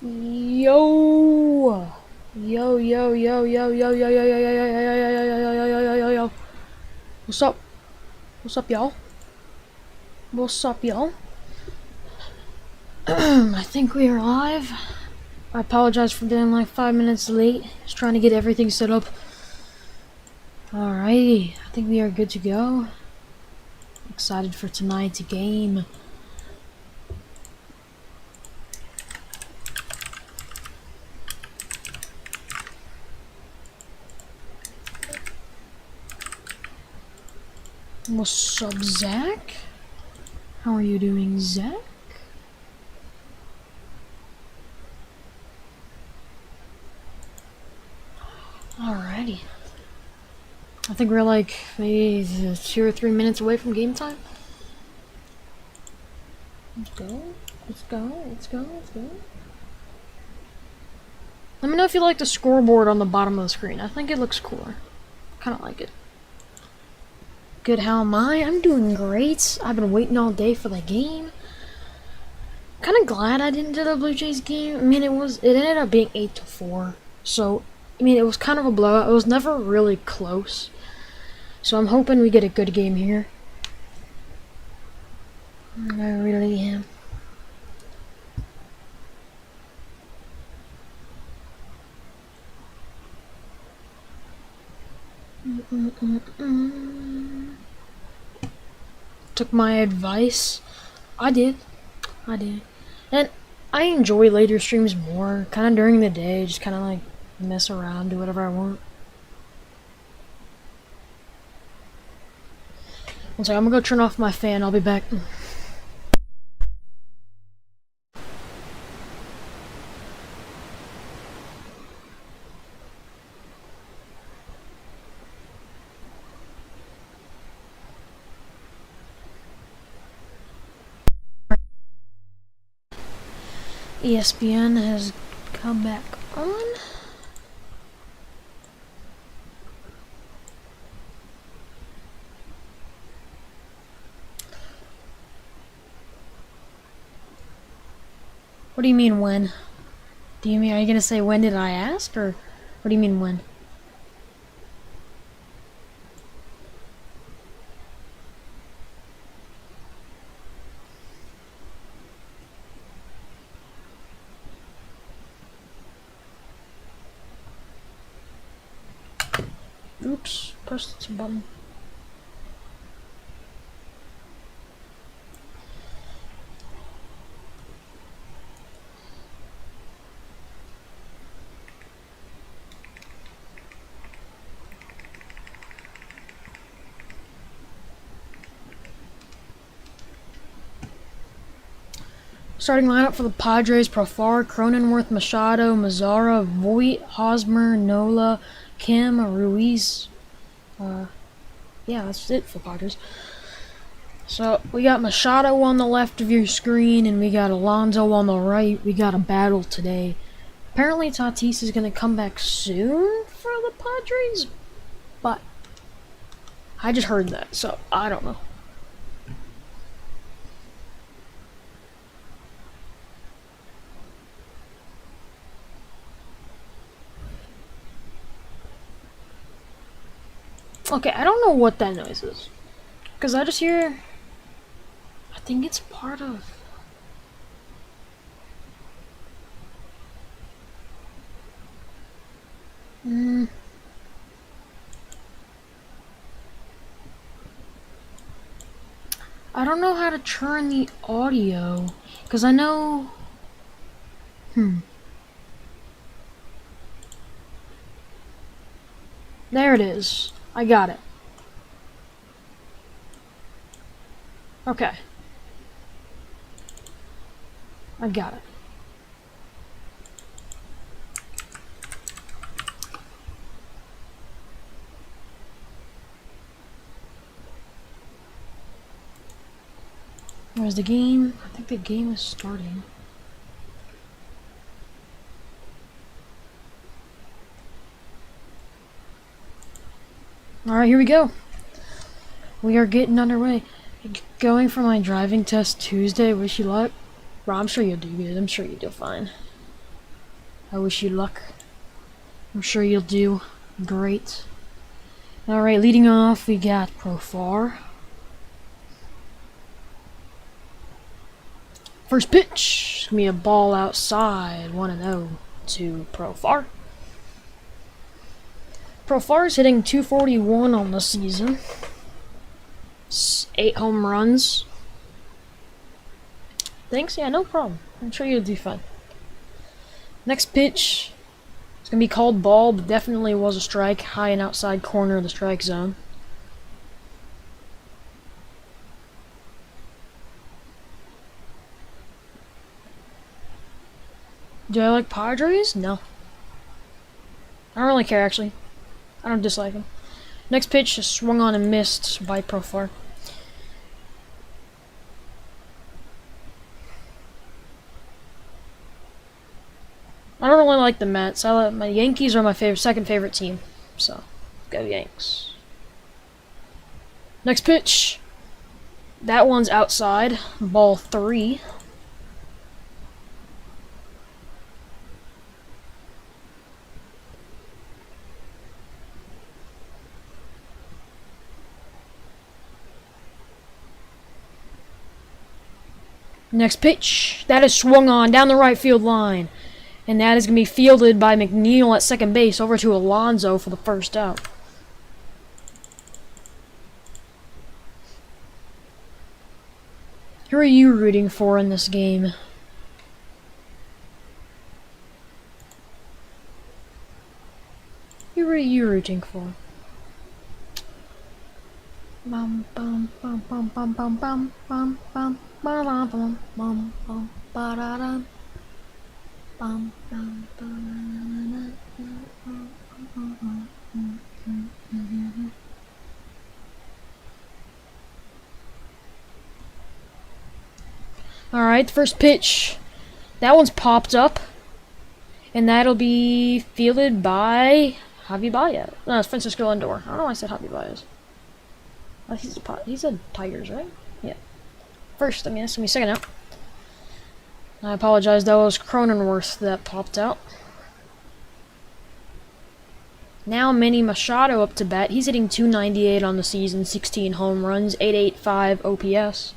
Yo! Yo, yo, yo, yo, yo, yo, yo, yo, yo, yo, yo, yo, yo, yo, yo, yo, yo, yo. What's up? What's up, y'all? What's up, y'all? I think we are live. I apologize for being like 5 minutes late. Just trying to get everything set up. Alrighty, I think we are good to go. Excited for tonight's game. What's up, Zach? How are you doing, Zach? Alrighty. I think we're like maybe 2 or 3 minutes away from game time. Let's go. Let's go. Let's go. Let's go. Let me know if you like the scoreboard on the bottom of the screen. I think it looks cooler. Kind of like it. Good, how am I? I'm doing great. I've been waiting all day for the game. Kind of glad I didn't do the Blue Jays game. I mean, it ended up being 8-4. So, I mean, it was kind of a blowout. It was never really close. So I'm hoping we get a good game here. I really am. Took my advice. I did. And I enjoy later streams more. Kind of during the day, just kind of like mess around, do whatever I want. One second, I'm gonna go turn off my fan. I'll be back. ESPN has come back on. What do you mean when? Are you gonna say when did I ask, or what do you mean when? Oops, pressed the button. Starting lineup for the Padres: Profar, Cronenworth, Machado, Mazzara, Voit, Hosmer, Nola, Kim, Ruiz. Yeah, that's it for Padres. So we got Machado on the left of your screen, and we got Alonso on the right. We got a battle today. Apparently Tatis is gonna come back soon for the Padres, but I just heard that, so I don't know. Okay, I don't know what that noise is. Because I just hear... I think it's part of... I don't know how to turn the audio. Because I know... There it is. I got it. Okay. I got it. Where's the game? I think the game is starting. Alright, here we go. We are getting underway. Going for my driving test Tuesday. Wish you luck. Bro, I'm sure you'll do good. I'm sure you'll do fine. I wish you luck. I'm sure you'll do great. Alright, leading off, we got Profar. First pitch, it's gonna be a ball outside, 1-0 to Profar. Profar's hitting 241 on the season. 8 home runs. Thanks, yeah, no problem. I'm sure you'll do fine. Next pitch, it's gonna be called ball, but definitely was a strike, high and outside corner of the strike zone. Do I like Padres? No. I don't really care, actually. I don't dislike them. Next pitch is swung on and missed by Profar. I don't really like the Mets. My Yankees are my second favorite team. So, go Yanks. Next pitch. That one's outside. Ball 3. Next pitch. That is swung on down the right field line. And that is going to be fielded by McNeil at second base over to Alonso for the first out. Who are you rooting for in this game? Who are you rooting for? Bum bum bum bum bum bum bum bum bum bum bum bum bum ba-da-dum. Bum bum bum. Alright, first pitch. That one's popped up. And that'll be fielded by Javi Baez. No, it's Francisco Lindor. I don't know why I said Javi Baez. He's a Tigers, right? Yeah. First, I mean, that's going to be second out. I apologize, that was Cronenworth that popped out. Now Manny Machado up to bat. He's hitting 298 on the season, 16 home runs, 885 OPS.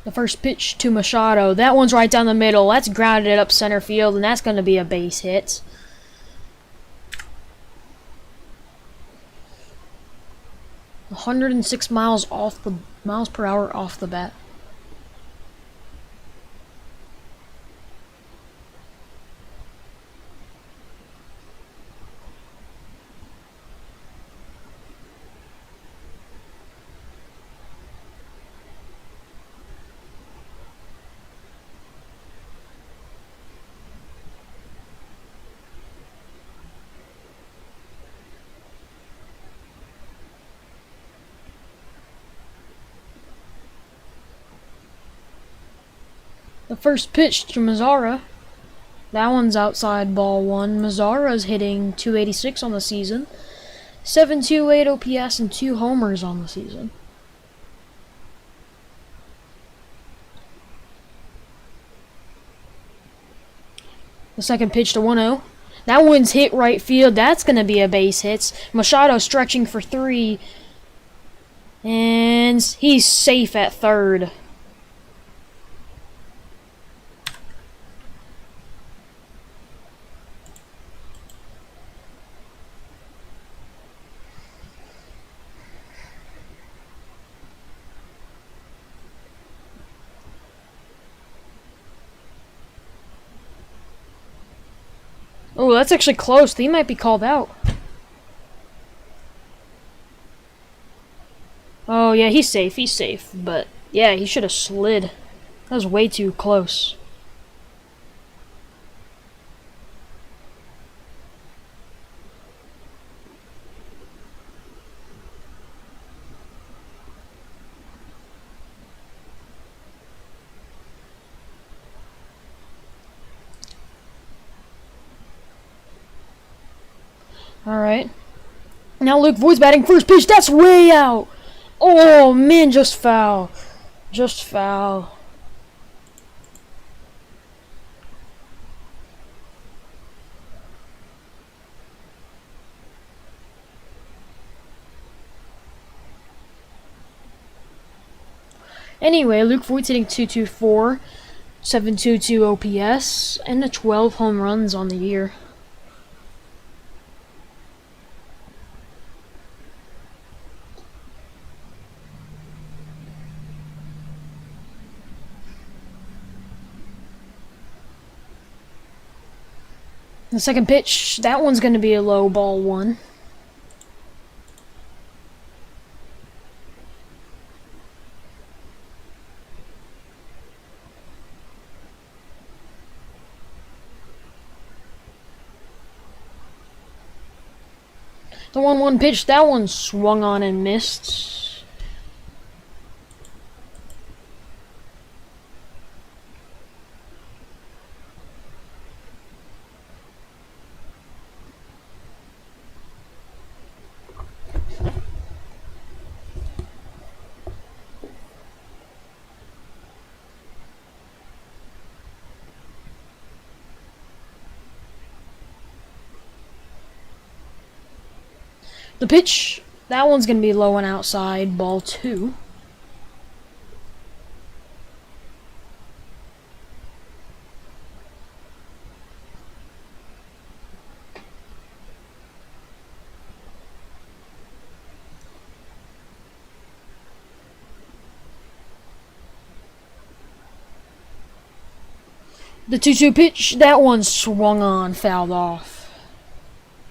The first pitch to Machado. That one's right down the middle. That's grounded up center field, and that's going to be a base hit. .106 miles per hour off the bat. The first pitch to Mazzara. That one's outside, ball 1. Mazzara's hitting 286 on the season. 728 OPS and 2 homers on the season. The second pitch to 1-0. That one's hit right field. That's going to be a base hit. Machado stretching for 3. And he's safe at third. Oh, that's actually close. He might be called out. Oh, yeah, he's safe. He's safe. But, yeah, he should have slid. That was way too close. Alright. Now Luke Voigt's batting first pitch. That's way out. Oh, man, just foul. Just foul. Anyway, Luke Voigt's hitting 224, 722 OPS, and the 12 home runs on the year. The second pitch, that one's going to be a low ball one. The 1-1 pitch, that one swung on and missed. The pitch, that one's going to be low and outside, ball 2. The 2-2 pitch, that one swung on, fouled off.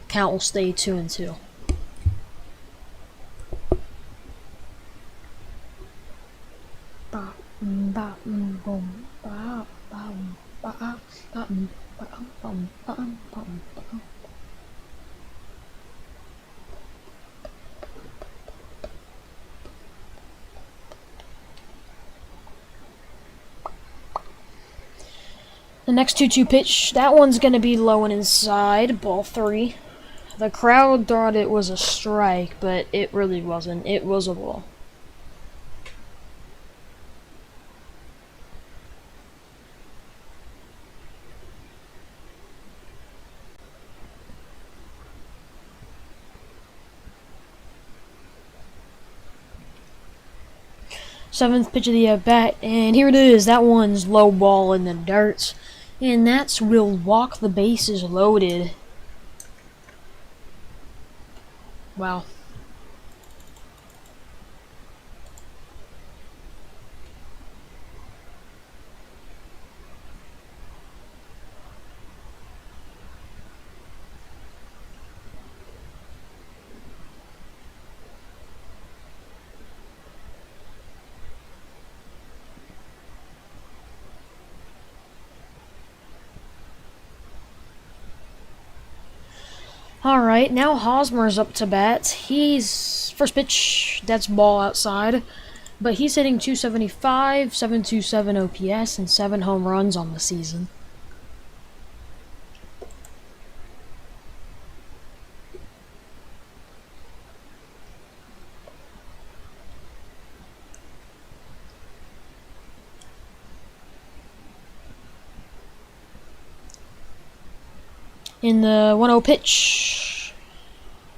Count will stay 2-2. The next 2-2 pitch, that one's going to be low and inside, ball 3. The crowd thought it was a strike, but it really wasn't. It was a ball. Seventh pitch of the at-bat, and here it is. That one's low ball in the dirt. And that's will walk the bases loaded. Wow. Alright, now Hosmer's up to bat. He's first pitch, that's ball outside. But he's hitting 275, 727 OPS, and 7 home runs on the season. In the 1-0 pitch,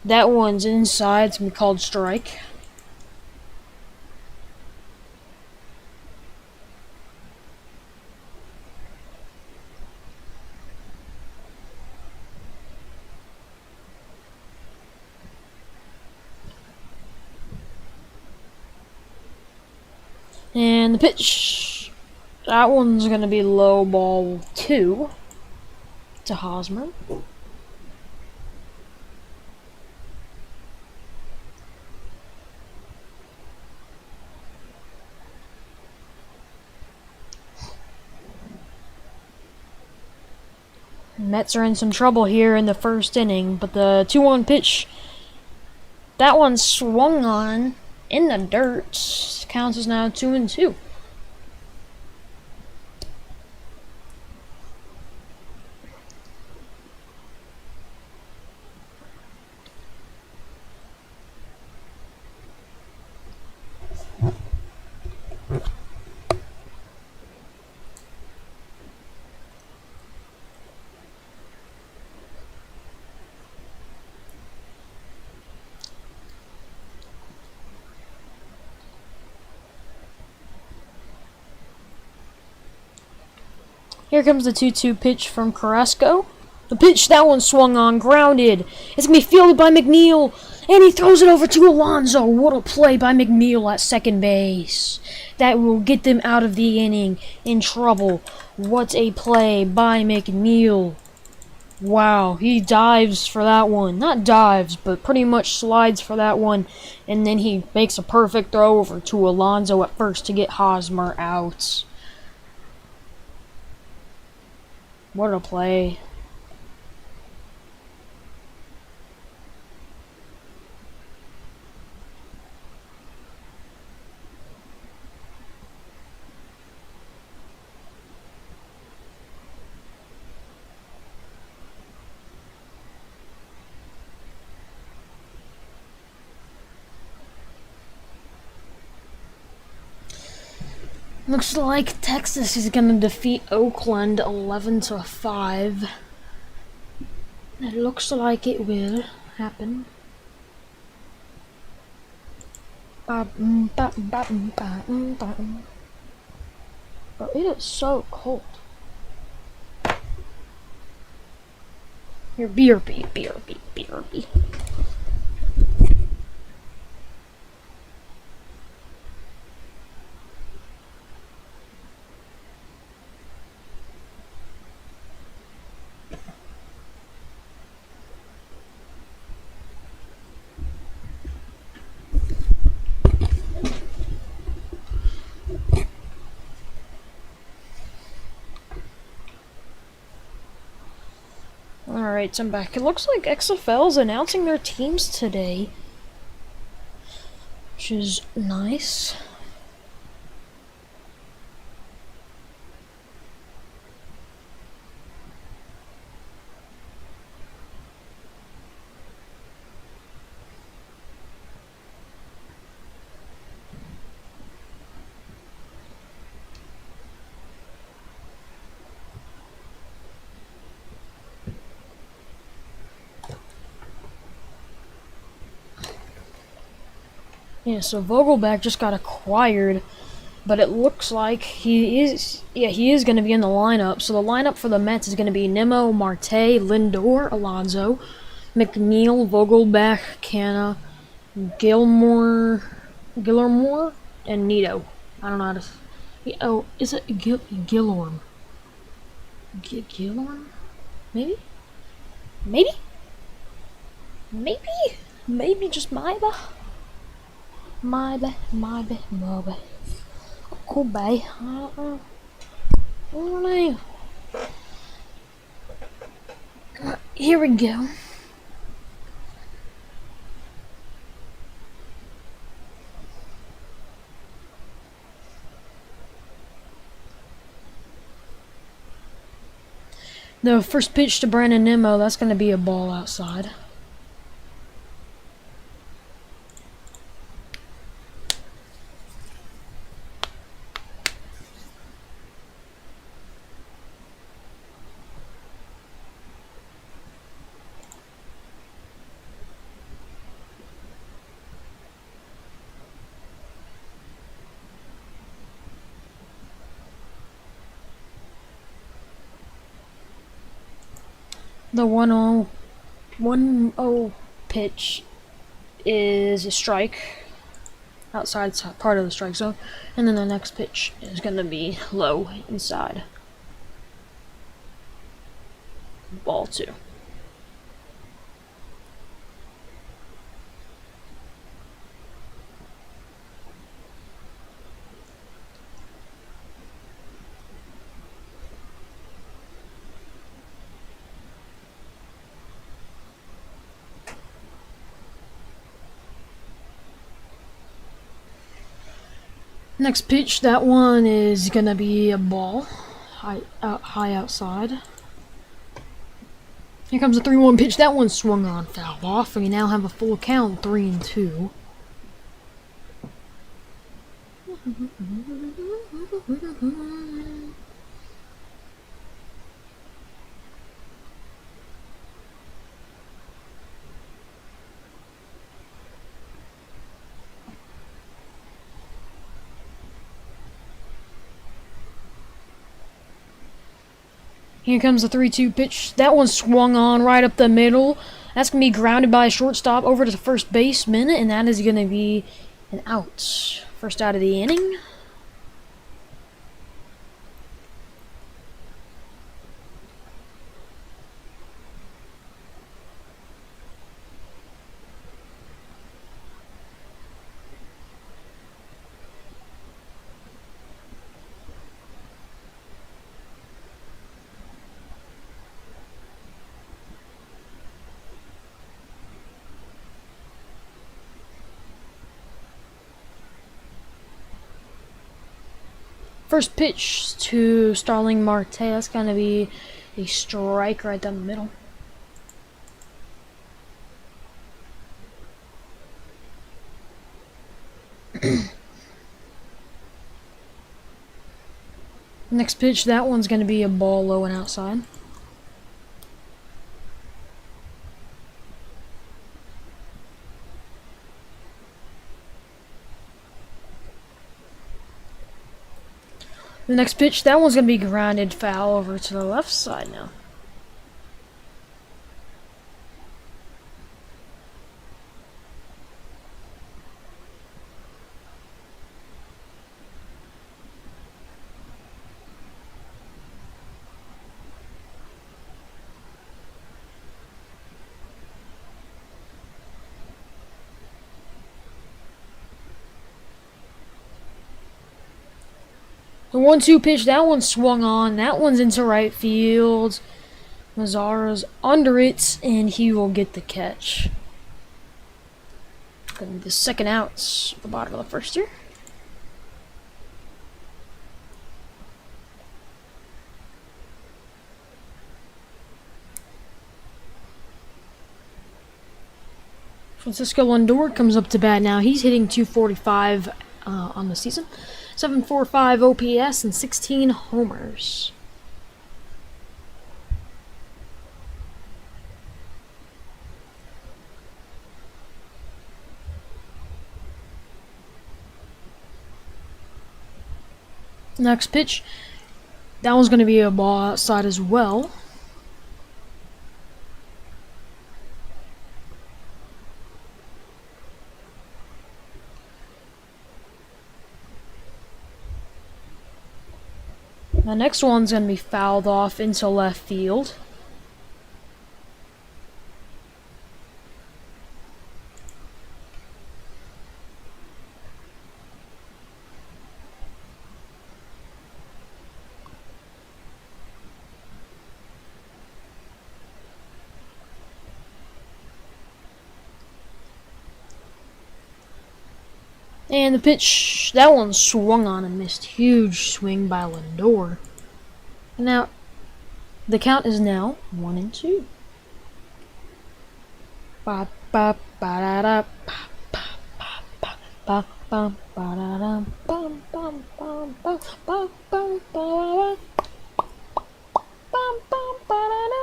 that one's inside. It's going to be called strike. And the pitch, that one's going to be low ball 2 to Hosmer. Mets are in some trouble here in the first inning, but the 2-1 pitch, that one swung on in the dirt. Counts as now 2-2. Here comes the 2-2 pitch from Carrasco. The pitch, that one swung on, grounded. It's going to be fielded by McNeil, and he throws it over to Alonso. What a play by McNeil at second base. That will get them out of the inning in trouble. What a play by McNeil. Wow, he dives for that one. Not dives, but pretty much slides for that one. And then he makes a perfect throw over to Alonso at first to get Hosmer out. What a play. Looks like Texas is going to defeat Oakland 11-5. It looks like it will happen. But it is so cold. Here, BRB. Alright, I'm back. It looks like XFL is announcing their teams today, which is nice. Yeah, so Vogelback just got acquired, but it looks like he is going to be in the lineup. So the lineup for the Mets is going to be Nimmo, Marte, Lindor, Alonso, McNeil, Vogelback, Canna, Gilmore, and Nito. I don't know how to. Oh, is it Gilorm? Gilorm? Maybe? Maybe just maybe. Maybe. Could be. I don't know. Here we go. The first pitch to Brandon Nimmo, that's going to be a ball outside. The 1-0 pitch is a strike, outside part of the strike zone, and then the next pitch is going to be low inside. Ball 2. Next pitch, that one is gonna be a ball, high outside. Here comes the 3-1 pitch. That one swung on, foul off, and we now have a full count, 3-2. Here comes the 3-2 pitch. That one swung on right up the middle. That's going to be grounded by a shortstop over to the first baseman, and that is going to be an out. First out of the inning. First pitch to Starling Marte. That's going to be a strike right down the middle. Next pitch, that one's going to be a ball low and outside. The next pitch, that one's going to be grounded foul over to the left side now. The 1-2 pitch, that one swung on. That one's into right field. Mazzara's under it, and he will get the catch. Gonna be the second out at the bottom of the first here. Francisco Lindor comes up to bat now. He's hitting .245 on the season. 7.45 OPS and 16 homers. Next pitch, that one's going to be a ball outside as well. The next one's going to be fouled off into left field. And the pitch, that one swung on and missed. Huge swing by Lindor. Now, the count is now 1-2. Ba ba ba da da ba ba ba ba ba ba da da bum bum bum bum bum bum bum bum bum ba da da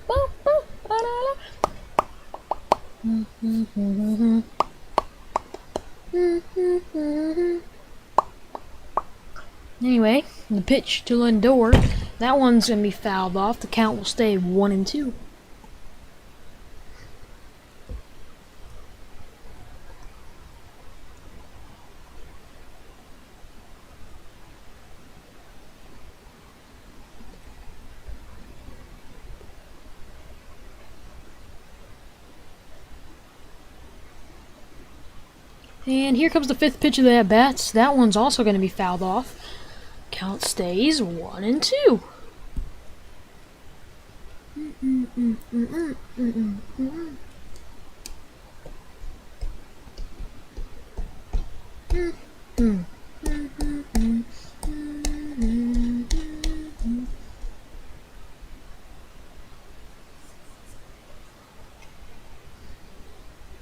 bum bum ba da da. Anyway, the pitch to Lindor, that one's going to be fouled off. The count will stay 1-2. And here comes the fifth pitch of the at-bats. That one's also going to be fouled off. Count stays 1-2.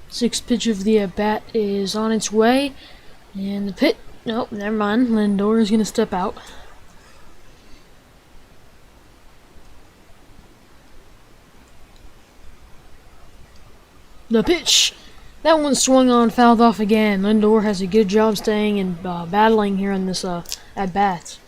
Sixth pitch of the at-bat is on its way. And the pitch... Nope, never mind. Lindor is going to step out. The pitch! That one swung on, fouled off again. Lindor has a good job staying and battling here in this at-bat.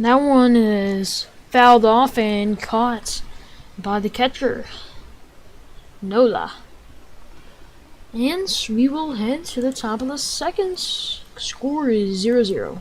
That one is fouled off and caught by the catcher, Nola. And we will head to the top of the second. Score is 0-0.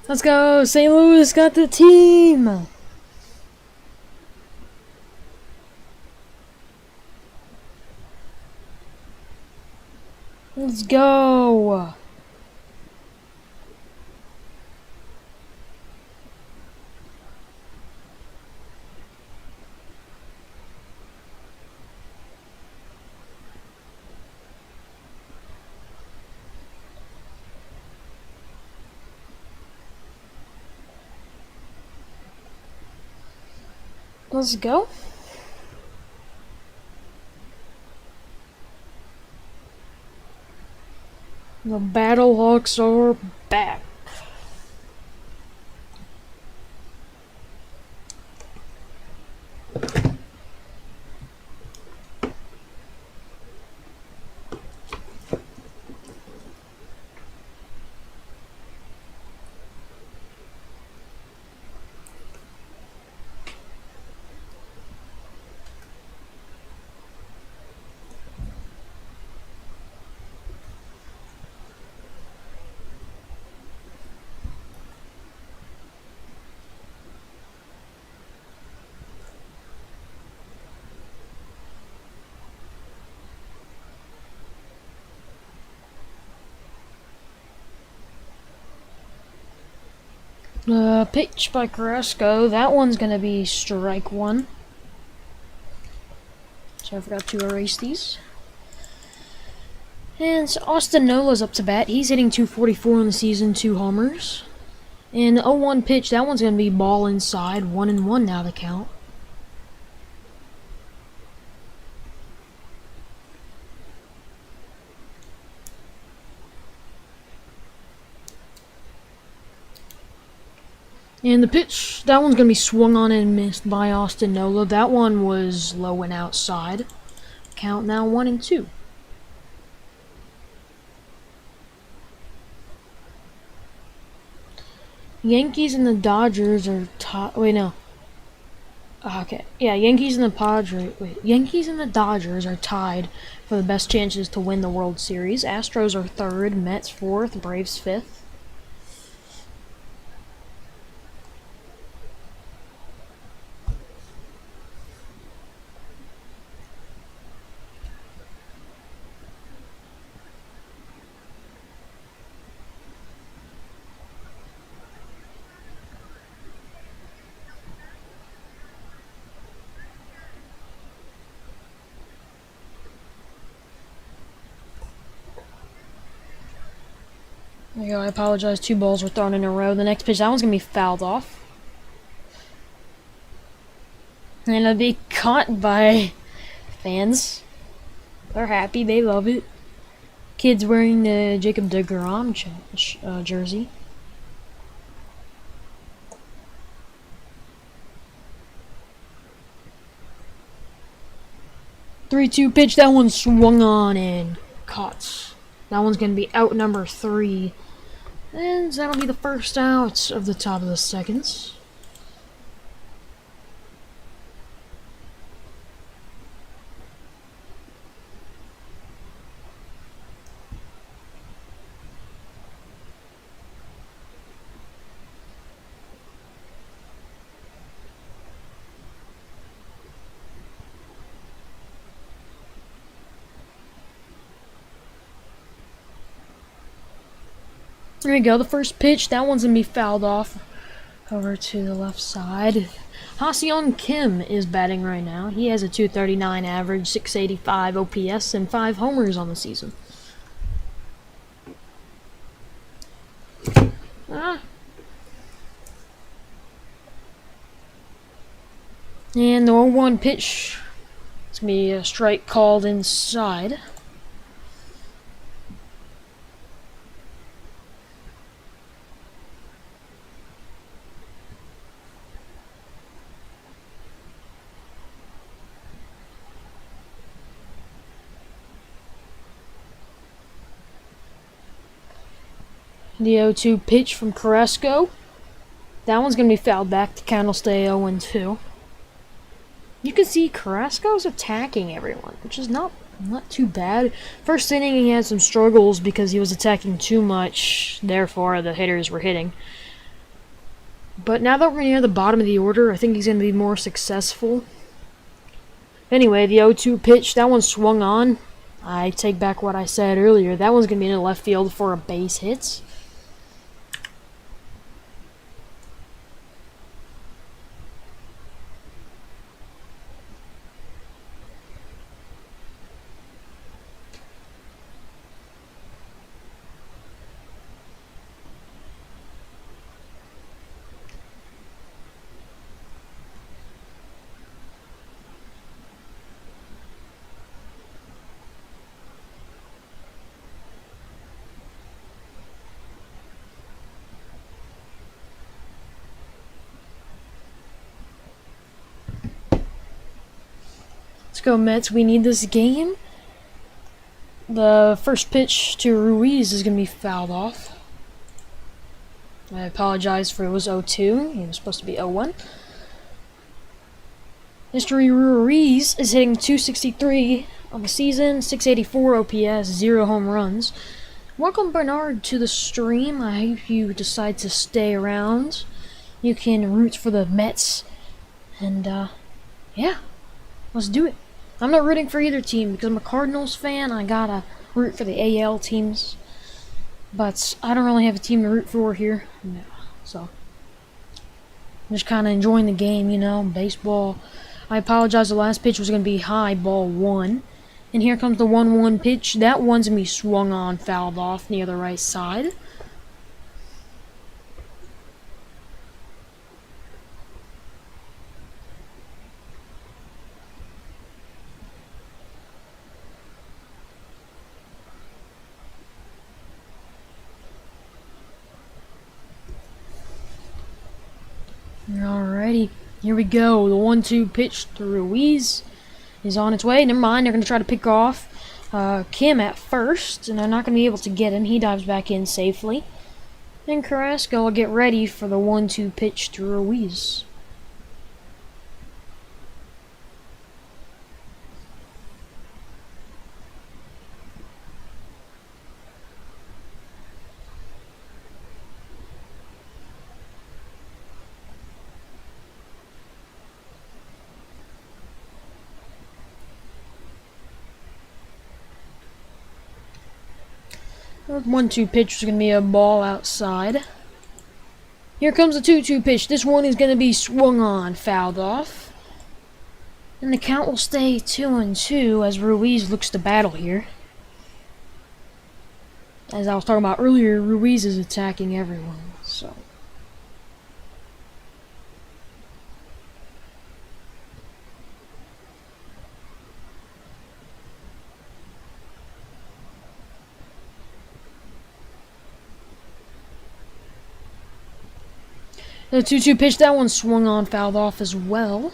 Let's go! St. Louis got the team! Let's go! Let's go. The Battlehawks are back. Pitch by Carrasco. That one's gonna be strike one. So I forgot to erase these. And Austin Nola's up to bat. He's hitting .244 in the season, 2 homers. And the 0-1 pitch, that one's gonna be ball inside, 1-1 now the count. And the pitch, that one's going to be swung on and missed by Austin Nola. That one was low and outside. Count now 1-2. Yankees and the Dodgers are tied. Wait, no. Okay. Yeah, Yankees and the Padres. Wait, Yankees and the Dodgers are tied for the best chances to win the World Series. Astros are third, Mets fourth, Braves fifth. There you go, I apologize. 2 balls were thrown in a row. The next pitch, that one's going to be fouled off. And it'll be caught by fans. They're happy, they love it. Kids wearing the Jacob deGrom jersey. Three-two pitch, that one swung on and caught. That one's going to be out number 3. And that'll be the first out of the top of the seconds. There you go, the first pitch. That one's going to be fouled off over to the left side. Ha-Seong Kim is batting right now. He has a 239 average, 685 OPS, and 5 homers on the season. And the 0-1 pitch. It's going to be a strike called inside. The 0-2 pitch from Carrasco. That one's going to be fouled back. The count will stay 0-2. You can see Carrasco's attacking everyone, which is not too bad. First inning, he had some struggles because he was attacking too much. Therefore, the hitters were hitting. But now that we're near the bottom of the order, I think he's going to be more successful. Anyway, the 0-2 pitch, that one swung on. I take back what I said earlier. That one's going to be in the left field for a base hit. Let's go, Mets. We need this game. The first pitch to Ruiz is going to be fouled off. I apologize for it was 0-2. He was supposed to be 0-1. Mr. Ruiz is hitting 263 on the season, 684 OPS, 0 home runs. Welcome, Bernard, to the stream. I hope you decide to stay around. You can root for the Mets. And, yeah, let's do it. I'm not rooting for either team because I'm a Cardinals fan. I gotta root for the AL teams. But I don't really have a team to root for here. No. So, I'm just kind of enjoying the game, you know, baseball. I apologize, the last pitch was going to be high, ball 1. And here comes the 1-1 pitch. That one's going to be swung on, fouled off near the right side. Alrighty, here we go. The 1-2 pitch to Ruiz is on its way. Never mind, they're going to try to pick off Kim at first, and they're not going to be able to get him. He dives back in safely. And Carrasco will get ready for the 1-2 pitch to Ruiz. The 1-2 pitch is going to be a ball outside. Here comes the 2-2 pitch. This one is going to be swung on, fouled off. And the count will stay 2-2 as Ruiz looks to battle here. As I was talking about earlier, Ruiz is attacking everyone, so... The 2-2 pitch, that one swung on, fouled off as well.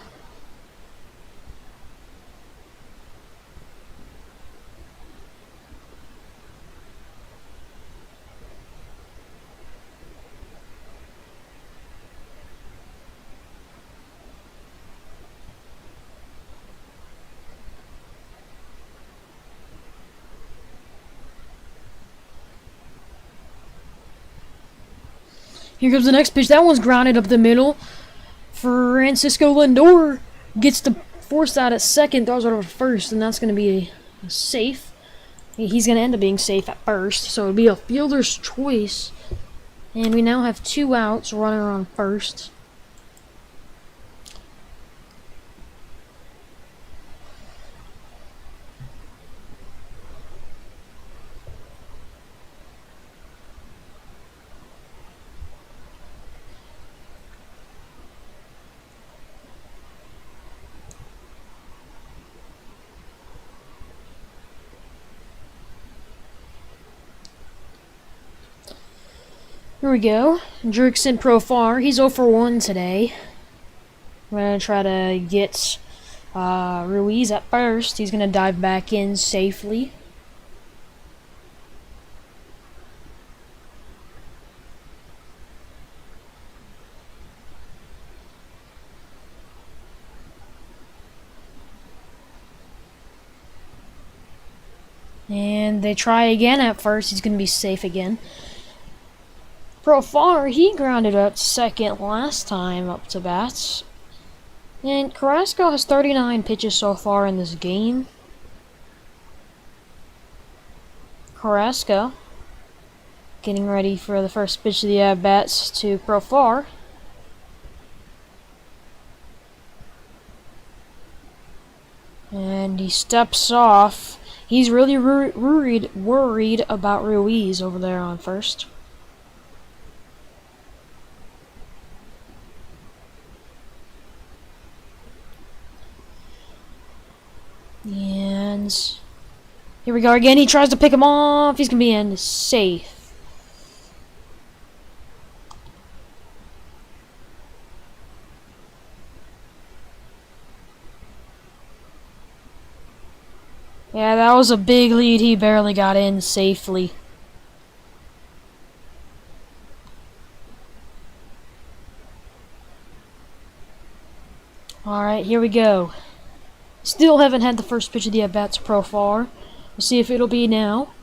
Here comes the next pitch. That one's grounded up the middle. Francisco Lindor gets the force out at second, throws it over to first, and that's going to be a safe. He's going to end up being safe at first, so it'll be a fielder's choice And we now have 2 outs, runner on first. Here we go. Jerkson Profar. He's 0 for 1 today. We're going to try to get Ruiz at first. He's going to dive back in safely. And they try again at first. He's going to be safe again. Profar, he grounded out second last time up to bats. And Carrasco has 39 pitches so far in this game. Carrasco getting ready for the first pitch of the at-bats to Profar. And he steps off. He's really worried about Ruiz over there on first. And here we go again. He tries to pick him off. He's going to be in safe. Yeah, that was a big lead. He barely got in safely. Alright, here we go. Still haven't had the first pitch of the at-bat to Profar. We'll see if it'll be now.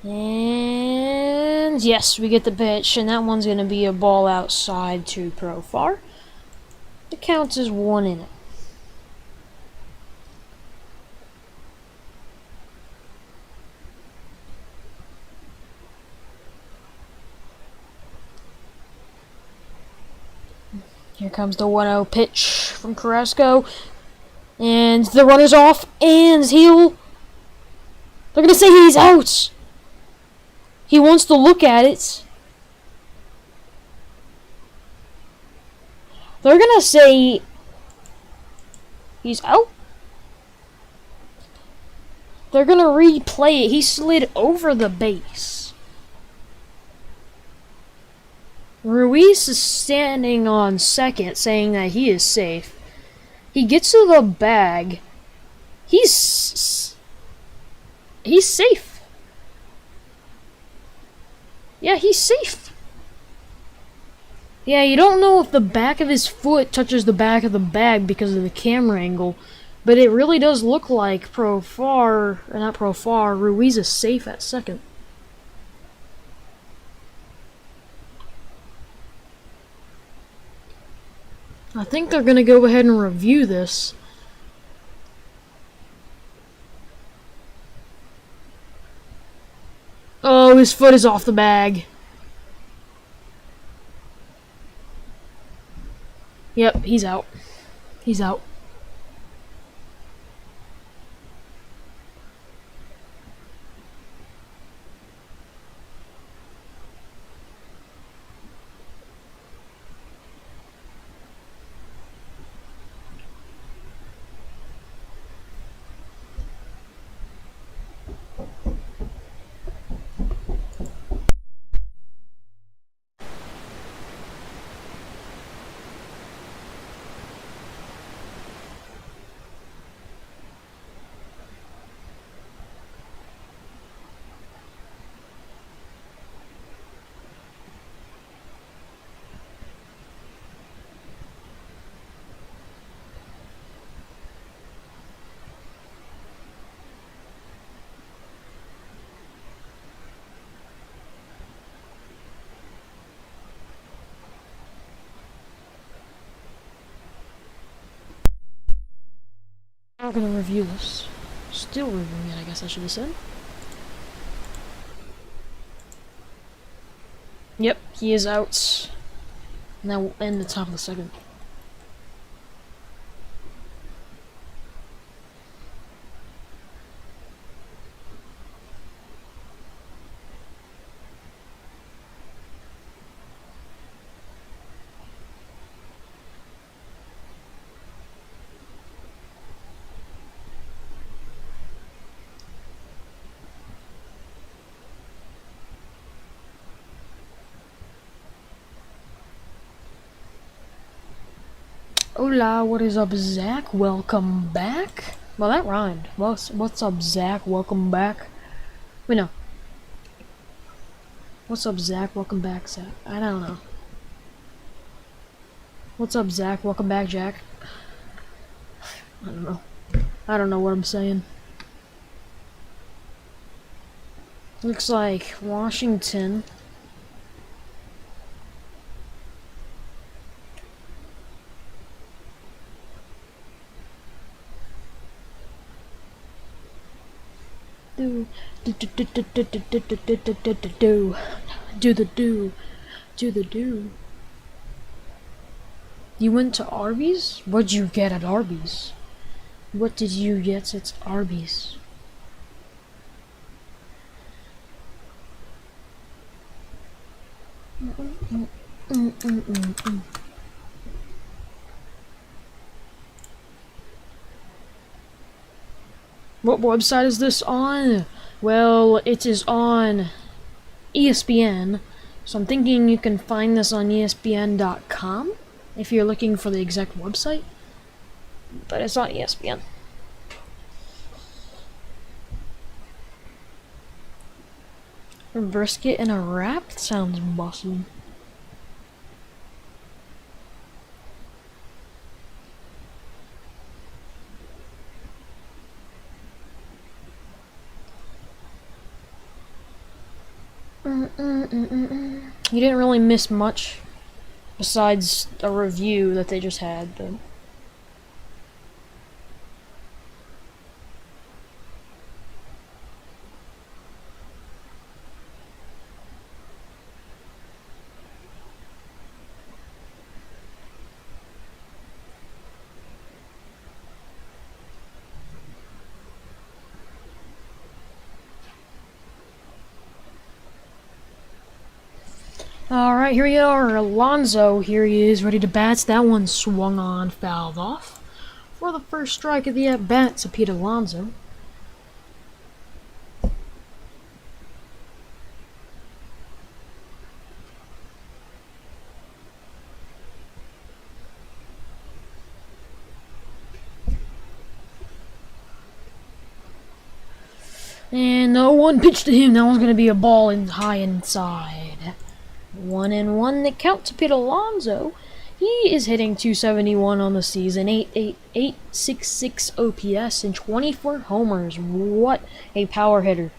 And yes, we get the pitch, and that one's going to be a ball outside to Profar. It counts as 1 inning. Here comes the 1-0 pitch from Carrasco. And the runner's off, and they're going to say he's out. He wants to look at it. They're going to say he's out. They're going to replay it. He slid over the base. Ruiz is standing on second, saying that he is safe. He gets to the bag. He's safe. Yeah, he's safe. Yeah, you don't know if the back of his foot touches the back of the bag because of the camera angle, but it really does look like Ruiz is safe at second. I think they're going to go ahead and review this. Oh, his foot is off the bag. Yep, he's out. He's out. I'm going to review this. Still reviewing it, I guess I should have said. Yep, he is out. Now we'll end the top of the second. Hola, what is up, Zach? Welcome back. Well, that rhymed. What's up, Zach? Welcome back. Wait, no. What's up, Zach? Welcome back, Zach. I don't know. What's up, Zach? Welcome back, Jack. I don't know. I don't know what I'm saying. Looks like Washington. Do the do. You went to Arby's? What'd you get at Arby's? What did you get at Arby's? What website is this on? Well, it is on ESPN, so I'm thinking you can find this on ESPN.com if you're looking for the exact website, but it's on ESPN. A brisket and a wrap? Sounds awesome. You didn't really miss much besides a review that they just had, but alright, here we are. Alonso, here he is, ready to bat. That one swung on, fouled off. For the first strike of the at-bat to Pete Alonso. And the one pitch to him, that one's going to be a ball in high inside. 1-1 the count to Pete Alonso. He is hitting .271 on the season, 866 OPS, and 24 homers. What a power hitter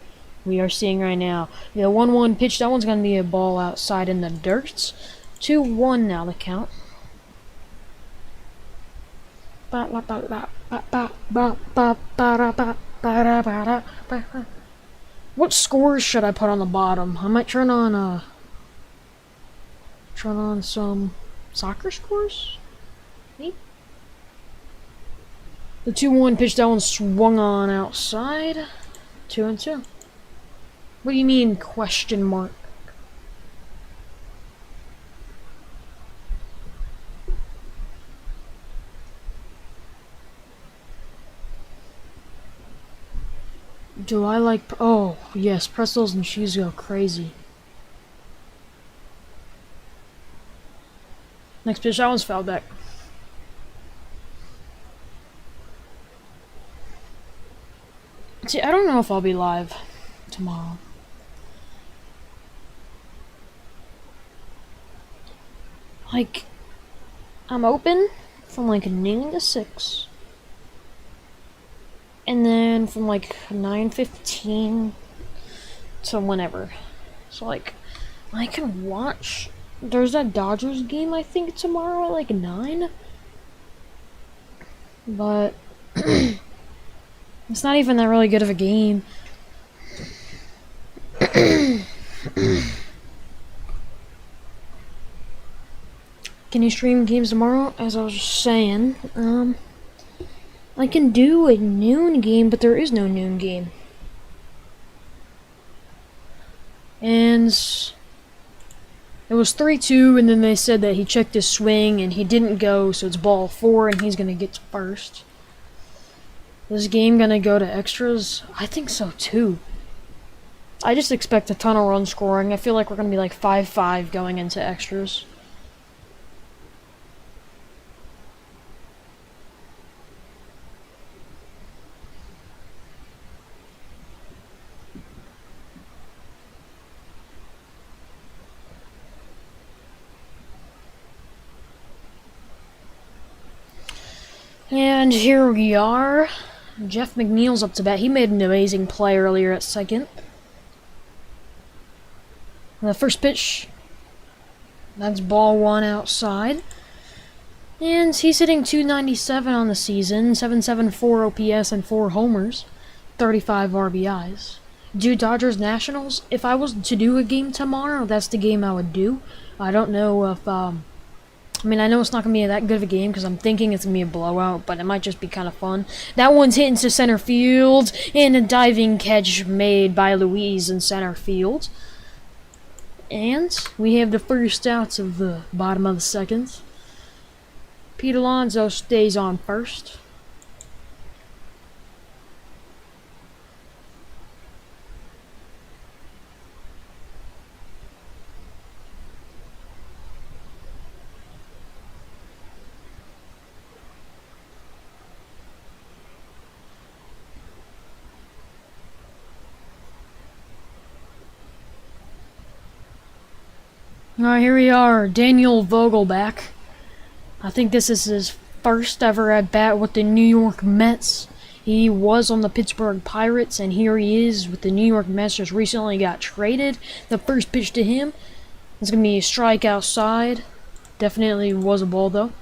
we are seeing right now. The 1-1 pitch, that one's going to be a ball outside in the dirt. 2-1 now the count. What scores should I put on the bottom? I might turn on some soccer scores? Maybe? The 2-1 pitch, that one swung on outside. 2-2. What do you mean, question mark? Do I like... Oh, yes, pretzels and cheese go crazy. Next pitch, that one's fouled back. See, I don't know if I'll be live tomorrow. Like, I'm open from like noon to 6. And then from like 9:15 to whenever. So like, I can watch. There's that Dodgers game, I think, tomorrow at like 9. But it's not even that really good of a game. Can you stream games tomorrow? As I was just saying, I can do a noon game, but there is no noon game. And it was 3-2, and then they said that he checked his swing and he didn't go, so it's ball 4 and he's gonna get to first. This game gonna go to extras? I think so too. I just expect a ton of run scoring. I feel like we're gonna be like 5-5 going into extras. And here we are. Jeff McNeil's up to bat. He made an amazing play earlier at second. And the first pitch, that's ball 1 outside. And he's hitting .297 on the season, .774 OPS and 4 homers, 35 RBIs. Do Dodgers Nationals? If I was to do a game tomorrow, that's the game I would do. I don't know if, I mean, I know it's not going to be that good of a game because I'm thinking it's going to be a blowout, but it might just be kind of fun. That one's hit into center field, and a diving catch made by Luis in center field. And we have the first outs of the bottom of the second. Pete Alonso stays on first. Alright, here we are, Daniel Vogelbach. I think this is his first ever at bat with the New York Mets. He was on the Pittsburgh Pirates, and here he is with the New York Mets. Just recently got traded. The first pitch to him is going to be a strike outside. Definitely was a ball, though.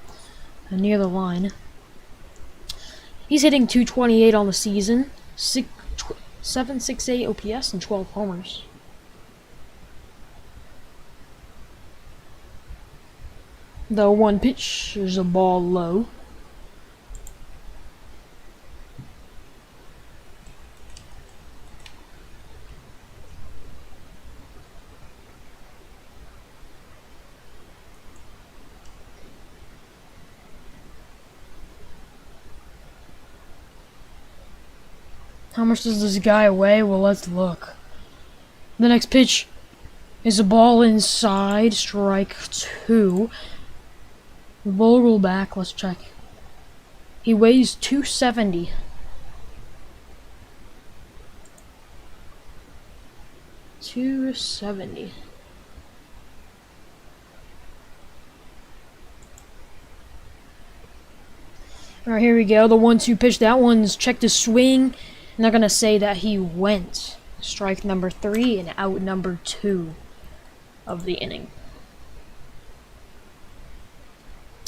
Near the line. He's hitting .228 on the season. 768 OPS and 12 homers. The one pitch is a ball low. How much does this guy weigh? Well, let's look. The next pitch is a ball inside, strike 2. Vogelbach, let's check. He weighs 270. Alright, here we go. The 1-2 pitch. That one's checked his swing. And they're gonna say that he went. Strike number 3 and out number 2 of the inning.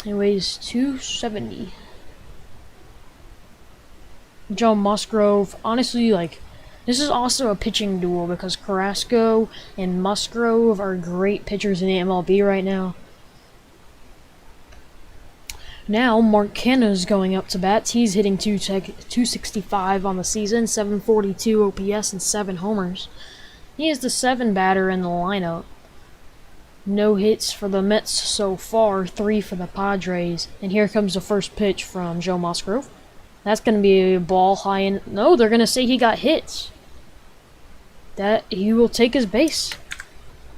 He weighs 270. Joe Musgrove, honestly, like, this is also a pitching duel because Carrasco and Musgrove are great pitchers in the MLB right now. Now, Mark Canha's going up to bat. He's hitting .265 on the season, 742 OPS and 7 homers. He is the 7 batter in the lineup. No hits for the Mets so far, 3 for the Padres. And here comes the first pitch from Joe Musgrove. That's going to be a ball high in... No, they're going to say he got hit. That he will take his base.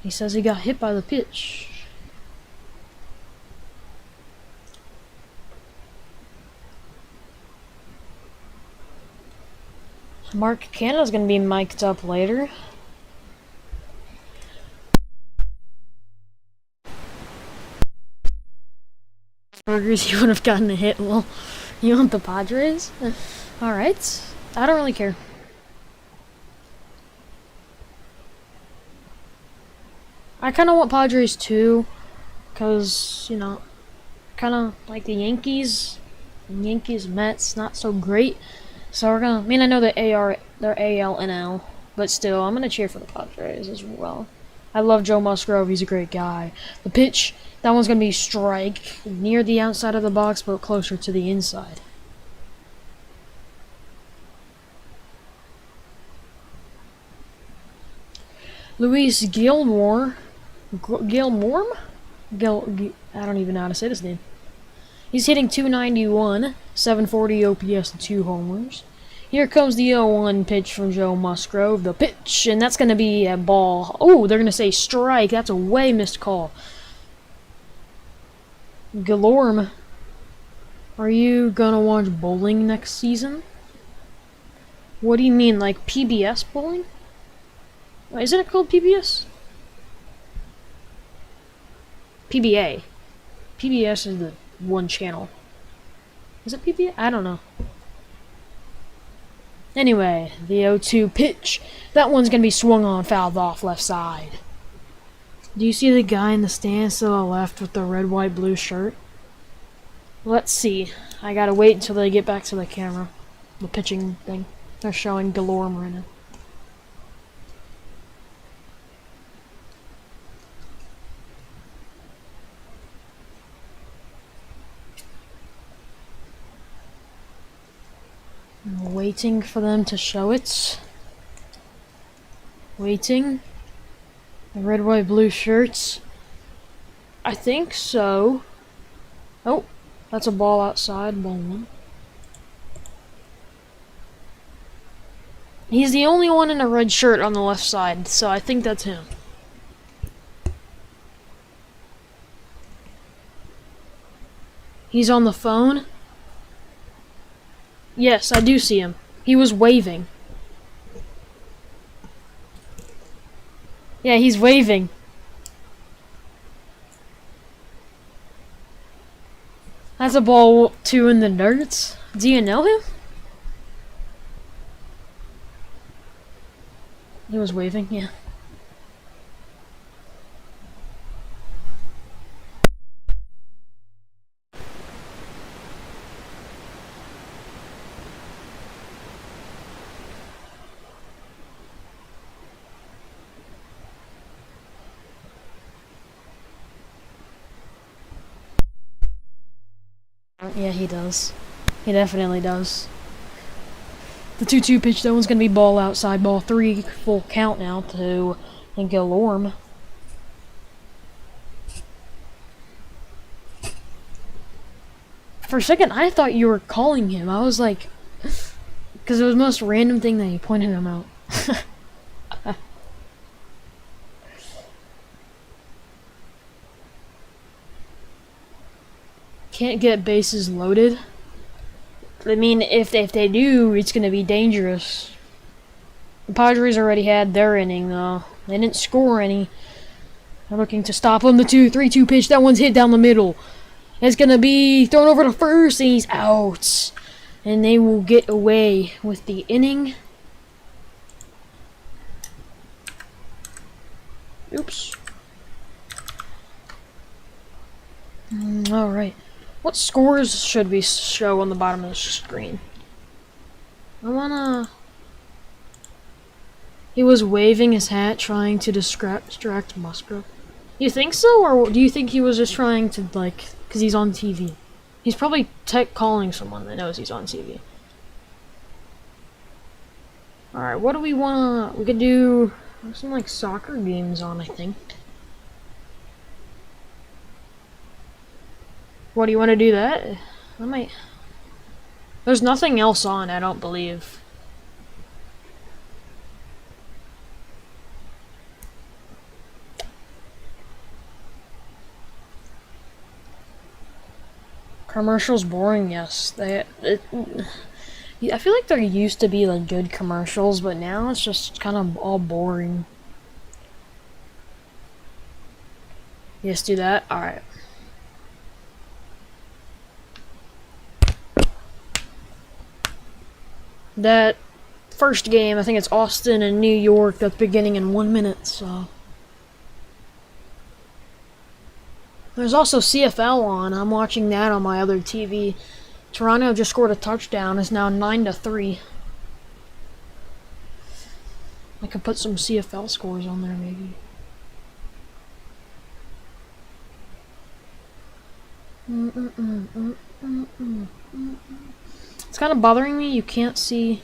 He says he got hit by the pitch. Mark Canha's going to be mic'd up later. Burgers, you would have gotten a hit. Well, you want the Padres? Alright. I don't really care. I kind of want Padres too. Because, you know, kind of like the Yankees. Yankees, Mets, not so great. So we're gonna... I mean, I know they're AL, NL. But still, I'm gonna cheer for the Padres as well. I love Joe Musgrove. He's a great guy. The pitch, that one's going to be strike near the outside of the box, but closer to the inside. Luis Gilmore. Gilmore? I don't even know how to say this name. He's hitting 291, 740 OPS, and 2 homers. Here comes the 0-1 pitch from Joe Musgrove. The pitch, and that's going to be a ball. Oh, they're going to say strike. That's a way missed call. Galorm, are you going to watch bowling next season? What do you mean, like PBS bowling? Isn't it called PBS? PBA. PBS is the one channel. Is it PBA? I don't know. Anyway, the 0-2 pitch. That one's going to be swung on, fouled off left side. Do you see the guy in the stands to the left with the red, white, blue shirt? Let's see. I gotta wait until they get back to the camera. The pitching thing. They're showing Galorm right now. I'm waiting for them to show it. Waiting. The red, white, blue shirts. I think so. Oh, that's a ball outside. Ball 1. He's the only one in a red shirt on the left side, so I think that's him. He's on the phone. Yes, I do see him. He was waving. Yeah, he's waving. That's a ball 2 in the dirt. Do you know him? He was waving, yeah. Yeah, he does. He definitely does. The 2-2 pitch, that one's going to be ball outside, ball 3, full count now to Galorm. For a second, I thought you were calling him. I was like, because it was the most random thing that you pointed him out. Can't get bases loaded. I mean, if they do, it's going to be dangerous. The Padres already had their inning, though. They didn't score any. They're looking to stop him. The 3-2 pitch. That one's hit down the middle. It's going to be thrown over to first, and he's out. And they will get away with the inning. Oops. Alright. What scores should we show on the bottom of the screen? I wanna... He was waving his hat, trying to distract Musgrove. You think so, or do you think he was just trying to, like, because he's on TV? He's probably calling someone that knows he's on TV. Alright, what do we wanna... We could do... There's some, like, soccer games on, I think. What, do you want to do that? I might... There's nothing else on, I don't believe. Commercials boring, yes. I feel like there used to be like good commercials, but now it's just kind of all boring. Yes, do that. All right. That first game, I think it's Austin and New York. That's beginning in 1 minute. So. There's also CFL on. I'm watching that on my other TV. Toronto just scored a touchdown. It's now 9-3. I could put some CFL scores on there, maybe. It's kind of bothering me. You can't see.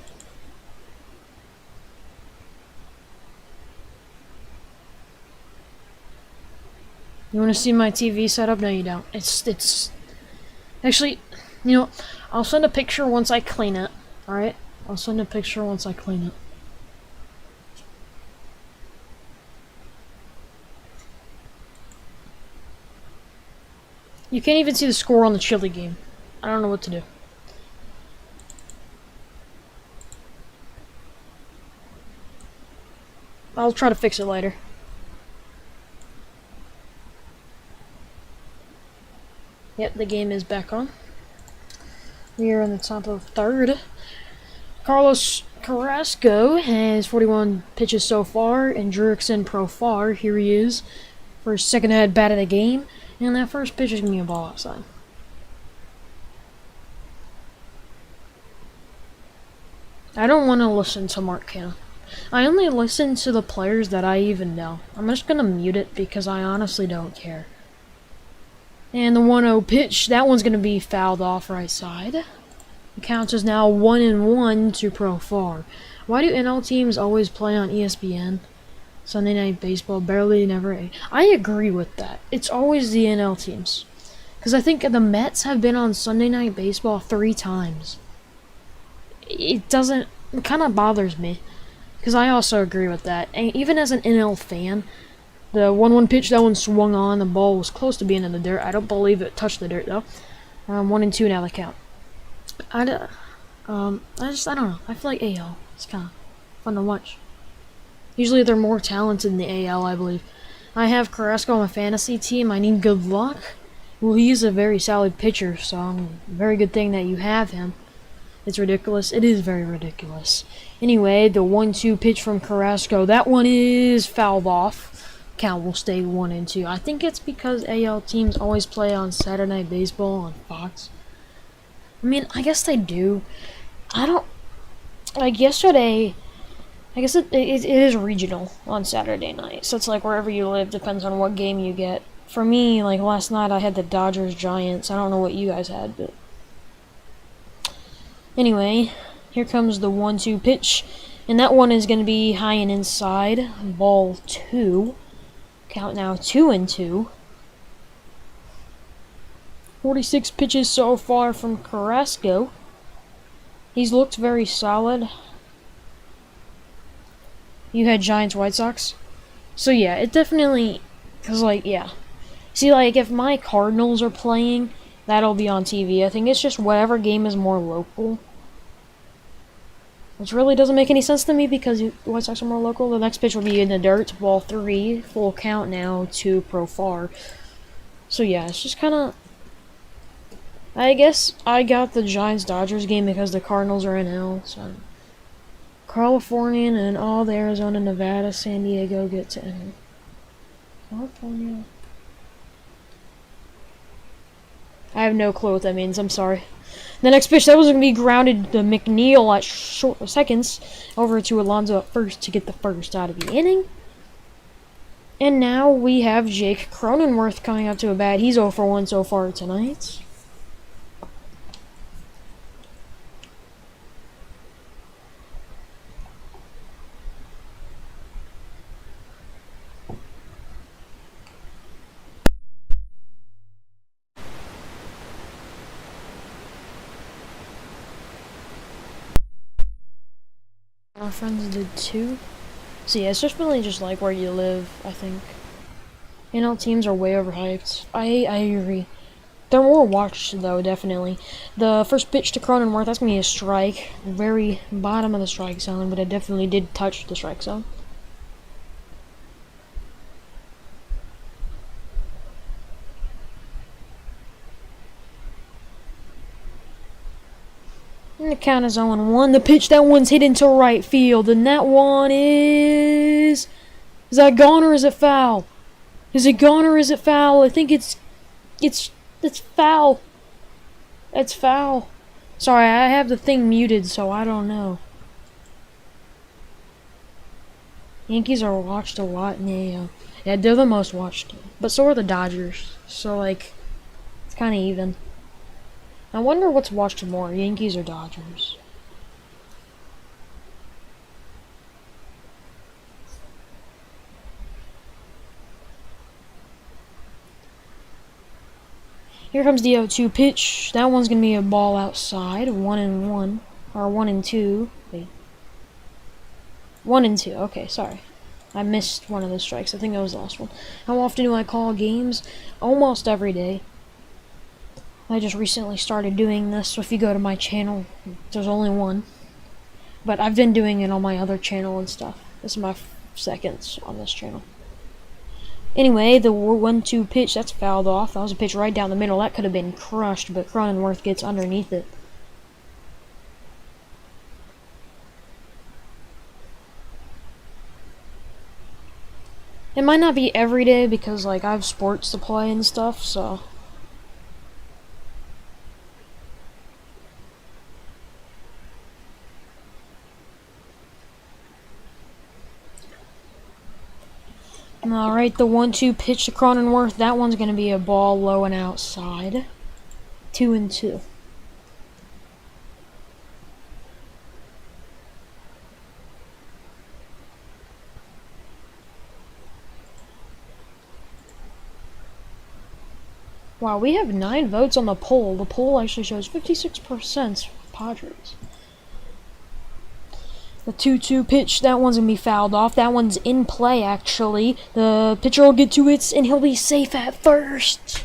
You want to see my TV setup? No, you don't. It's actually, you know, I'll send a picture once I clean it. All right, I'll send a picture once I clean it. You can't even see the score on the Chile game. I don't know what to do. I'll try to fix it later. Yep, the game is back on. We are in the top of third. Carlos Carrasco has 41 pitches so far, and Jurickson Profar, here he is, for his second at bat of the game, and that first pitch is going to be a ball outside. I don't want to listen to Mark Canna. I only listen to the players that I even know. I'm just going to mute it because I honestly don't care. And the 1-0 pitch, that one's going to be fouled off right side. The count is now 1-1 to Profar. Why do NL teams always play on ESPN? Sunday Night Baseball, barely, never. I agree with that. It's always the NL teams. Because I think the Mets have been on Sunday Night Baseball 3 times. It kind of bothers me. Because I also agree with that. And even as an NL fan, the 1-1 pitch, that one swung on. The ball was close to being in the dirt. I don't believe it touched the dirt, though. 1-2 now the count. I don't know. I feel like AL. It's kind of fun to watch. Usually they're more talented in the AL, I believe. I have Carrasco on my fantasy team. I need good luck. Well, he is a very solid pitcher, so very good thing that you have him. It's ridiculous. It is very ridiculous. Anyway, the 1-2 pitch from Carrasco. That one is fouled off. Count will stay 1-2. I think it's because AL teams always play on Saturday Night Baseball on Fox. I mean, I guess they do. I don't... Like, yesterday... I guess it is regional on Saturday night. So it's like wherever you live, depends on what game you get. For me, like last night, I had the Dodgers-Giants. I don't know what you guys had, but... Anyway, here comes the 1-2 pitch. And that one is going to be high and inside. Ball 2. Count now 2-2. 46 pitches so far from Carrasco. He's looked very solid. You had Giants-White Sox? So yeah, it definitely... Because, like, yeah. See, like, if my Cardinals are playing, that'll be on TV. I think it's just whatever game is more local. Which really doesn't make any sense to me because White Sox are more local. The next pitch will be in the dirt. Ball 3. Full count now to Profar. So yeah, it's just kind of... I guess I got the Giants-Dodgers game because the Cardinals are in L. So California and all the Arizona, Nevada, San Diego get to enter. California. I have no clue what that means. I'm sorry. The next pitch, that was going to be grounded to McNeil at short seconds. Over to Alonso at first to get the first out of the inning. And now we have Jake Cronenworth coming up to a bat. He's 0 for 1 so far tonight. Our friends did 2. So yeah, it's just really just like where you live, I think. NL teams are way overhyped. I agree. They're more watched though, definitely. The first pitch to Cronenworth, that's gonna be a strike. Very bottom of the strike zone, but it definitely did touch the strike zone. And the count is 0-1. The pitch, that one's hit into right field, and that one is... Is that gone or is it foul? Is it gone or is it foul? I think it's foul. It's foul. Sorry, I have the thing muted, so I don't know. Yankees are watched a lot in the AL. Yeah, they're the most watched. But so are the Dodgers. So, like... kind of even. I wonder what's watched more, Yankees or Dodgers. Here comes the 0-2 pitch. That one's going to be a ball outside. 1-1. Or 1-2. Wait. 1-2. Okay, sorry. I missed one of the strikes. I think that was the last one. How often do I call games? Almost every day. I just recently started doing this, so if you go to my channel, there's only one. But I've been doing it on my other channel and stuff. This is my second on this channel. Anyway, the 1-2 pitch, that's fouled off. That was a pitch right down the middle. That could have been crushed, but Cronenworth gets underneath it. It might not be every day because, like, I have sports to play and stuff, so... Alright, the 1-2 pitch to Cronenworth. That one's going to be a ball low and outside. 2-2. Wow, we have 9 votes on the poll. The poll actually shows 56% Padres. The 2-2 pitch, that one's going to be fouled off. That one's in play, actually. The pitcher will get 2 hits, and he'll be safe at first.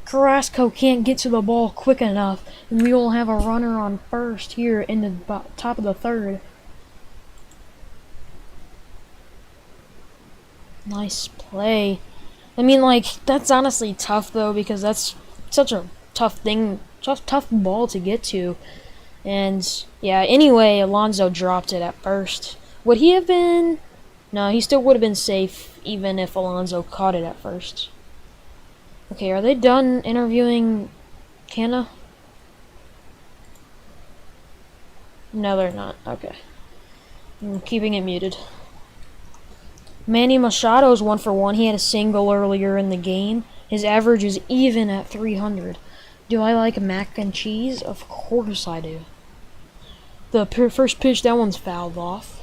Carrasco can't get to the ball quick enough, and we will have a runner on first here in the top of the third. Nice play. I mean, like, that's honestly tough, though, because that's such a tough thing, tough ball to get to. And, yeah, anyway, Alonso dropped it at first. Would he have been... No, he still would have been safe, even if Alonso caught it at first. Okay, are they done interviewing Canna? No, they're not. Okay. I'm keeping it muted. Manny Machado's 1-for-1. He had a single earlier in the game. His average is even at 300. Do I like mac and cheese? Of course I do. The first pitch, that one's fouled off.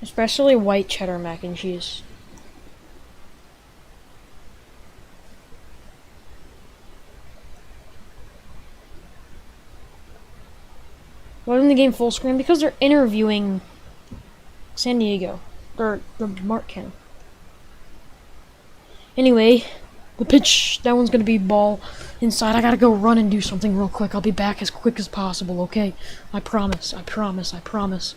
Especially white cheddar mac and cheese. Why isn't the game full screen? Because they're interviewing San Diego. Or the Mark Cannon. Anyway, the pitch, that one's gonna be ball inside. I gotta go run and do something real quick. I'll be back as quick as possible, okay? I promise, I promise, I promise.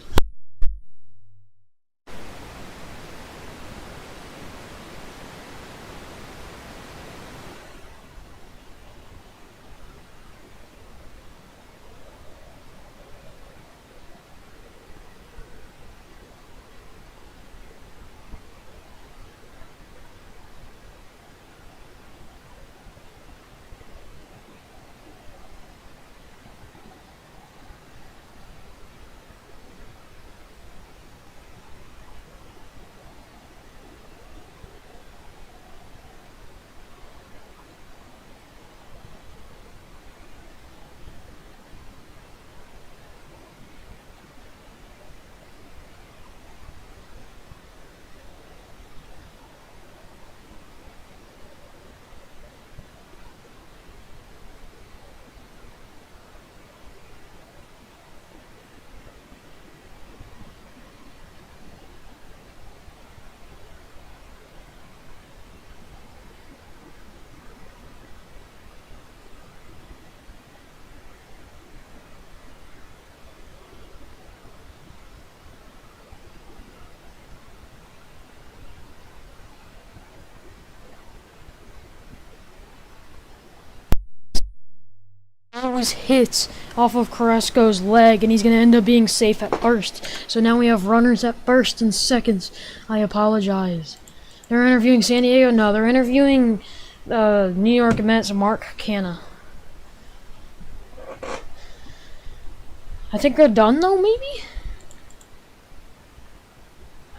That was hit off of Carrasco's leg, and he's going to end up being safe at first. So now we have runners at first and second. I apologize. They're interviewing San Diego? No, they're interviewing New York Mets' Mark Canna. I think they're done, though, maybe?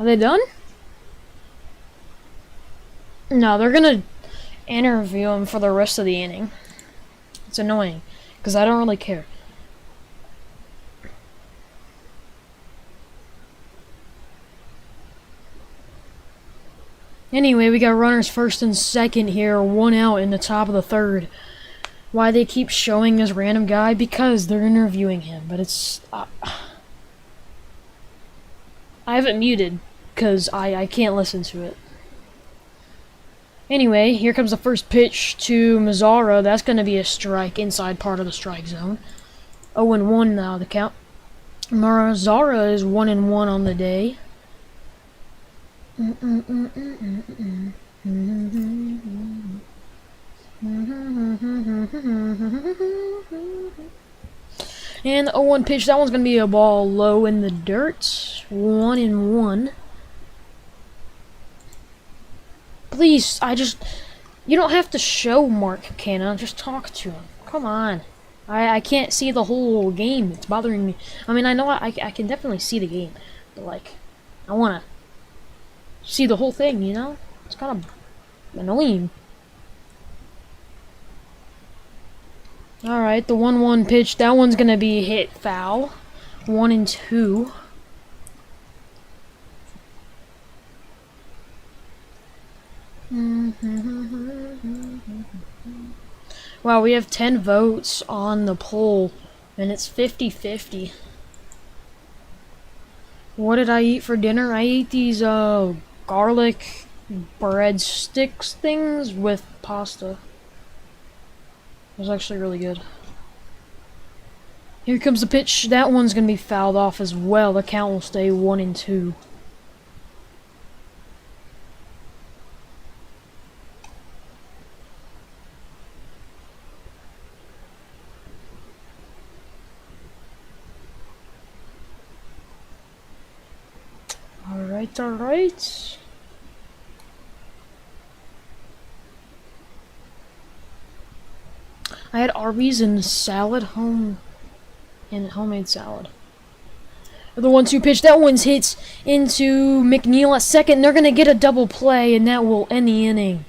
Are they done? No, they're gonna interview him for the rest of the inning. It's annoying, because I don't really care. Anyway, we got runners first and second here, 1 out in the top of the third. Why they keep showing this random guy? Because they're interviewing him, but it's... I have it muted, because I can't listen to it. Anyway, here comes the first pitch to Mazzara. That's going to be a strike, inside part of the strike zone. 0-1 now, the count. Mazzara is 1-1 on the day. And the 0-1 pitch, that one's going to be a ball low in the dirt. 1-1. Please, you don't have to show Mark Canna, just talk to him. Come on. I can't see the whole game. It's bothering me. I mean, I know I can definitely see the game, but, like, I want to see the whole thing, you know? It's kind of annoying. Alright, the 1-1 pitch, that one's going to be hit foul. 1-2. Wow, we have 10 votes on the poll, and it's 50-50. What did I eat for dinner? I ate these garlic breadsticks things with pasta. It was actually really good. Here comes the pitch. That one's going to be fouled off as well. The count will stay 1-2. Alright. I had Arby's and salad, homemade salad. The 1-2 pitch, that one's hits into McNeil at second. They're gonna get a double play, and that will end the inning.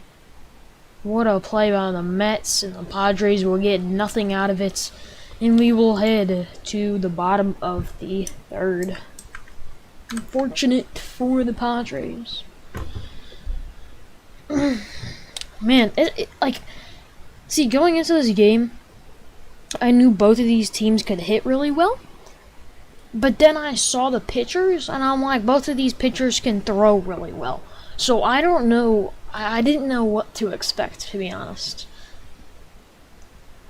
What a play by the Mets, and the Padres will get nothing out of it, and we will head to the bottom of the third. Unfortunate for the Padres. Man, like, see, going into this game, I knew both of these teams could hit really well. But then I saw the pitchers, and I'm like, both of these pitchers can throw really well. So I don't know, I didn't know what to expect, to be honest.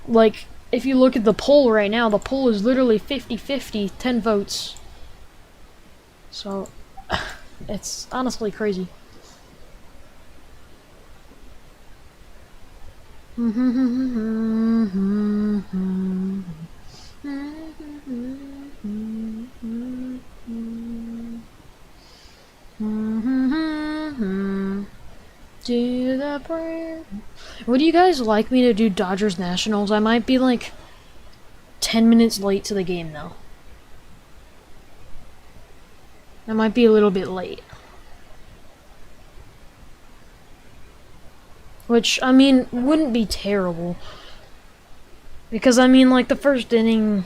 Like, if you look at the poll right now, the poll is literally 50-50, 10 votes. So, it's honestly crazy. Do the prayer. Would you guys like me to do Dodgers Nationals? I might be like 10 minutes late to the game though. I might be a little bit late. Which, I mean, wouldn't be terrible. Because, I mean, like, the first inning,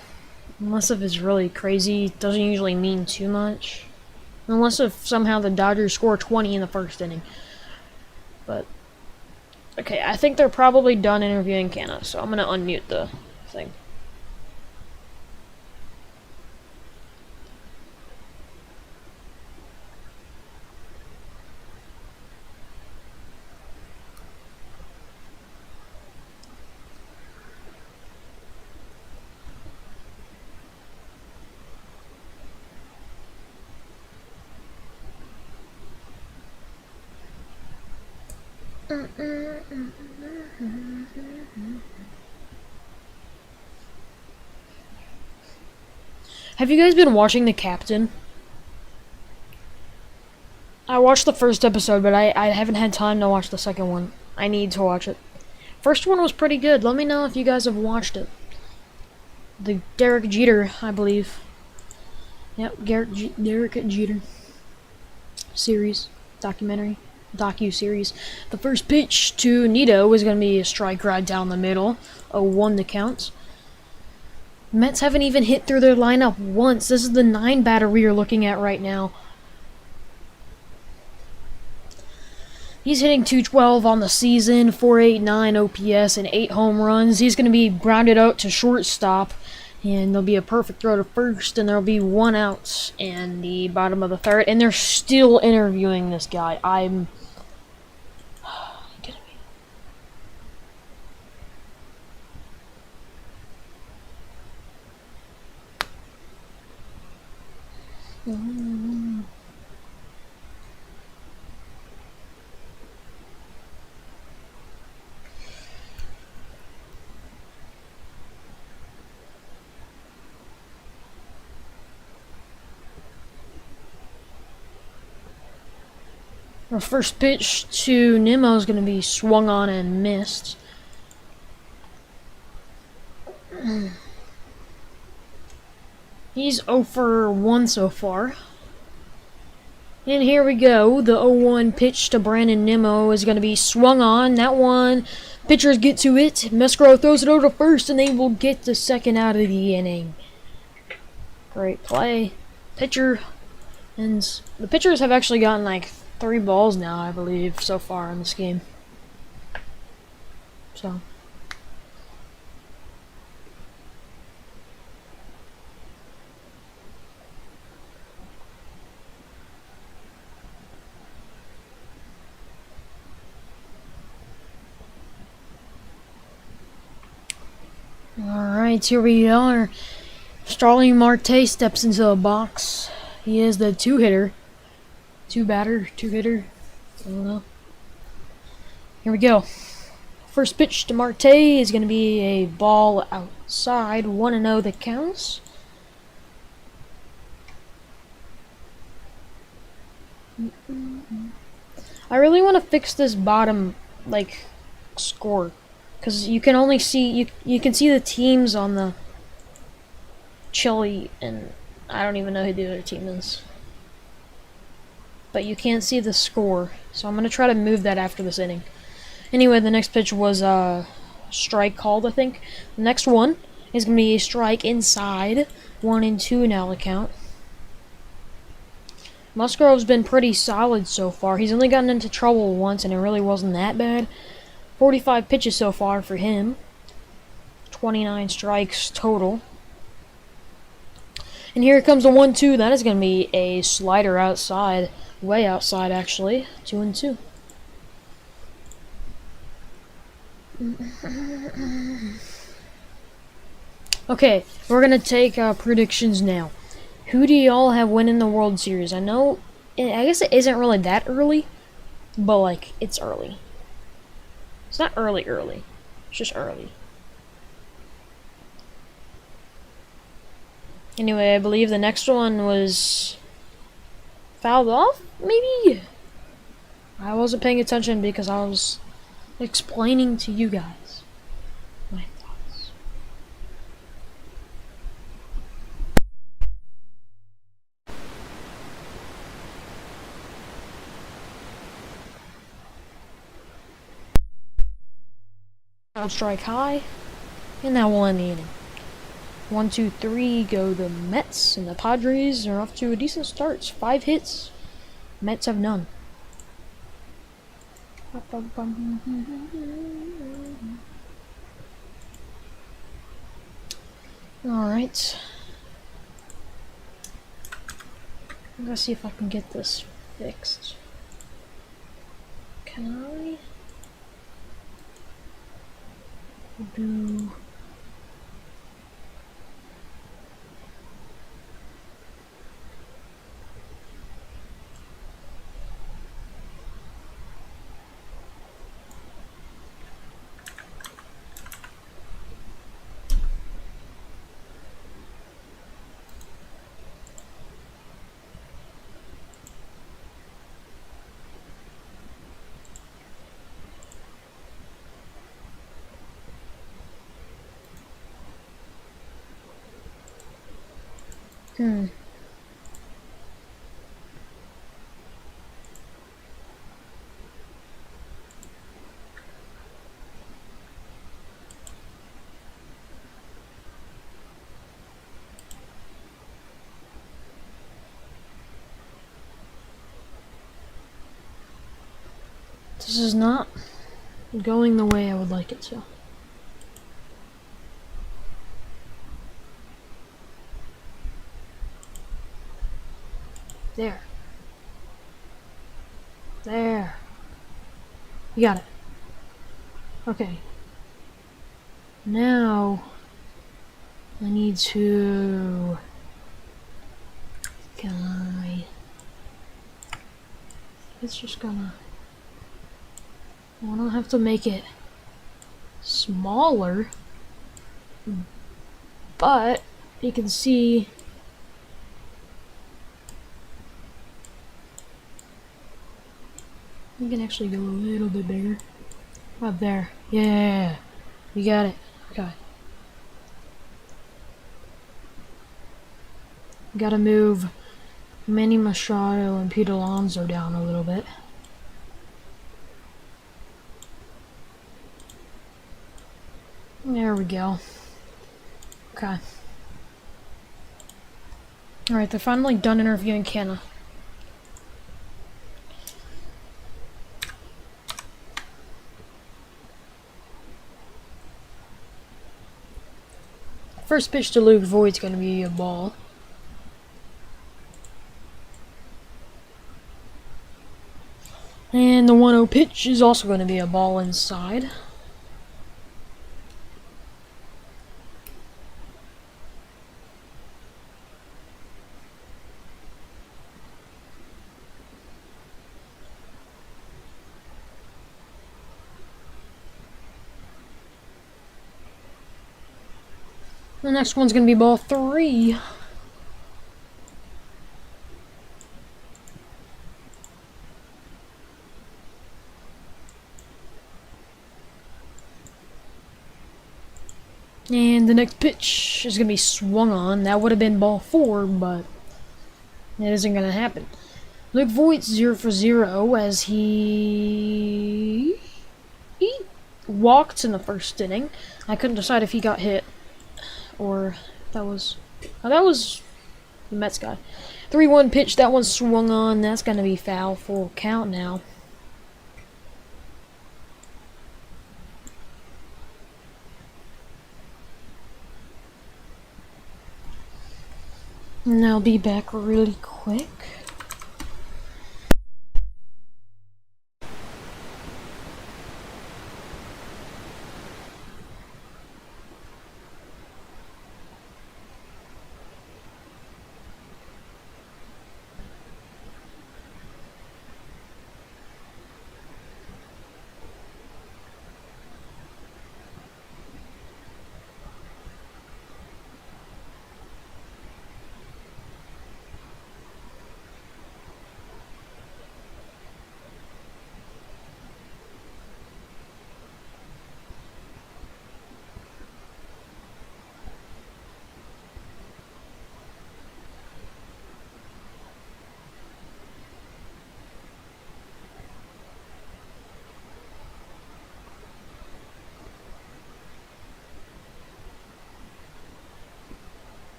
unless if it's really crazy, doesn't usually mean too much. Unless if somehow the Dodgers score 20 in the first inning. But, okay, I think they're probably done interviewing Canna, so I'm gonna unmute the thing. Have you guys been watching The Captain? I watched the first episode, but I haven't had time to watch the second one. I need to watch it. First one was pretty good. Let me know if you guys have watched it. The Derek Jeter, I believe. Yep, Derek Jeter. series, docu-series. The first pitch to Nito is going to be a strike right down the middle, 0-1 the count. Mets haven't even hit through their lineup once. This is the 9 batter we are looking at right now. He's hitting 212 on the season, 489 OPS, and 8 home runs. He's going to be grounded out to shortstop, and there'll be a perfect throw to first, and there'll be 1 out in the bottom of the third. And they're still interviewing this guy. I'm kidding me. Our first pitch to Nimmo is going to be swung on and missed. He's 0 for 1 so far. And here we go. The 0-1 pitch to Brandon Nimmo is going to be swung on. That one, pitchers get to it. Musgrove throws it over to first, and they will get the second out of the inning. Great play. Pitcher. And the pitchers have actually gotten like 3 balls now, I believe, so far in this game. So. Alright, here we are. Starling Marte steps into the box. He is the 2-hitter. 2-hitter. I don't know. Here we go. First pitch to Marte is going to be a ball outside. 1-0 that counts. I really want to fix this bottom, like, score. Because you can only see, you can see the teams on the Chile, and I don't even know who the other team is. But you can't see the score, so I'm going to try to move that after this inning. Anyway, the next pitch was a strike called, I think. The next one is going to be a strike inside. 1-2 now the count. Musgrove's been pretty solid so far. He's only gotten into trouble once, and it really wasn't that bad. 45 pitches so far for him. 29 strikes total. And here comes the 1-2. That is going to be a slider outside. Way outside, actually. 2-2. Okay, we're going to take predictions now. Who do y'all have winning the World Series? I know, I guess it isn't really that early, but, like, it's early. It's not early. It's just early. Anyway, I believe the next one was fouled off, maybe? I wasn't paying attention because I was explaining to you guys my thoughts. I'll strike high, and that will end the inning. 1, 2, 3 go the Mets, and the Padres are off to a decent start. 5 hits. Mets have none. Alright. I'm gonna see if I can get this fixed. Can I do... This is not going the way I would like it to. There. There. You got it. Okay. Now I need to... Can I... It's just gonna... I don't have to make it smaller, but you can see you can actually go a little bit bigger. Up there. Yeah, you got it. Okay. Gotta move Manny Machado and Pete Alonso down a little bit. There we go. Okay. Alright, they're finally done interviewing Canna. First pitch to Luke Voigt's gonna be a ball. And the 1-0 pitch is also going to be a ball inside. The next one's going to be ball 3. And the next pitch is going to be swung on. That would have been ball 4, but it isn't going to happen. Luke Voigt's 0 for 0 as he walked in the first inning. I couldn't decide if he got hit or that was the Mets guy. 3-1 pitch, that one swung on. That's going to be foul. Full count now. And I'll be back really quick.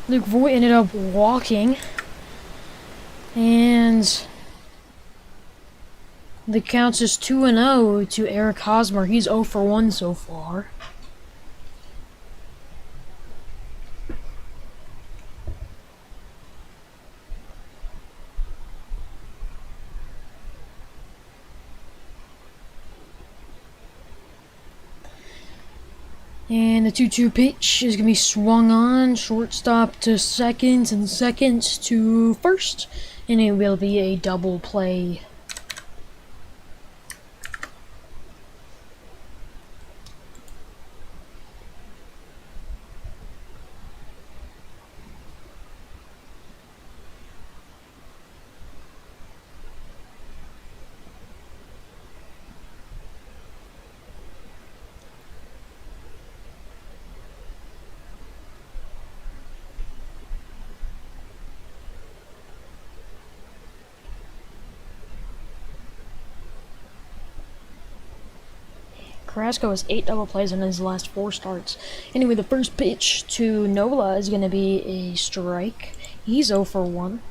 Luke Voigt ended up walking, and the count is 2-0 to Eric Hosmer. He's 0 for 1 so far. And the 2-2 pitch is going to be swung on, shortstop to second, and second to first. And it will be a double play. Carrasco has 8 double plays in his last 4 starts. Anyway, the first pitch to Nola is going to be a strike. He's 0 for 1.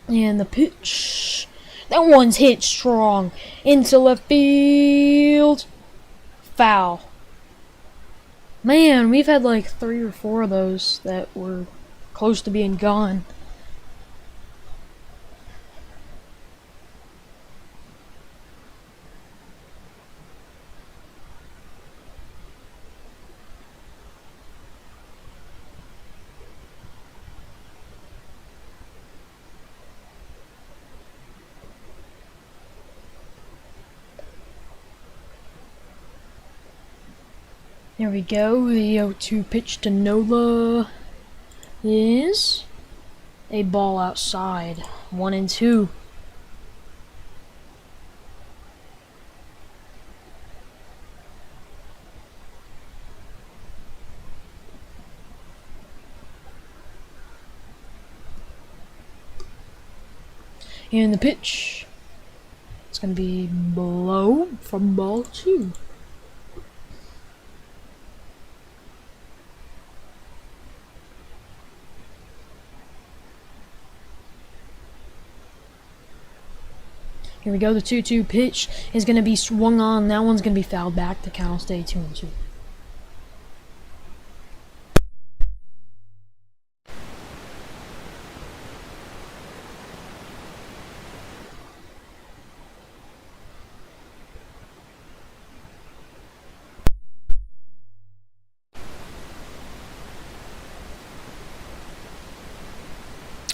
And the pitch, that one's hit strong into left field. Foul. Man, we've had like 3 or 4 of those that were close to being gone. There we go. The 0-2 pitch to Nola is a ball outside. 1-2. And the pitch, it's going to be below from ball 2. Here we go, the 2-2 pitch is going to be swung on. That one's going to be fouled back. The count will stay 2-2.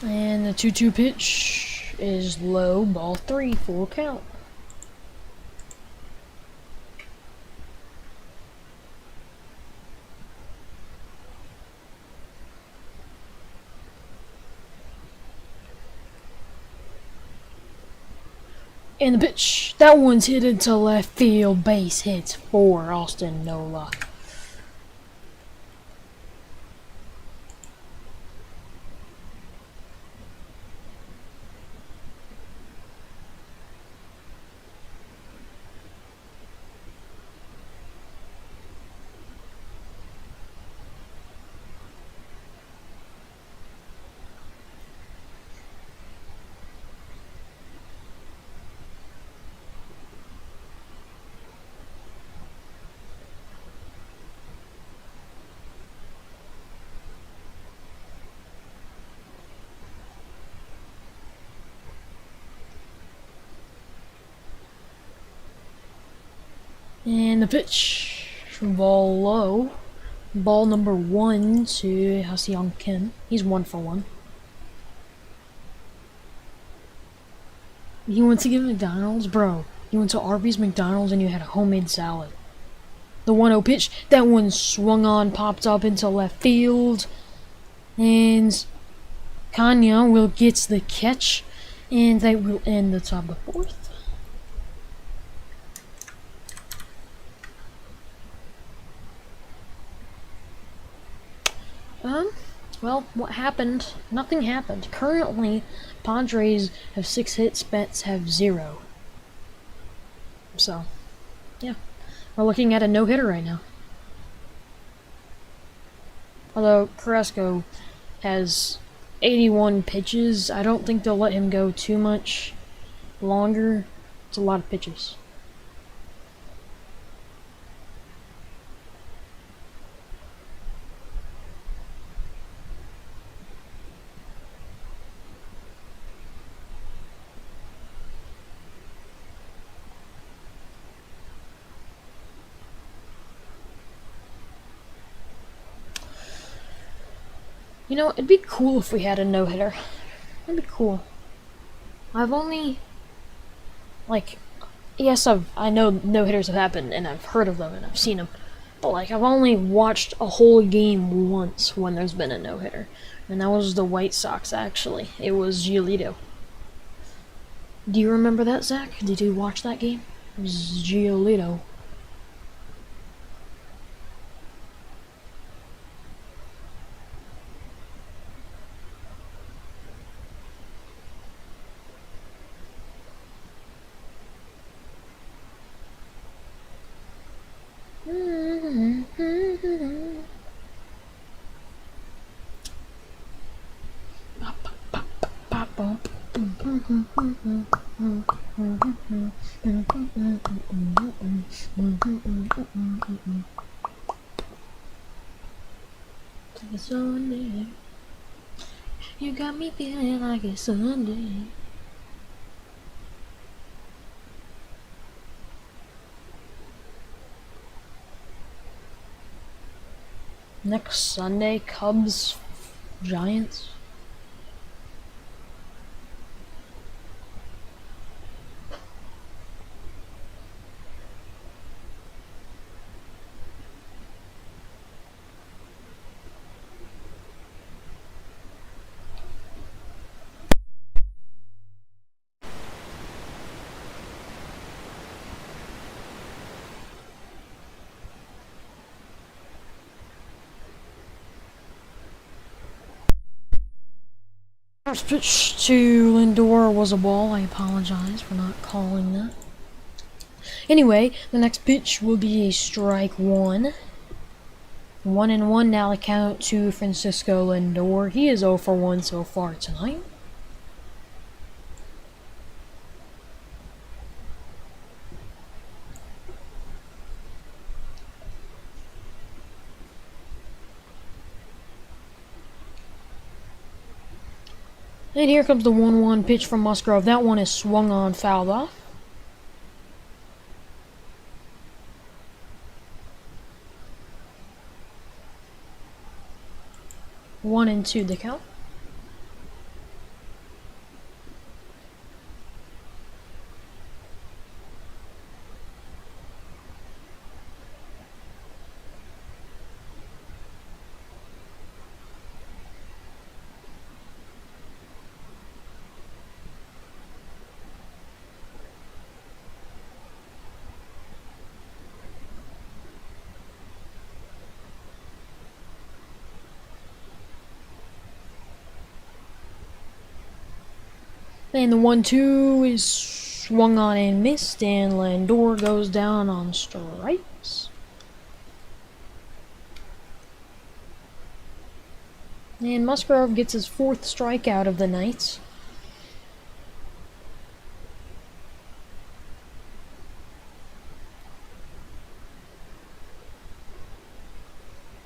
And the 2-2 pitch is low, ball 3, full count. And the pitch, that one's hit into left field, base hits for Austin Nola. And the pitch, ball low, ball number 1 to Ha-Seong Kim. He's 1 for 1. You went to get McDonald's? Bro, you went to Arby's, McDonald's, and you had a homemade salad. The 1-0 pitch, that one swung on, popped up into left field. And Kanya will get the catch, and they will end the top of the 4th. Well, what happened? Nothing happened. Currently, Padres have 6 hits, Mets have 0. So, yeah. We're looking at a no-hitter right now. Although Carrasco has 81 pitches, I don't think they'll let him go too much longer. It's a lot of pitches. You know, it'd be cool if we had a no-hitter. It'd be cool. I've only, like, yes, I know no-hitters have happened, and I've heard of them, and I've seen them. But, like, I've only watched a whole game once when there's been a no-hitter. And that was the White Sox, actually. It was Giolito. Do you remember that, Zach? Did you watch that game? It was Giolito. Like a Sunday. You got me feeling like it's Sunday. Next Sunday, Cubs, Giants. First pitch to Lindor was a ball. I apologize for not calling that. Anyway, the next pitch will be a strike one. 1-1 now the count to Francisco Lindor. He is 0 for 1 so far tonight. And here comes the 1-1 pitch from Musgrove. That one is swung on, fouled off. 1-2 the count. And the 1-2 is swung on and missed, and Lindor goes down on strikes. And Musgrove gets his 4th strikeout of the night.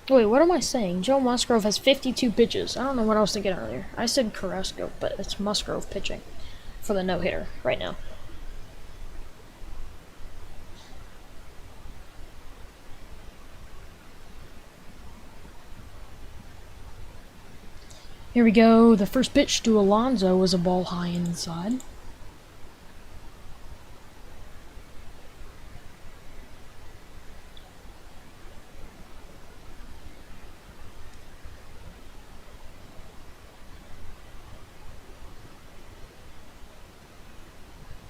Wait, what am I saying? Joe Musgrove has 52 pitches. I don't know what I was thinking earlier. I said Carrasco, but it's Musgrove pitching for the no-hitter right now. Here we go. The first pitch to Alonso was a ball high inside.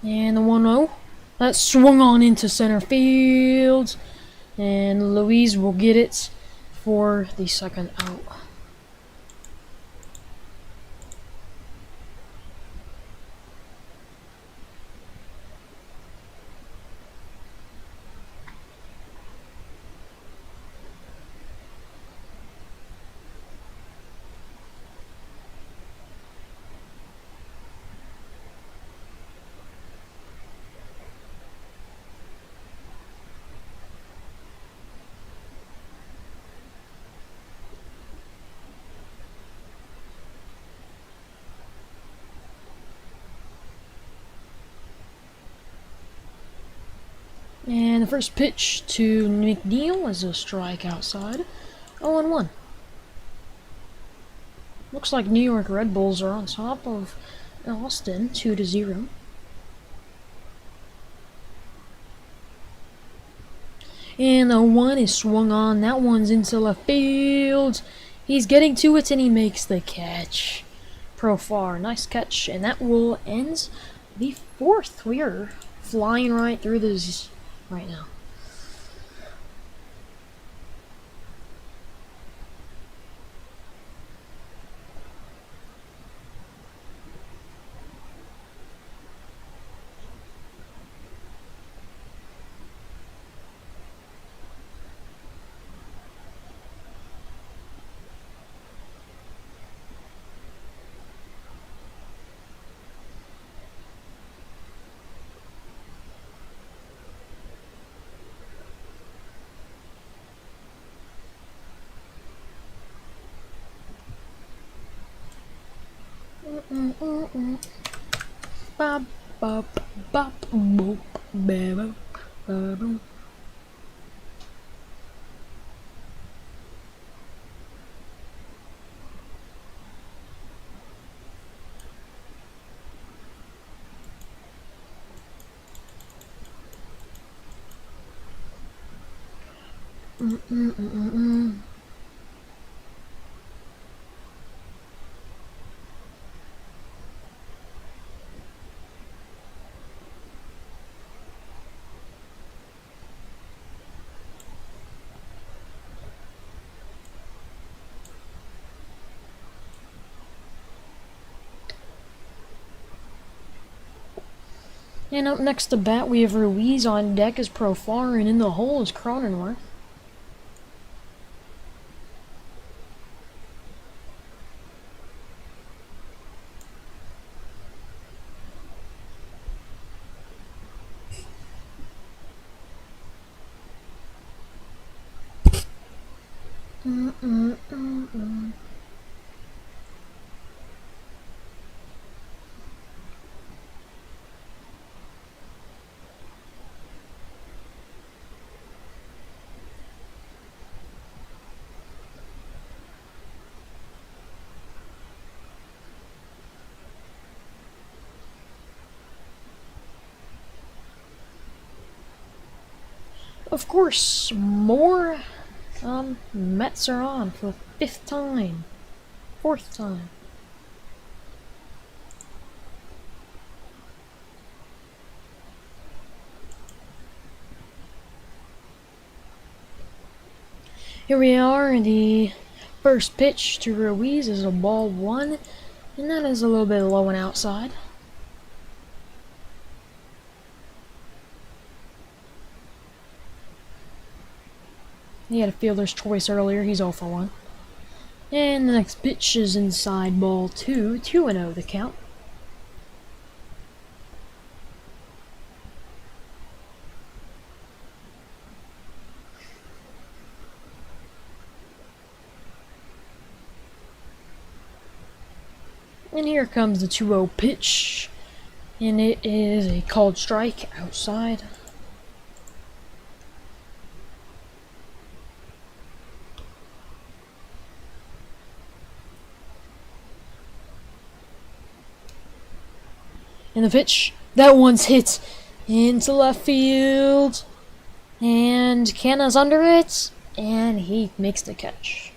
And the 1-0. That swung on into center field. And Luis will get it for the second out. And the first pitch to McNeil is a strike outside. 0-1. Looks like New York Red Bulls are on top of Austin, 2-0. And the 1 is swung on. That one's into left field. He's getting to it and he makes the catch. Profar, nice catch. And that will end the 4th. We are flying right through this right now. Bop, bop, bop, boop, babo, babo. And up next to bat, we have Ruiz on deck as Profar, and in the hole is Cronenworth. Of course, more Mets are on for the 5th time. 4th time. Here we are, the first pitch to Ruiz is a ball 1, and that is a little bit low and outside. He had a fielder's choice earlier, he's 0 for 1. And the next pitch is inside ball 2, 2-0 the count. And here comes the 2-0 pitch, and it is a called strike outside. And the pitch, that one's hit into left field, and Canna's under it, and he makes the catch.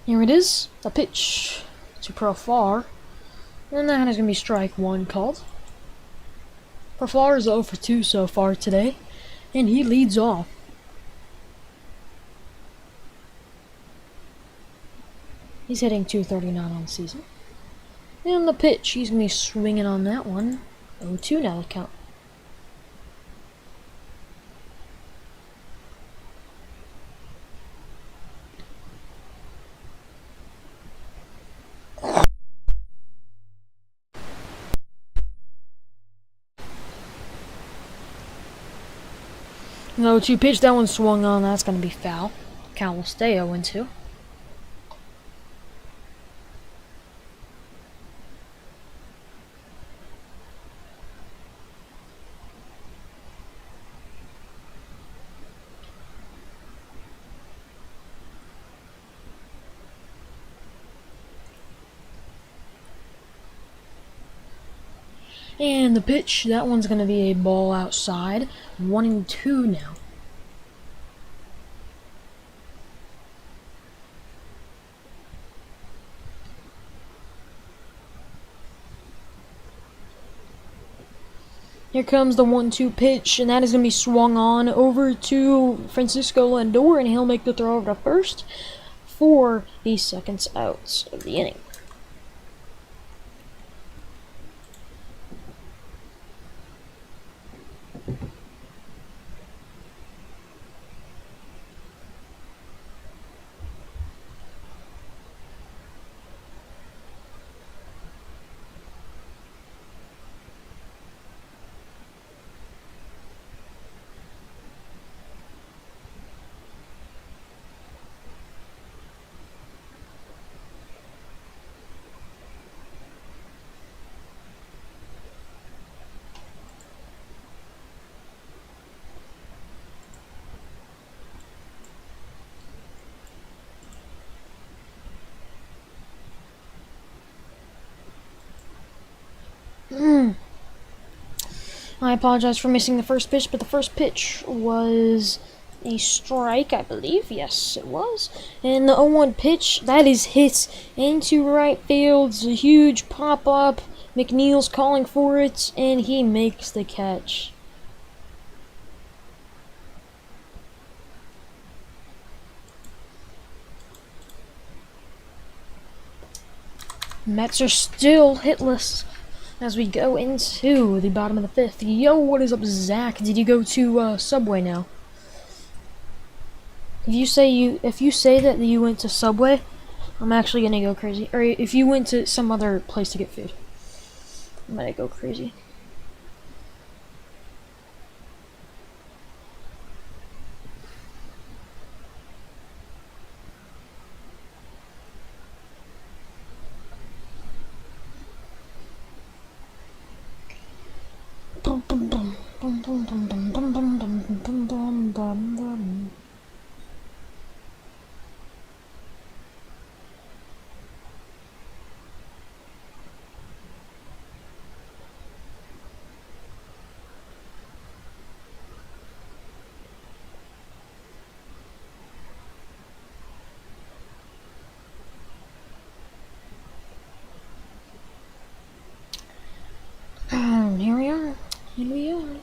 Here it is, the pitch to Profar, and that is going to be strike 1 called. Profar is 0 for 2 so far today, and he leads off. He's hitting .239 on the season. And the pitch, he's going to be swinging on that one. 0-2 now the count. No, 2 pitch, that one swung on, that's going to be foul. Count will stay 0-2. And the pitch, that one's going to be a ball outside. 1-2 now. Here comes the 1-2 pitch, and that is going to be swung on over to Francisco Lindor, and he'll make the throw over to first for the second out of the inning. I apologize for missing the first pitch, but the first pitch was a strike, I believe. Yes, it was. And the 0-1 pitch, that is hit into right field. It's a huge pop-up. McNeil's calling for it, and he makes the catch. Mets are still hitless as we go into the bottom of the fifth. Yo, what is up, Zach? Did you go to Subway now? If you say that you went to Subway, I'm actually gonna go crazy. Or if you went to some other place to get food, I'm gonna go crazy. Here we are. Here we are.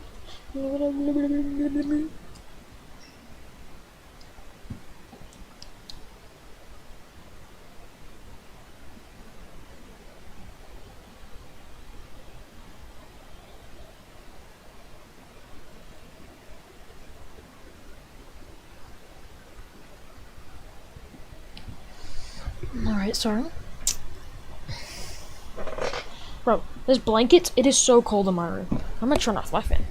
Alright, sorry. Bro, this blanket, it is so cold in my room. I'm gonna turn off my fan.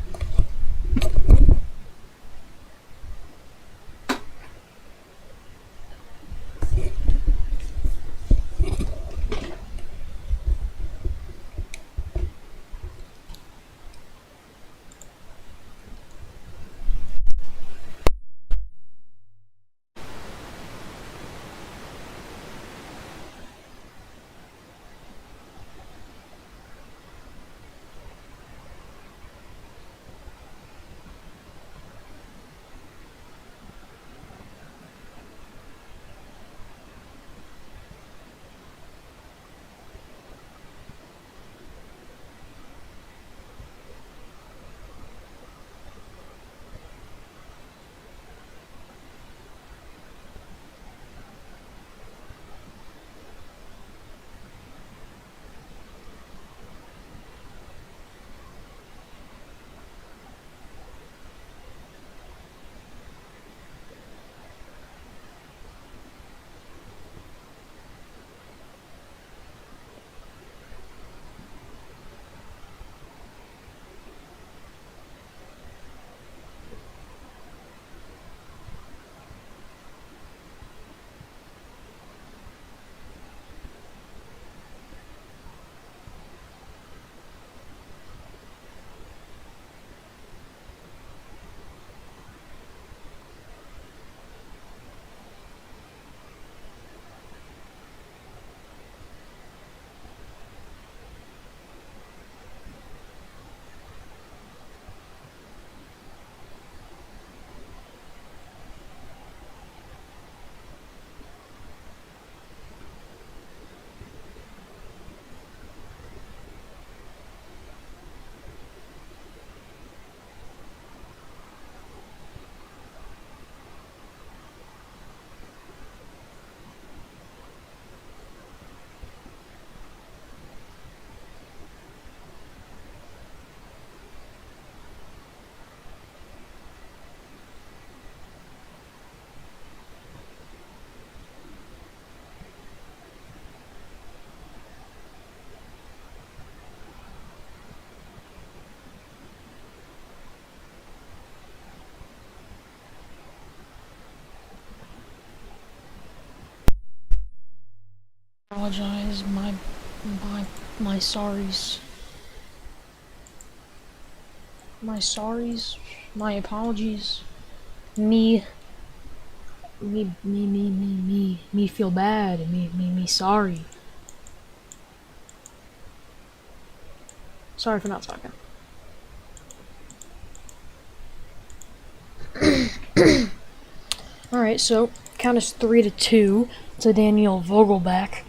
apologize. My sorries. My sorries. My apologies. Me feel bad. Me sorry. Sorry for not talking. Alright, so count is 3-2 to Daniel Vogelbach.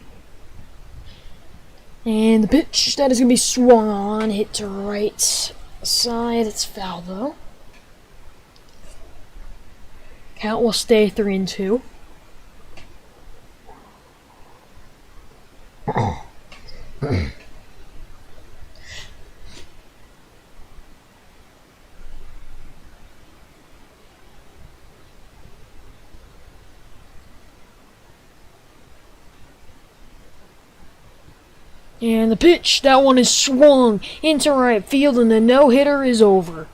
And the pitch, that is going to be swung on, hit to right side. It's foul though. Count will stay 3-2. And the pitch, that one is swung into right field, and the no-hitter is over.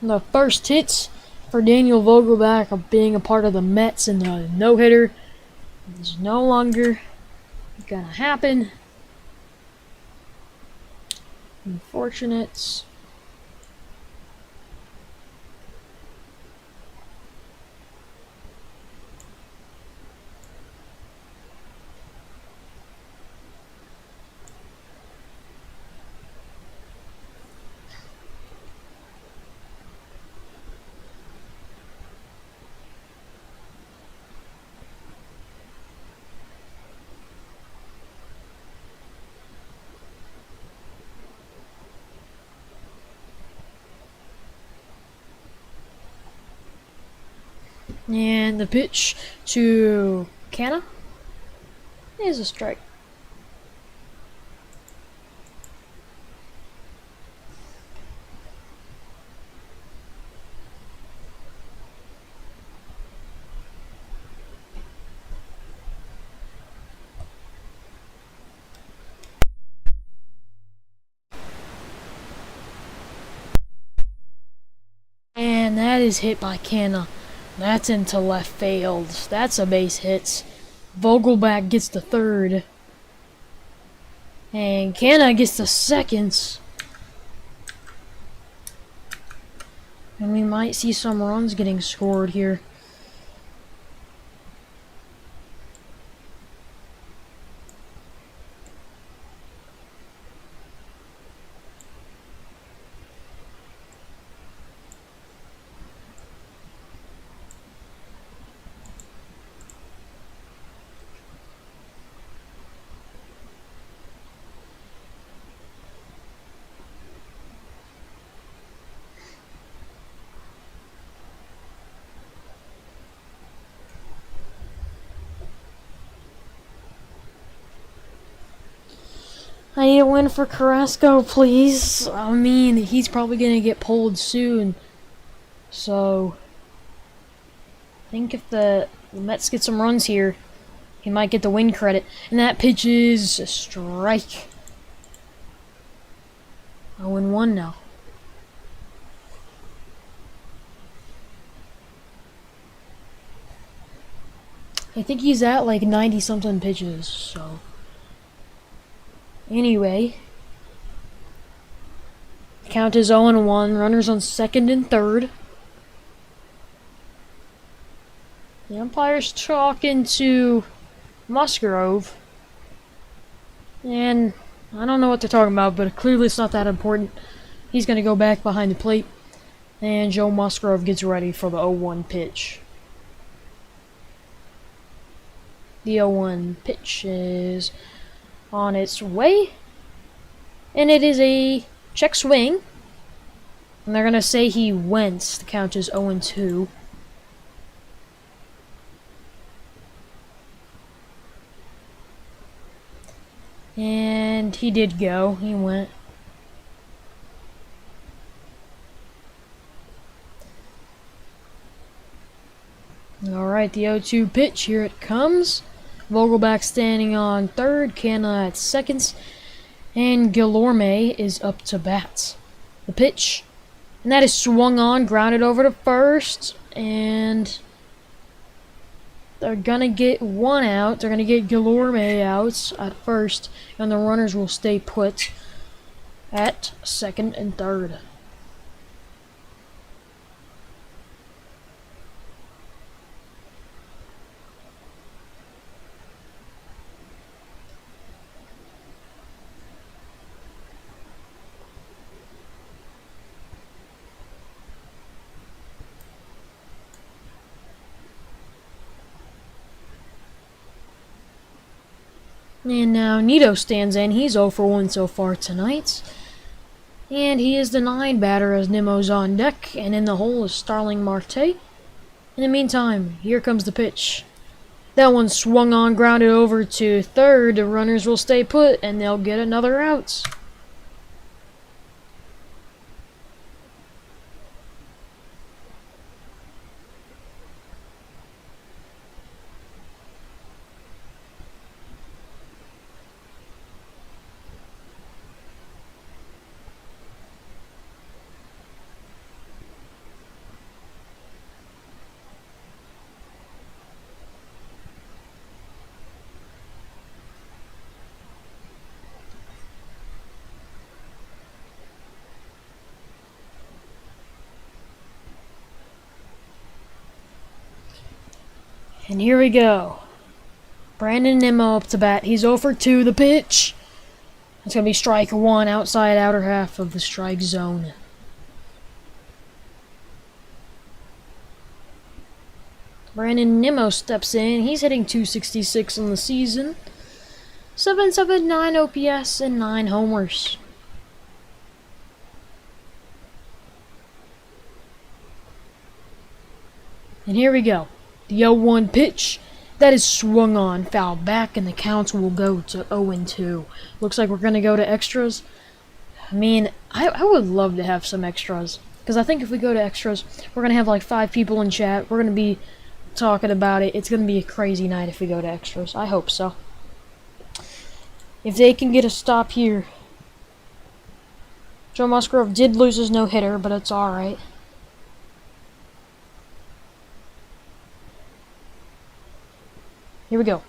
The first hits for Daniel Vogelbach of being a part of the Mets and the no-hitter is no longer gonna happen. Unfortunate. And the pitch to Canna is a strike. And that is hit by Canna. That's into left field. That's a base hit. Vogelbach gets the third. And Canna gets the second. And we might see some runs getting scored here. I need a win for Carrasco, please. I mean, he's probably going to get pulled soon. So, I think if the Mets get some runs here, he might get the win credit. And that pitch is a strike. 0-1 now. I think he's at like 90-something pitches, so... Anyway, count is 0-1. Runners on second and third. The umpire's talking to Musgrove, and I don't know what they're talking about, but clearly it's not that important. He's going to go back behind the plate, and Joe Musgrove gets ready for the 0-1 pitch. The 0-1 pitch is on its way, and it is a check swing, and they're gonna say he went. The count is 0-2. And he did go. He went. Alright, the 0-2 pitch, here it comes. Vogelbach standing on third, Canna at second, and Guillorme is up to bat. The pitch, and that is swung on, grounded over to first, and They're gonna get one out. They're gonna get Guillorme out at first, and the runners will stay put at second and third. And now Nito stands in. He's 0 for 1 so far tonight. And he is the 9 batter as Nimmo's on deck. And in the hole is Starling Marte. In the meantime, here comes the pitch. That one swung on, grounded over to third. The runners will stay put, and they'll get another out. And here we go. Brandon Nimmo up to bat. He's 0 for 2. The pitch. It's going to be strike 1 outside outer half of the strike zone. Brandon Nimmo steps in. He's hitting .266 on the season. 779 OPS and 9 homers. And here we go. The 0-1 pitch. That is swung on, foul back, and the counts will go to 0-2. Looks like we're going to go to extras. I mean, I would love to have some extras. Because I think if we go to extras, we're going to have like 5 people in chat. We're going to be talking about it. It's going to be a crazy night if we go to extras. I hope so. If they can get a stop here. Joe Musgrove did lose his no-hitter, but it's alright. Here we go.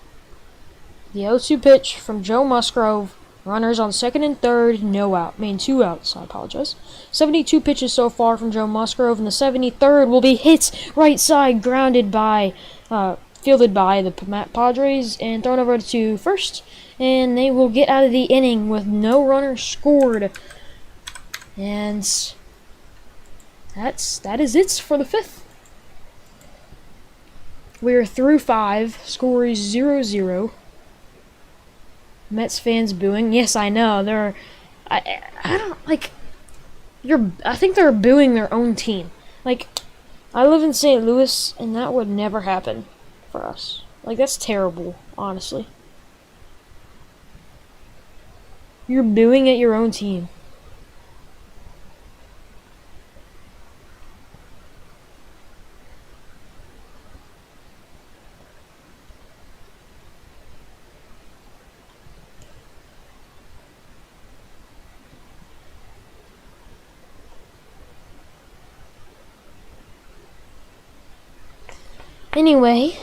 The 0-2 pitch from Joe Musgrove. Runners on second and third, no out. 2 outs, I apologize. 72 pitches so far from Joe Musgrove, and the 73rd will be hit right side, fielded by the Padres, and thrown over to first. And they will get out of the inning with no runners scored. And that is it for the 5th. We're through 5. Score is 0-0. Mets fans booing. Yes, I know. I don't like. I think they're booing their own team. Like, I live in St. Louis, and that would never happen for us. Like, that's terrible, honestly. You're booing at your own team. Anyway,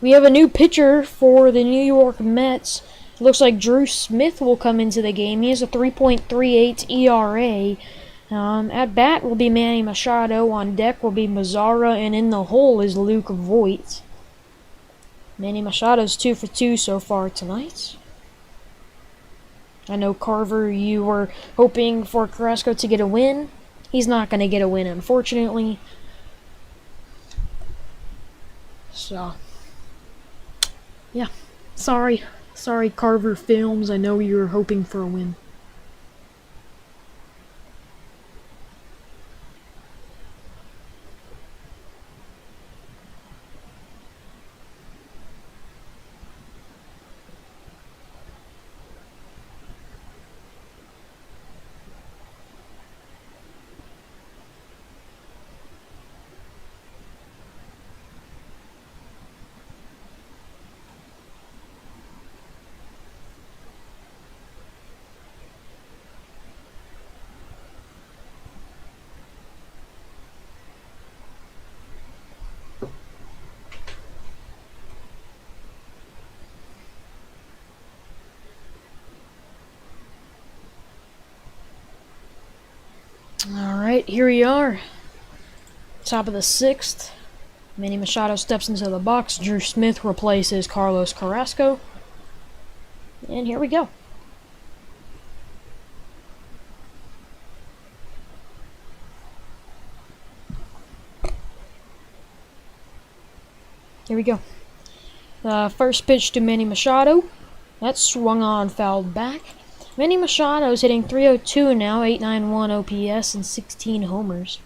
we have a new pitcher for the New York Mets. It looks like Drew Smith will come into the game. He has a 3.38 ERA. At bat will be Manny Machado. On deck will be Mazzara, and in the hole is Luke Voigt. Manny Machado's 2 for 2 so far tonight. I know, Carver, you were hoping for Carrasco to get a win. He's not going to get a win, unfortunately. So, yeah. Sorry, Carver Films. I know you were hoping for a win. Alright, here we are. Top of the 6th. Manny Machado steps into the box. Drew Smith replaces Carlos Carrasco. And here we go. Here we go. First pitch to Manny Machado. That's swung on, fouled back. Manny Machado's hitting .302 now, 891 OPS and 16 homers.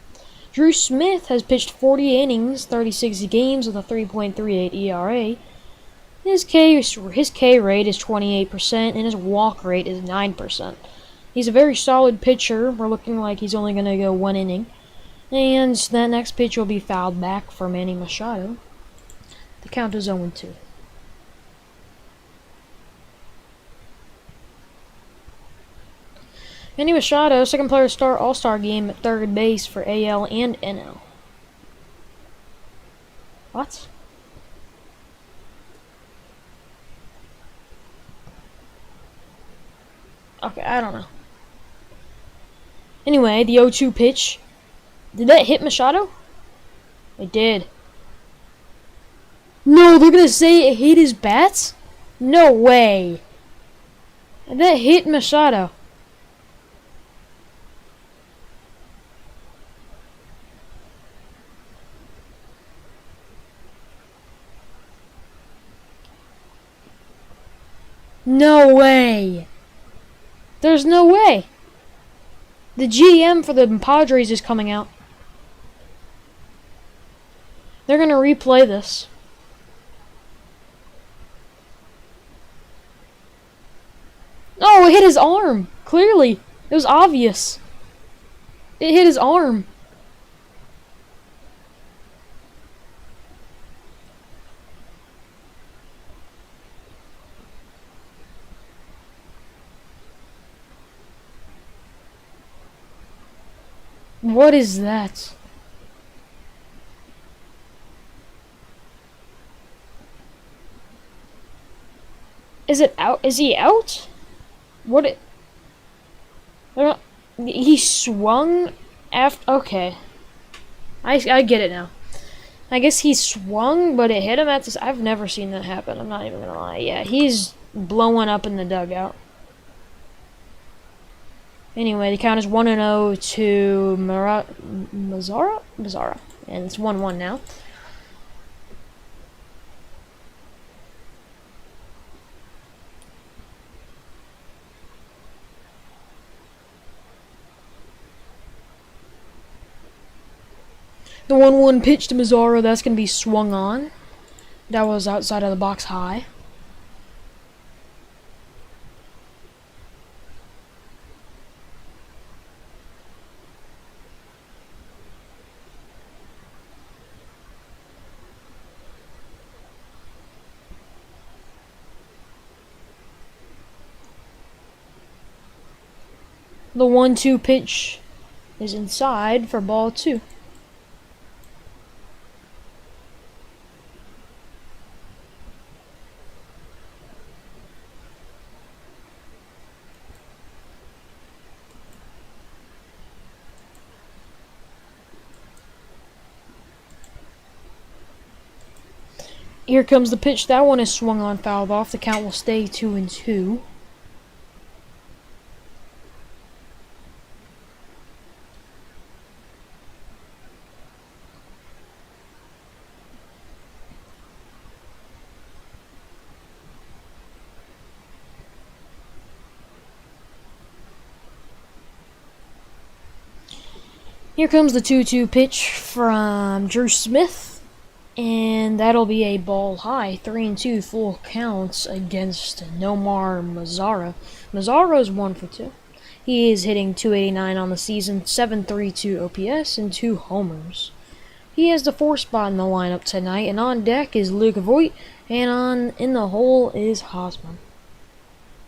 Drew Smith has pitched 40 innings, 36 games with a 3.38 ERA. His K rate is 28% and his walk rate is 9%. He's a very solid pitcher. We're looking like he's only going to go 1 inning. And that next pitch will be fouled back for Manny Machado. The count is 0-2. Manny Machado, second player to start All-Star game at third base for AL and NL. What? Okay, I don't know. Anyway, the 0-2 pitch. Did that hit Machado? It did. No, they're gonna say it hit his bats? No way. That hit Machado. No way. There's no way. The GM for the Padres is coming out. They're gonna replay this. Oh, it hit his arm. Clearly. It was obvious. It hit his arm. What is that? Is it out? Is he out? What it... He swung after... Okay. I get it now. I guess he swung, but it hit him at this... I've never seen that happen. I'm not even gonna lie. Yeah, he's blowing up in the dugout. Anyway, the count is 1-0 to Mazzara? And it's 1-1 now. The 1-1 pitch to Mazzara, that's going to be swung on. That was outside of the box high. The 1-2 pitch is inside for ball 2. Here comes the pitch. That one is swung on, fouled off. The count will stay 2-2. Here comes the 2-2 pitch from Drew Smith. And that'll be a ball high. 3-2 full counts against Nomar Mazara. Mazara is 1 for 2. He is hitting .289 on the season, 7.32 OPS, and 2 homers. He has the 4th spot in the lineup tonight, and on deck is Luke Voigt, and in the hole is Hosmer.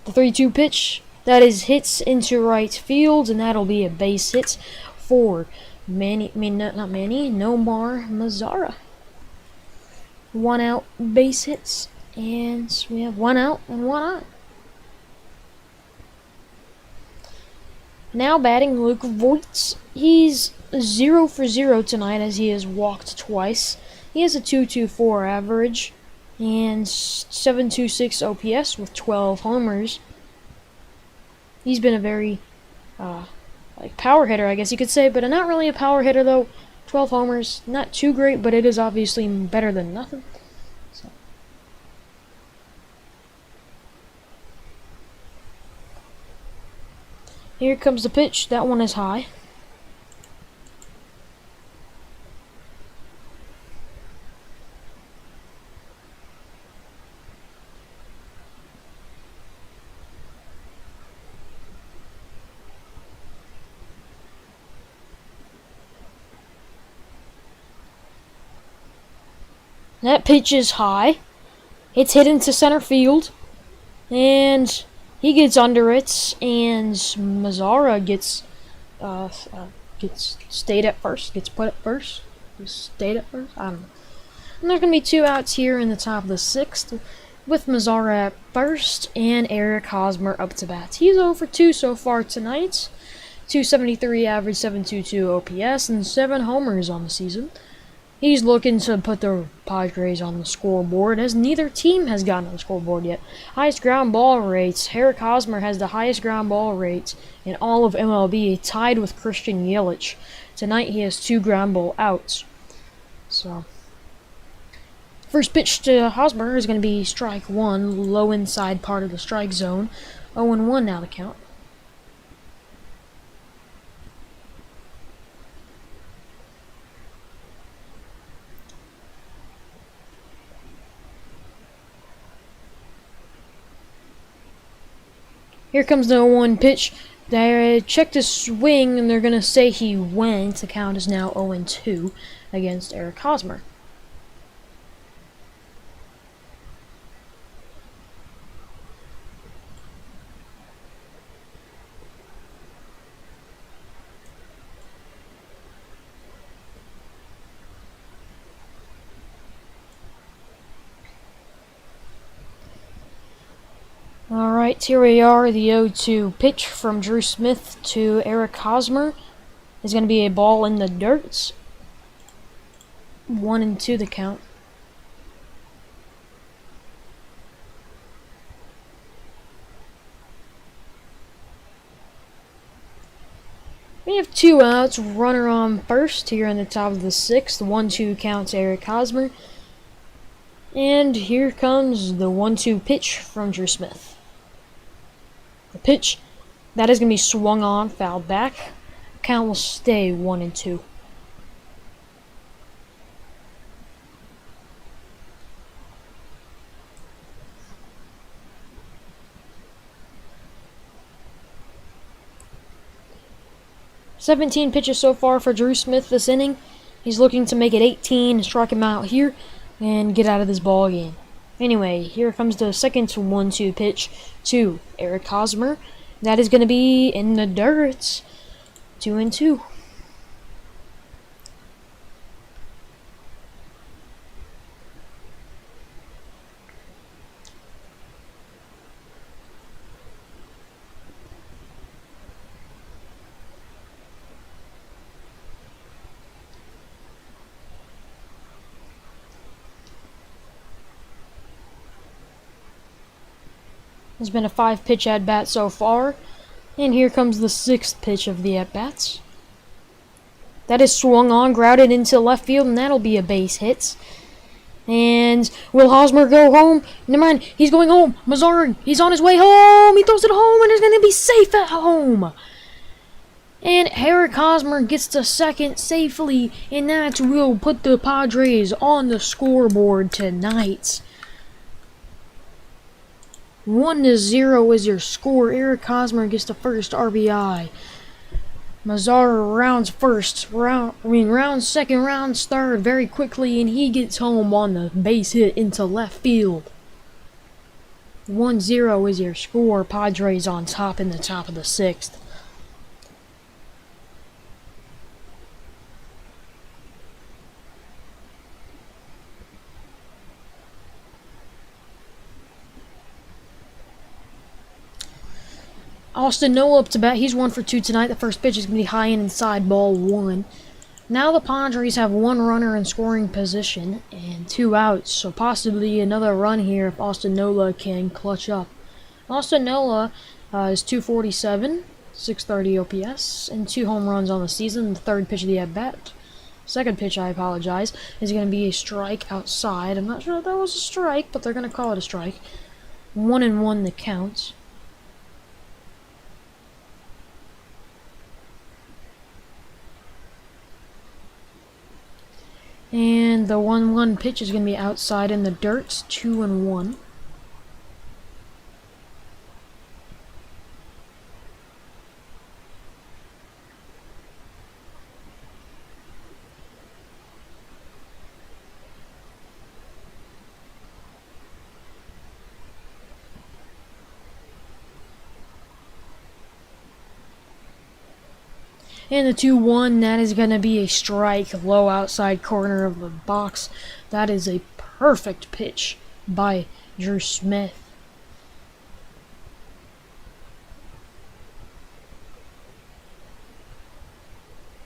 The 3-2 pitch, that is hits into right field, and that'll be a base hit for Nomar Mazara. 1 out, base hits, and we have 1 out and 1 on. Now batting Luke Voigt. He's 0 for 0 tonight as he has walked twice. He has a 2.24 average and 7.26 OPS with 12 homers. He's been a very power hitter, I guess you could say, but not really a power hitter though. 12 homers, not too great, but it is obviously better than nothing. So. Here comes the pitch. That one is high. That pitch is high. It's hit into center field. And he gets under it. And Mazzara gets stayed at first. Gets put at first. Stayed at first? I don't know. And there's going to be 2 outs here in the top of the 6th. With Mazzara at first. And Eric Hosmer up to bat. He's 0 for 2 so far tonight. 273 average, 722 OPS, and 7 homers on the season. He's looking to put the Padres on the scoreboard, as neither team has gotten on the scoreboard yet. Highest ground ball rates. Eric Hosmer has the highest ground ball rate in all of MLB, tied with Christian Yelich. Tonight he has 2 ground ball outs. So, first pitch to Hosmer is going to be strike 1, low inside part of the strike zone. 0-1 now the count. Here comes the 0-1 pitch. They checked his swing, and they're going to say he went. The count is now 0-2 against Eric Hosmer. Alright, here we are. The 0-2 pitch from Drew Smith to Eric Hosmer is going to be a ball in the dirt. 1-2 the count. We have 2 outs, runner on first here in the top of the 6th. 1-2 counts Eric Hosmer. And here comes the 1-2 pitch from Drew Smith. The pitch, that is going to be swung on, fouled back. Count will stay 1-2. "17 pitches so far for Drew Smith this inning. He's looking to make it 18, strike him out here, and get out of this ball game. Anyway, here comes the second 1-2 pitch to Eric Hosmer. That is going to be in the dirt. 2-2. There's been a 5-pitch at-bat so far. And here comes the 6th pitch of the at-bats. That is swung on, grounded into left field, and that'll be a base hit. And will Hosmer go home? Never mind, he's going home. Mazzara, he's on his way home. He throws it home, and he's going to be safe at home. And Eric Hosmer gets to second safely, and that will put the Padres on the scoreboard tonight. 1-0 is your score. Eric Hosmer gets the first RBI. Mazzara rounds second, rounds third very quickly, and he gets home on the base hit into left field. 1-0 is your score. Padres on top in the top of the 6th. Austin Nola up to bat. He's 1 for 2 tonight. The first pitch is going to be high and inside, ball 1. Now the Padres have 1 runner in scoring position and 2 outs, so possibly another run here if Austin Nola can clutch up. Austin Nola is 247, 630 OPS, and 2 home runs on the season. The third pitch of the at-bat. Second pitch, I apologize, is going to be a strike outside. I'm not sure if that was a strike, but they're going to call it a strike. 1-1 the count. And the 1-1 pitch is going to be outside in the dirt, 2-1. And the 2-1, that is going to be a strike, low outside corner of the box. That is a perfect pitch by Drew Smith.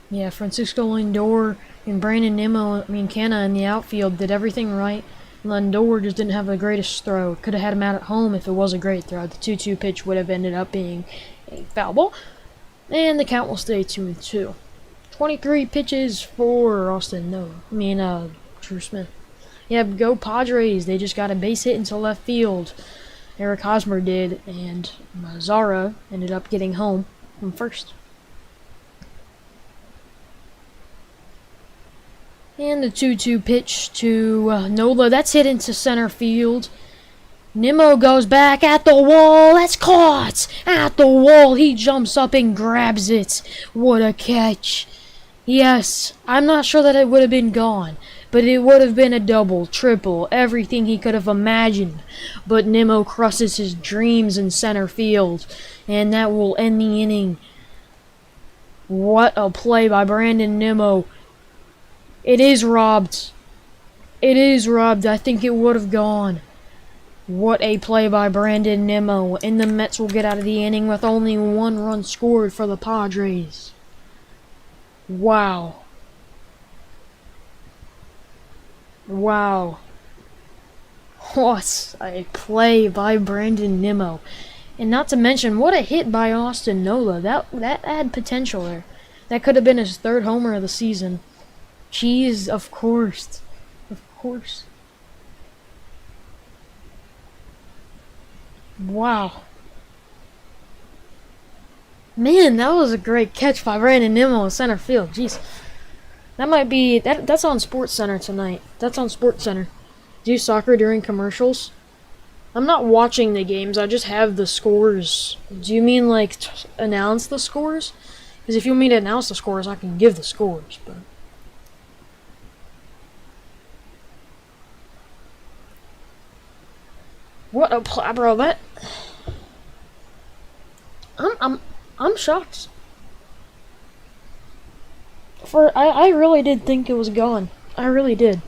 Yeah, Francisco Lindor and Brandon Nimmo, Canna in the outfield did everything right. Lindor just didn't have the greatest throw. Could have had him out at home if it was a great throw. The 2-2 pitch would have ended up being a foul ball. And the count will stay 2-2. 23 pitches for Austin Nola. Drew Smith. Yeah, go Padres. They just got a base hit into left field. Eric Hosmer did, and Mazzara ended up getting home from first. And the 2-2 pitch to Nola. That's hit into center field. Nimmo goes back at the wall. That's caught at the wall. He jumps up and grabs it. What a catch. Yes, I'm not sure that it would have been gone, but it would have been a double, triple, everything he could have imagined. But Nimmo crushes his dreams in center field, and that will end the inning. What a play by Brandon Nimmo. It is robbed. It is robbed. I think it would have gone. What a play by Brandon Nimmo. And the Mets will get out of the inning with only 1 run scored for the Padres. Wow. Wow. What a play by Brandon Nimmo. And not to mention, what a hit by Austin Nola. That had potential there. That could have been his 3rd homer of the season. Jeez, of course. Of course. Wow. Man, that was a great catch by Brandon Nimmo in center field. Jeez. That might be... That's on Sports Center tonight. That's on Sports Center. Do soccer during commercials? I'm not watching the games. I just have the scores. Do you mean, like, announce the scores? Because if you want me to announce the scores, I can give the scores, but... What a play, bro! That I'm shocked. I really did think it was gone. I really did.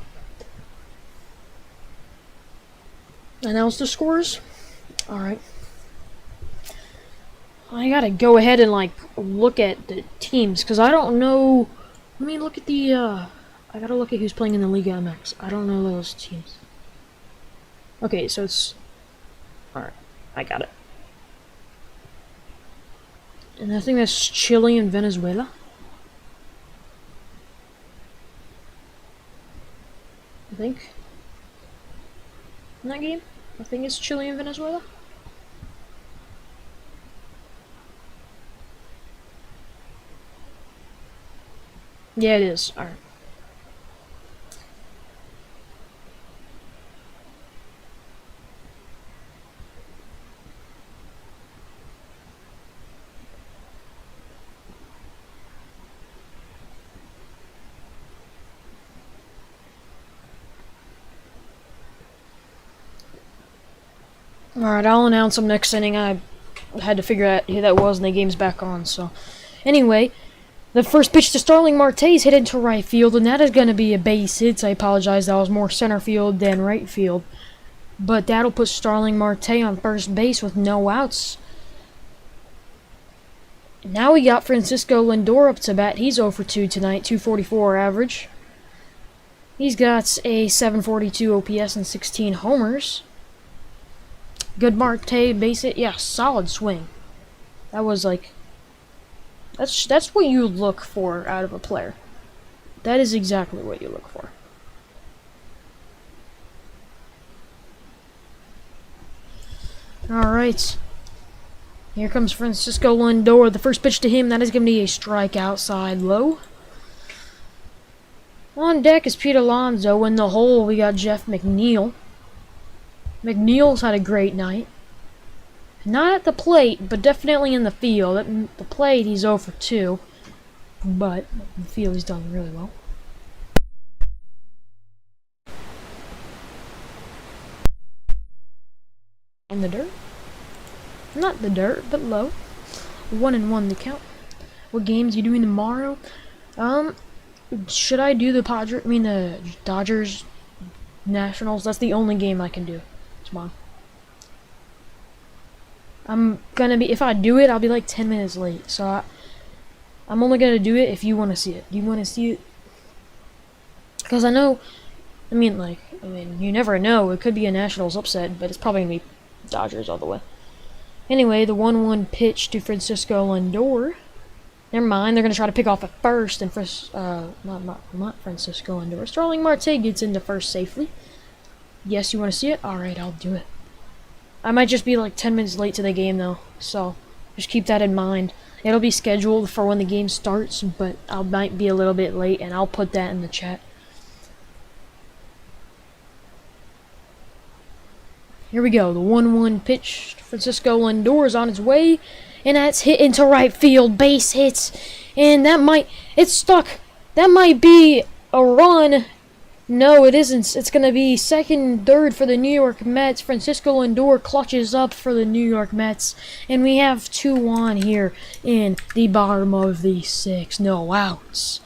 Announce the scores. All right. I gotta go ahead and look at the teams because I don't know. Let me look at the. I gotta look at who's playing in the Liga MX. I don't know those teams. Okay, so it's. Alright, I got it. And I think that's Chile and Venezuela. I think. In that game? I think it's Chile and Venezuela. Yeah, it is. Alright. Alright, I'll announce them next inning. I had to figure out who that was and the game's back on, so. Anyway, the first pitch to Starling Marte is hit into right field, and that is going to be a base hit. I apologize, that was more center field than right field. But that'll put Starling Marte on first base with no outs. Now we got Francisco Lindor up to bat. He's 0 for 2 tonight, 244 average. He's got a 742 OPS and 16 homers. Good Marte base hit. Yeah, solid swing. That was like... That's what you look for out of a player. That is exactly what you look for. Alright. Here comes Francisco Lindor. The first pitch to him, that is going to be a strike outside low. On deck is Pete Alonso. In the hole, we got Jeff McNeil. McNeil's had a great night. Not at the plate, but definitely in the field. At the plate, he's 0 for 2. But in the field, he's done really well. In the dirt. Not the dirt, but low. 1-1 the count. What games are you doing tomorrow? Should I do the Dodgers Nationals? That's the only game I can do tomorrow. I'm gonna be, if I do it, I'll be like 10 minutes late. So I'm only gonna do it if you want to see it. Do you want to see it? Because I know, you never know. It could be a Nationals upset, but it's probably gonna be Dodgers all the way. Anyway, the 1-1 pitch to Francisco Lindor. Never mind, they're going to try to pick off at first, and not Francisco Lindor. Starling Marte gets into first safely. Yes, you want to see it? Alright, I'll do it. I might just be like 10 minutes late to the game, though, so just keep that in mind. It'll be scheduled for when the game starts, but I might be a little bit late, and I'll put that in the chat. Here we go, the 1-1 pitch. Francisco Lindor is on its way, and that's hit into right field. Base hits, and it's stuck. That might be a run. No, it isn't. It's going to be second, third for the New York Mets. Francisco Lindor clutches up for the New York Mets, and we have 2-1 here in the bottom of the 6th. No outs.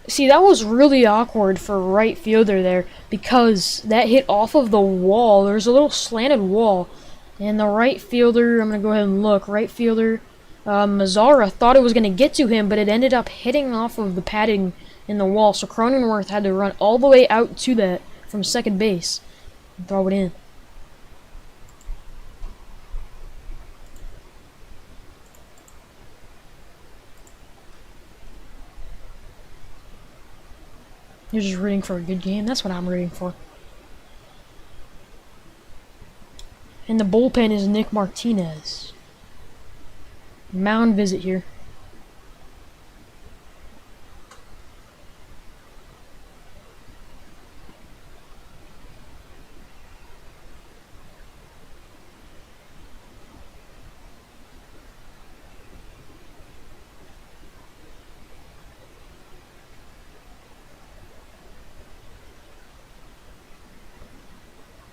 See, that was really awkward for right fielder there because that hit off of the wall. There's a little slanted wall. And the right fielder, I'm going to go ahead and look. Right fielder, Mazzara thought it was going to get to him, but it ended up hitting off of the padding in the wall. So Cronenworth had to run all the way out to that from second base and throw it in. You're just rooting for a good game? That's what I'm rooting for. And the bullpen is Nick Martinez. Mound visit here.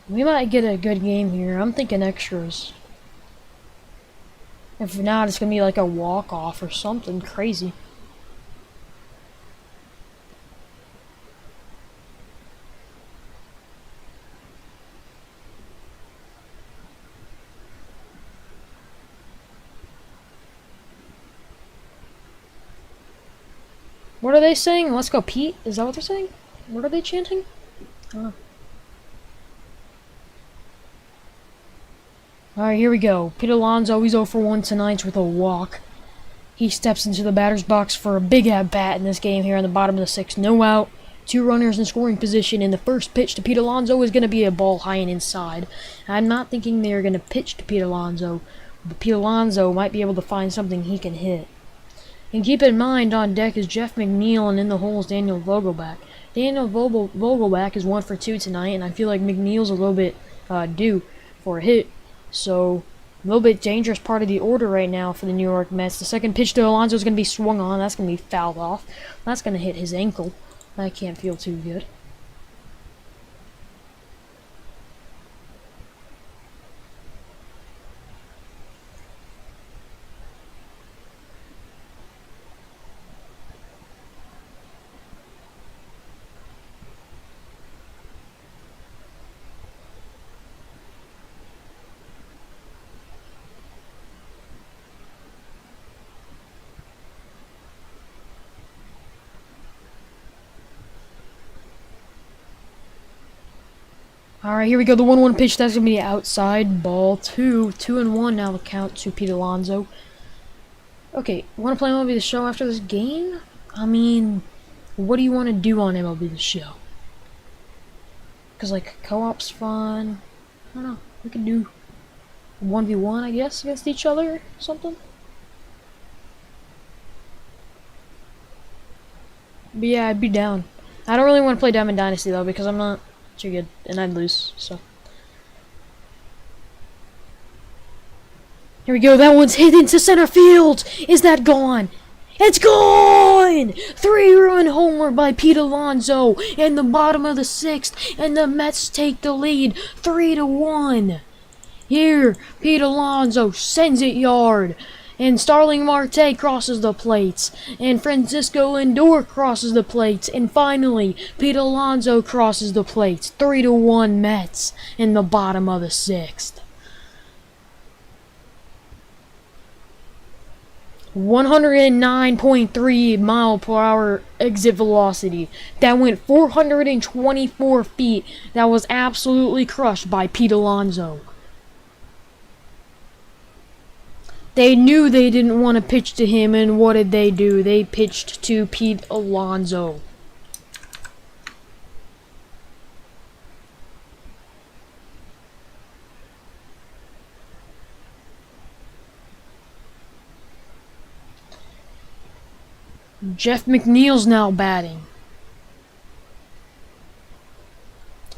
We might get a good game here. I'm thinking extras. If not, it's going to be like a walk-off or something crazy. What are they saying? Let's go, Pete? Is that what they're saying? What are they chanting? I don't know. Alright, here we go. Pete Alonso, he's 0 for 1 tonight with a walk. He steps into the batter's box for a big at-bat in this game here on the bottom of the 6th. No out. 2 runners in scoring position, and the first pitch to Pete Alonso is going to be a ball high and inside. I'm not thinking they're going to pitch to Pete Alonso, but Pete Alonso might be able to find something he can hit. And keep in mind, on deck is Jeff McNeil, and in the hole is Daniel Vogelbach. Daniel Vogelbach is 1 for 2 tonight, and I feel like McNeil's a little bit due for a hit. So, a little bit dangerous part of the order right now for the New York Mets. The second pitch to Alonso is going to be swung on. That's going to be fouled off. That's going to hit his ankle. That can't feel too good. All right, here we go. The 1-1 pitch. That's gonna be outside. Ball 2. 2-1 now. The count to Pete Alonso. Okay, want to play MLB The Show after this game? I mean, what do you want to do on MLB The Show? Because, like, co-op's fun. I don't know. We could do 1v1, I guess, against each other or something. But yeah, I'd be down. I don't really want to play Diamond Dynasty, though, because I'm not too good, and I'd lose, so. Here we go. That one's hit into center field. Is that gone? It's gone! 3-run homer by Pete Alonso in the bottom of the 6th, and the Mets take the lead 3-1. Here, Pete Alonso sends it yard, and Starling Marte crosses the plates, and Francisco Lindor crosses the plates, and finally, Pete Alonso crosses the plates. 3-1 Mets in the bottom of the 6th. 109.3 mile per hour exit velocity. That went 424 feet. That was absolutely crushed by Pete Alonso. They knew they didn't want to pitch to him, and what did they do? They pitched to Pete Alonso. Jeff McNeil's now batting.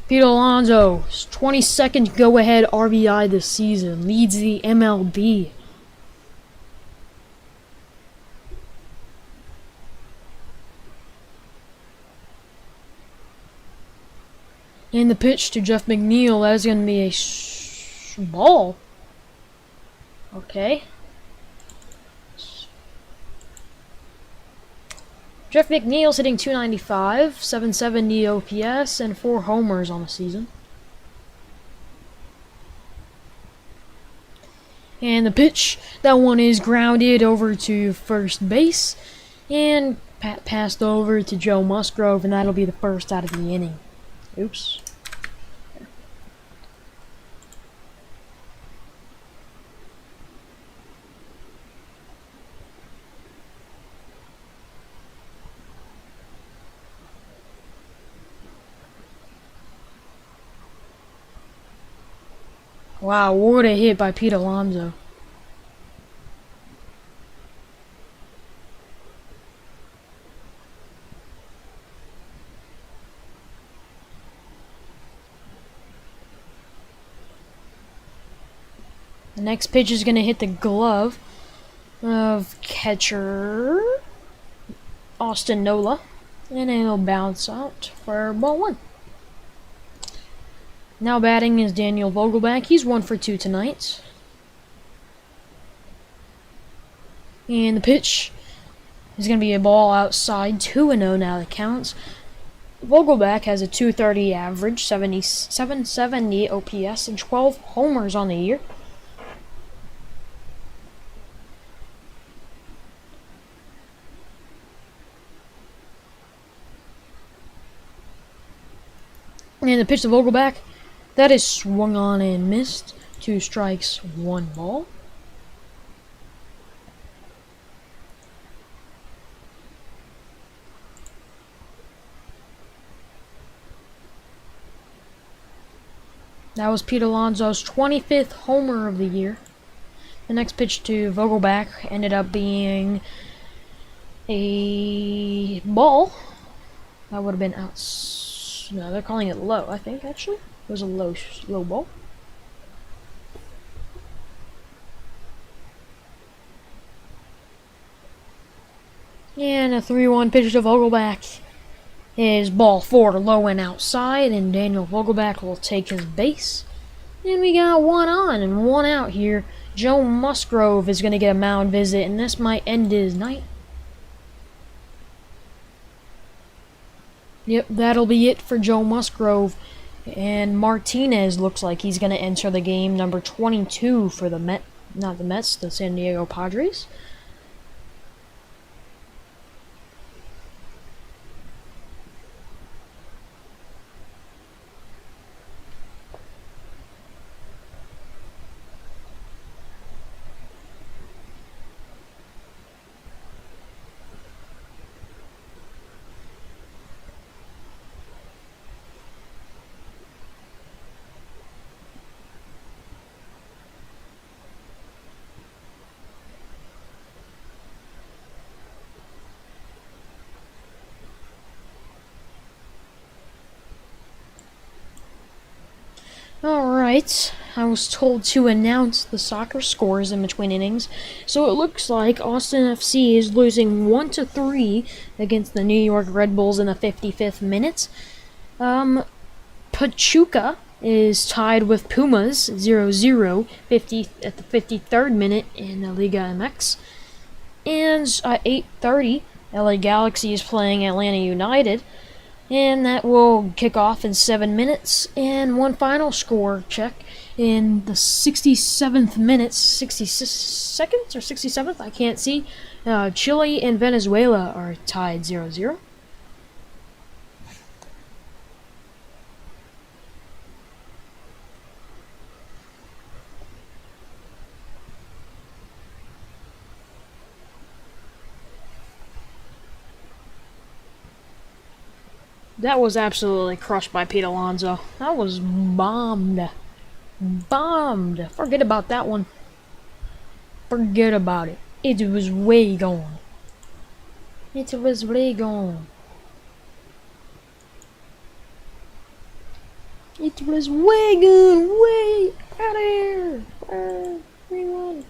Pete Alonso's 22nd go-ahead RBI this season, leads the MLB. And the pitch to Jeff McNeil, that is going to be a ball. Okay. Jeff McNeil's hitting .295, 770 OPS, and 4 homers on the season. And the pitch, that one is grounded over to first base, and passed over to Joe Musgrove, and that'll be the first out of the inning. Oops. Wow, what a hit by Pete Alonso. The next pitch is going to hit the glove of catcher Austin Nola, and it'll bounce out for ball 1. Now batting is Daniel Vogelbach. He's 1 for 2 tonight. And the pitch is going to be a ball outside, 2-0 now that counts. Vogelbach has a .230 average, 770 OPS, and 12 homers on the year. And the pitch to Vogelbach, that is swung on and missed. 2 strikes, 1 ball. That was Pete Alonso's 25th homer of the year. The next pitch to Vogelbach ended up being a ball. That would have been out. No, they're calling it low, I think, actually. It was a low ball. And a 3-1 pitch to Vogelbach is ball 4, low and outside, and Daniel Vogelbach will take his base. And we got 1 on and 1 out here. Joe Musgrove is going to get a mound visit, and this might end his night. Yep, that'll be it for Joe Musgrove. And Martinez looks like he's going to enter the game, number 22 for the the San Diego Padres. Alright, I was told to announce the soccer scores in between innings. So it looks like Austin FC is losing 1-3 against the New York Red Bulls in the 55th minute. Pachuca is tied with Pumas 0-0 at the 53rd minute in the Liga MX. And at 8:30, LA Galaxy is playing Atlanta United. And that will kick off in 7 minutes. And one final score check in the 67th minute, 62nd or 67th, I can't see. Chile and Venezuela are tied 0-0. That was absolutely crushed by Pete Alonso. That was bombed. Bombed. Forget about that one. Forget about it. It was way gone. It was way gone. It was way gone. Way out of here. 3-1.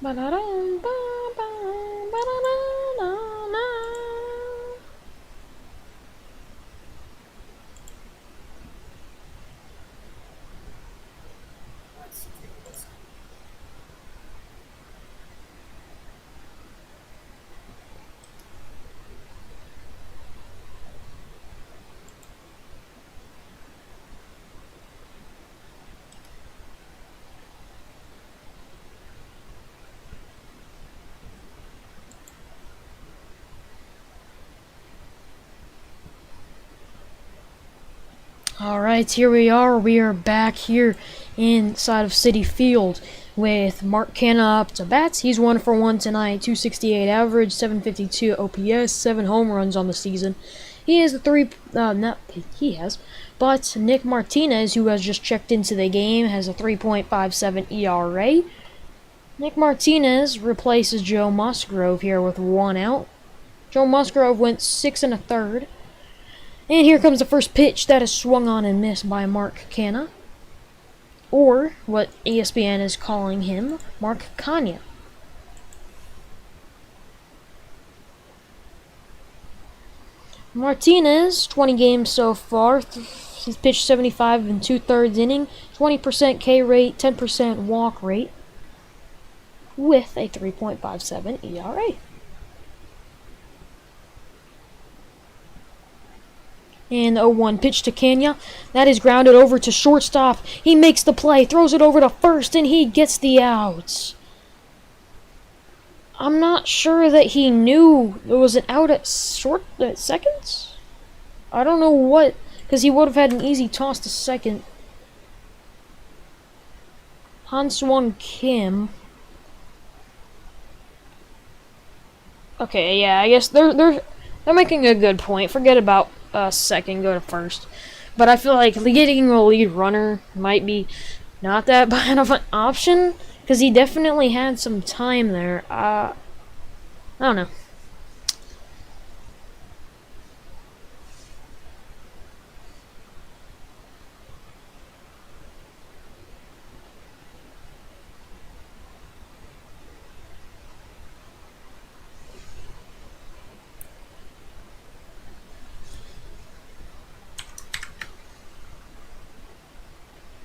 Ba-da-dum, ba-bum, ba-da-da-da-da. Alright, here we are. We are back here inside of Citi Field with Mark Canha up to bats. He's 1 for 1 tonight, 268 average, 752 OPS, 7 home runs on the season. He has but Nick Martinez, who has just checked into the game, has a 3.57 ERA. Nick Martinez replaces Joe Musgrove here with 1 out. Joe Musgrove went 6 1/3. And here comes the first pitch that is swung on and missed by Mark Canha, or what ESPN is calling him, Mark Canha. Martinez, 20 games so far. He's pitched 75 2/3 inning, 20% K rate, 10% walk rate, with a 3.57 ERA. And 0-1 pitch to Canha. That is grounded over to shortstop. He makes the play, throws it over to first, and he gets the out. I'm not sure that he knew there was an out at seconds. I don't know what, because he would have had an easy toss to second. Han-Swung Kim. Okay, yeah, I guess they're making a good point. Forget about second, go to first. But I feel like getting a lead runner might be not that bad of an option, because he definitely had some time there. I don't know.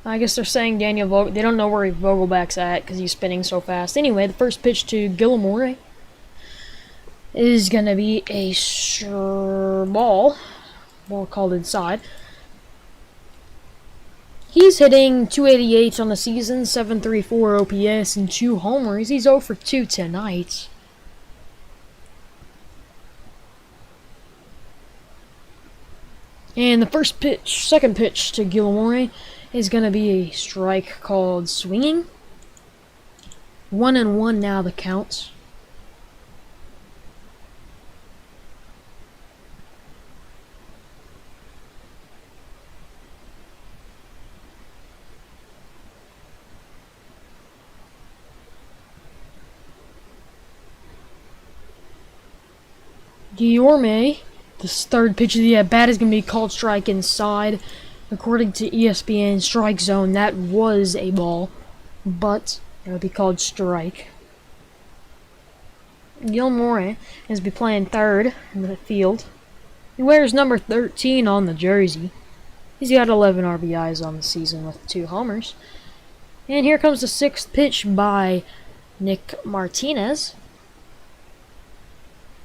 I guess they're saying Daniel Vogel. They don't know where Vogelback's at because he's spinning so fast. Anyway, the first pitch to Gilmore is going to be a ball called inside. He's hitting 288 on the season, 734 OPS, and 2 homers. He's 0 for 2 tonight. And the second pitch to Gilmore is going to be a strike called swinging. 1-1 now the count. Guillorme, this third pitch of the at-bat is going to be called strike inside. According to ESPN Strike Zone, that was a ball, but it would be called strike. Gilmore is be playing third in the field. He wears number 13 on the jersey. He's got 11 RBIs on the season with 2 homers. And here comes the 6th pitch by Nick Martinez.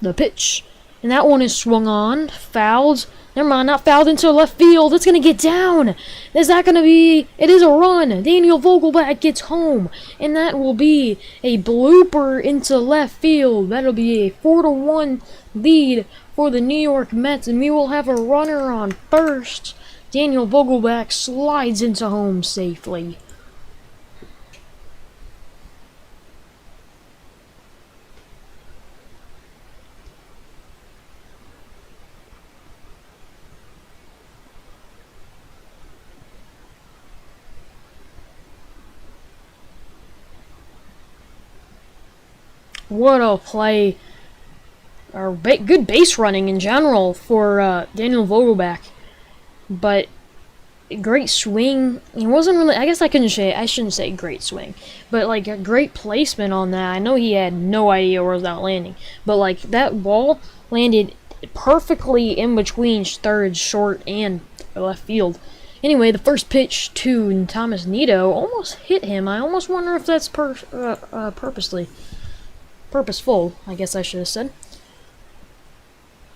The pitch. And that one is swung on, fouled. Never mind, not fouled into left field. It's going to get down. Is that going to be... It is a run. Daniel Vogelbach gets home. And that will be a blooper into left field. That'll be a 4-1 lead for the New York Mets. And we will have a runner on first. Daniel Vogelbach slides into home safely. What a play, or good base running in general for Daniel Vogelbach. But great swing. He wasn't really, I guess I shouldn't say great swing, but like a great placement on that. I know he had no idea where it was not landing, but like that ball landed perfectly in between third, short, and left field. Anyway, the first pitch to Thomas Nido almost hit him. I almost wonder if that's purposeful, I guess I should have said.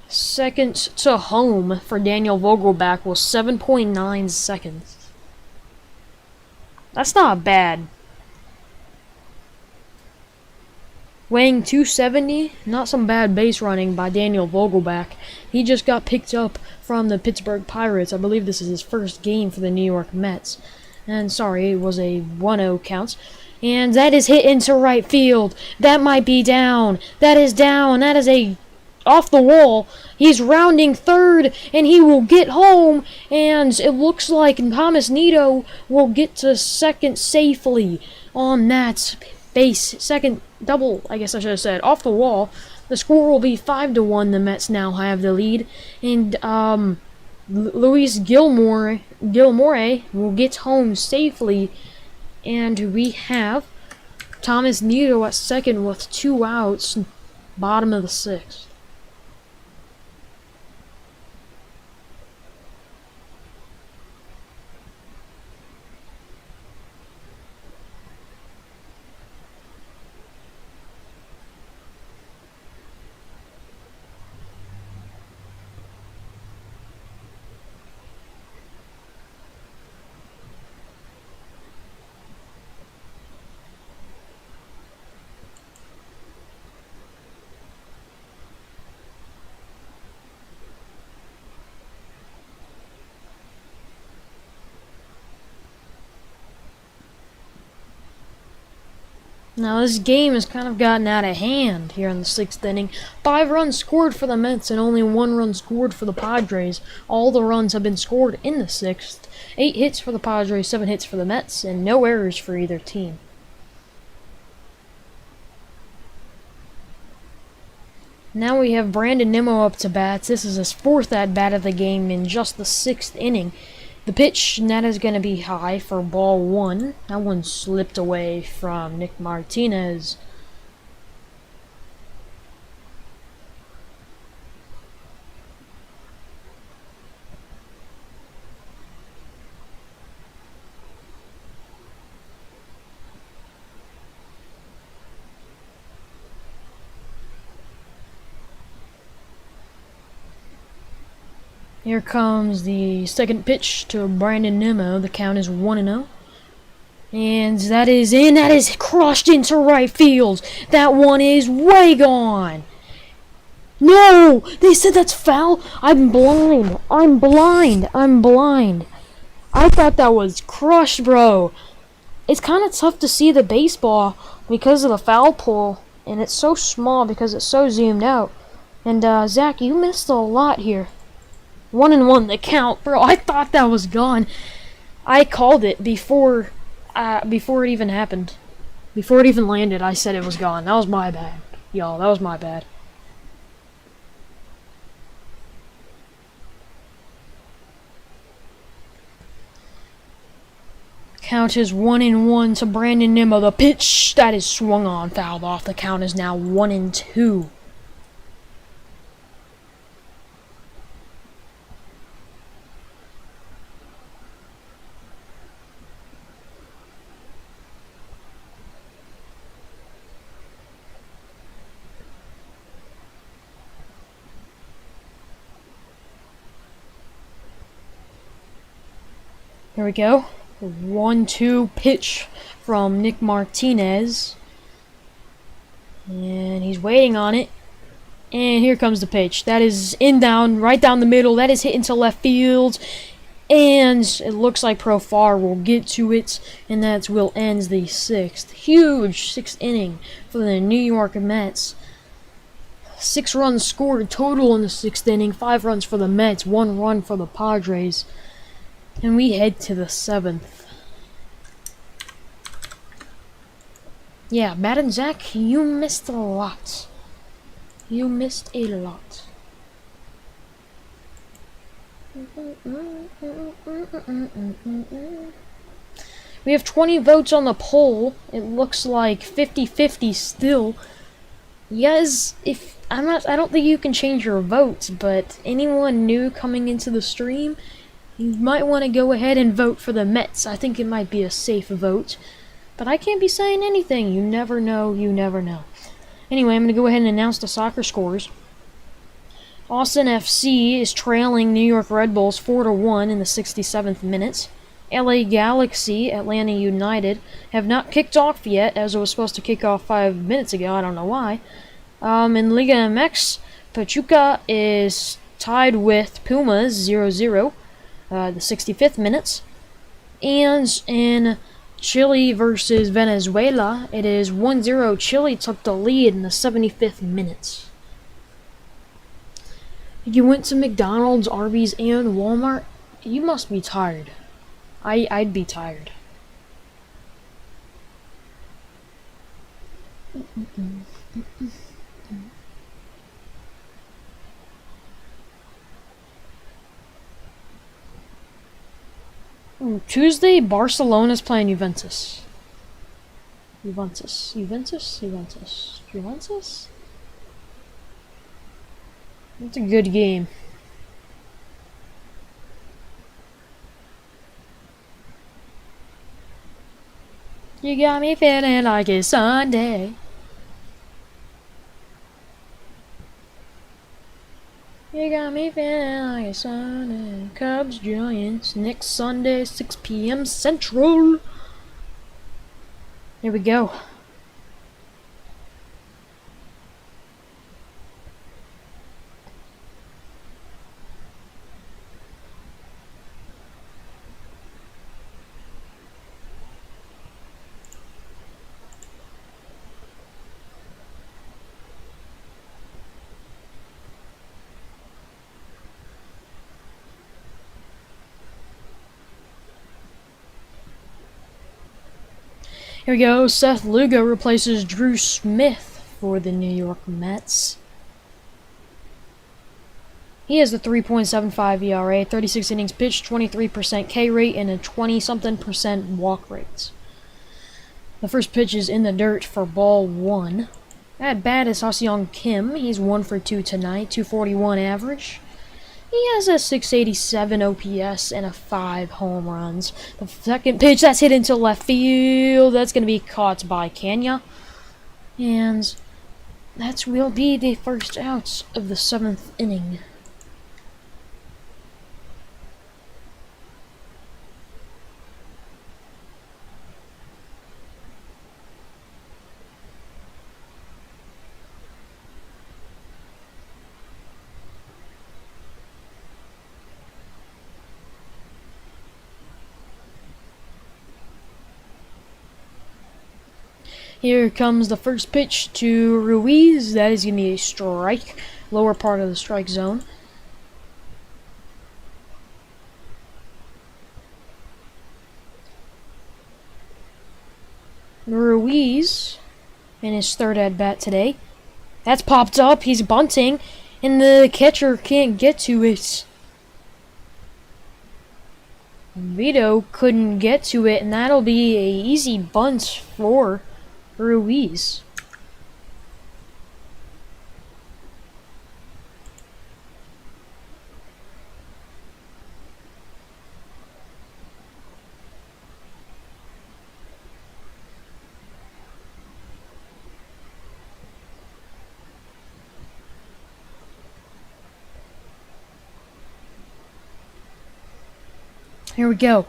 Second to home for Daniel Vogelbach was 7.9 seconds. That's not bad. Weighing 270, not some bad base running by Daniel Vogelbach. He just got picked up from the Pittsburgh Pirates. I believe this is his first game for the New York Mets. And sorry, it was a 1-0 count. And that is hit into right field. That might be down. That is down. That is a off the wall. He's rounding third, and he will get home. And it looks like Thomas Nido will get to second safely on that base. Second double, I guess I should have said, off the wall. The score will be 5-1. The Mets now have the lead. And Luis Gilmore will get home safely. And we have Thomas Nido at second with 2 outs, bottom of the 6th. Now this game has kind of gotten out of hand here in the 6th inning. 5 runs scored for the Mets and only 1 run scored for the Padres. All the runs have been scored in the 6th. 8 hits for the Padres, 7 hits for the Mets, and no errors for either team. Now we have Brandon Nimmo up to bats. This is his 4th at-bat of the game in just the 6th inning. The pitch, and that is going to be high for ball 1. That one slipped away from Nick Martinez. Here comes the second pitch to Brandon Nimmo. The count is 1-0. And that is in. That is crushed into right field. That one is way gone. No! They said that's foul. I'm blind. I'm blind. I'm blind. I thought that was crushed, bro. It's kind of tough to see the baseball because of the foul pole. And it's so small because it's so zoomed out. And, Zach, you missed a lot here. 1-1 the count, bro. I thought that was gone. I called it before it even happened. Before it even landed, I said it was gone. That was my bad, y'all. That was my bad. Count is 1-1 to Brandon Nimmo. The pitch that is swung on, fouled off. The count is now 1-2. Here we go. 1-2 pitch from Nick Martinez. And he's waiting on it. And here comes the pitch. That is right down the middle. That is hit into left field. And it looks like Profar will get to it. And that will end the sixth. Huge sixth inning for the New York Mets. 6 runs scored total in the sixth inning. 5 runs for the Mets. 1 run for the Padres. And we head to the 7th. Yeah, Matt and Zach, you missed a lot. You missed a lot. We have 20 votes on the poll. It looks like 50-50 still. Yes, I don't think you can change your votes, but anyone new coming into the stream, you might want to go ahead and vote for the Mets. I think it might be a safe vote. But I can't be saying anything. You never know. You never know. Anyway, I'm going to go ahead and announce the soccer scores. Austin FC is trailing New York Red Bulls 4-1 in the 67th minute. LA Galaxy, Atlanta United have not kicked off yet, as it was supposed to kick off 5 minutes ago. I don't know why. In Liga MX, Pachuca is tied with Pumas 0-0. The 65th minutes. And in Chile versus Venezuela, it is 1-0. Chile took the lead in the 75th minute. You went to McDonald's, Arby's, and Walmart? You must be tired. I'd be tired. Tuesday, Barcelona's playing Juventus. Juventus. It's a good game. You got me feeling like it's Sunday. You got me feeling like it's Sunday. Cubs, Giants, next Sunday, 6 p.m. Central. Here we go. Here we go. Seth Lugo replaces Drew Smith for the New York Mets. He has a 3.75 ERA, 36 innings pitched, 23% K rate, and a 20-something% walk rate. The first pitch is in the dirt for ball 1. At bat is Ha-Seong Kim. He's 1 for 2 tonight, 241 average. He has a 687 OPS and 5 home runs. The second pitch, that's hit into left field. That's going to be caught by Kenya. And that will be the first out of the 7th inning. Here comes the first pitch to Ruiz. That is going to be a strike. Lower part of the strike zone. Ruiz in his third at-bat today. That's popped up. He's bunting. And the catcher can't get to it. Vito couldn't get to it, and that'll be a easy bunt for Ruiz. Here we go.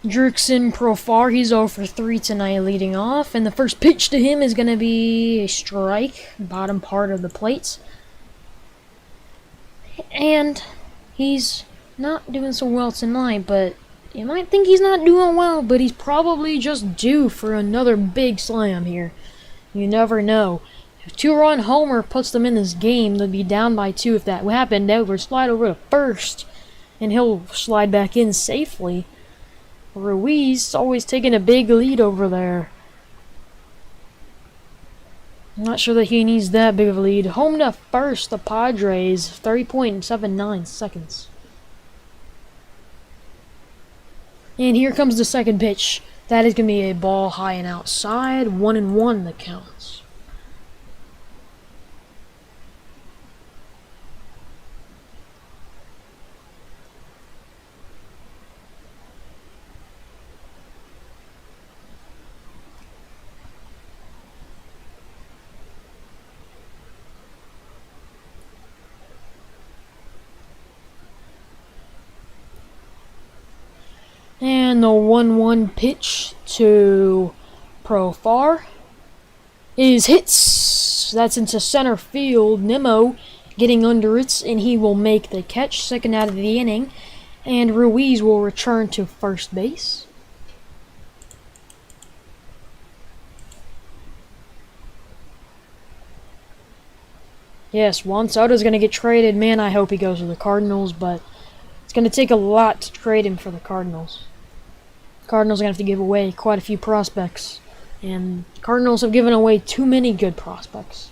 Jurickson Profar, he's 0 for 3 tonight leading off, and the first pitch to him is going to be a strike, bottom part of the plate. And he's not doing so well tonight, but you might think he's not doing well, but he's probably just due for another big slam here. You never know. If a 2-run homer puts them in this game, they'll be down by 2. If that happened, they would slide over to first, and he'll slide back in safely. Ruiz always taking a big lead over there. I'm not sure that he needs that big of a lead. Home to first, the Padres, 30.79 seconds. And here comes the second pitch. That is going to be a ball high and outside. 1-1 the counts. And the 1-1 pitch to Profar is hits. That's into center field. Nimmo getting under it, and he will make the catch. Second out of the inning. And Ruiz will return to first base. Yes, Juan Soto's going to get traded. Man, I hope he goes to the Cardinals, but it's going to take a lot to trade him for the Cardinals. Cardinals are going to have to give away quite a few prospects. And Cardinals have given away too many good prospects.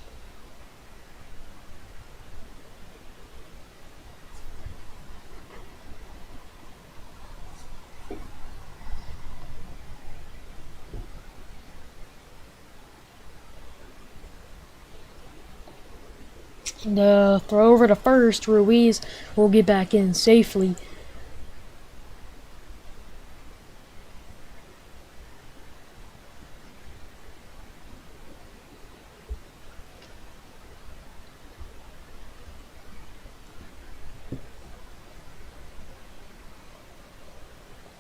The throw over to first, Ruiz will get back in safely.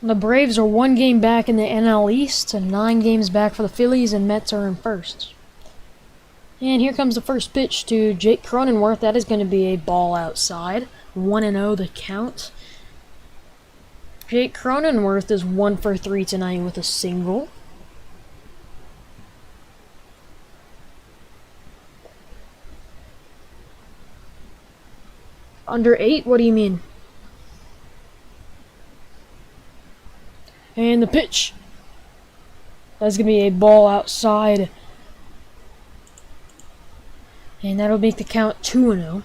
The Braves are 1 game back in the NL East and 9 games back for the Phillies, and Mets are in first. And here comes the first pitch to Jake Cronenworth. That is going to be a ball outside. 1-0 the count. Jake Cronenworth is 1 for 3 tonight with a single. Under 8? What do you mean? And the pitch. That's going to be a ball outside. And that'll make the count 2-0.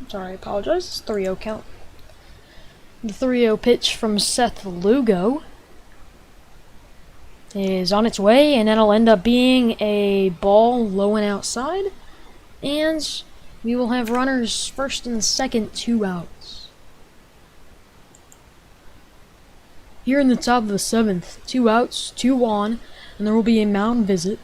Sorry, I apologize. It's 3-0 count. The 3-0 pitch from Seth Lugo is on its way, and that'll end up being a ball low and outside. And we will have runners first and second, 2 outs. Here in the top of the 7th, 2 outs, 2 on, and there will be a mound visit.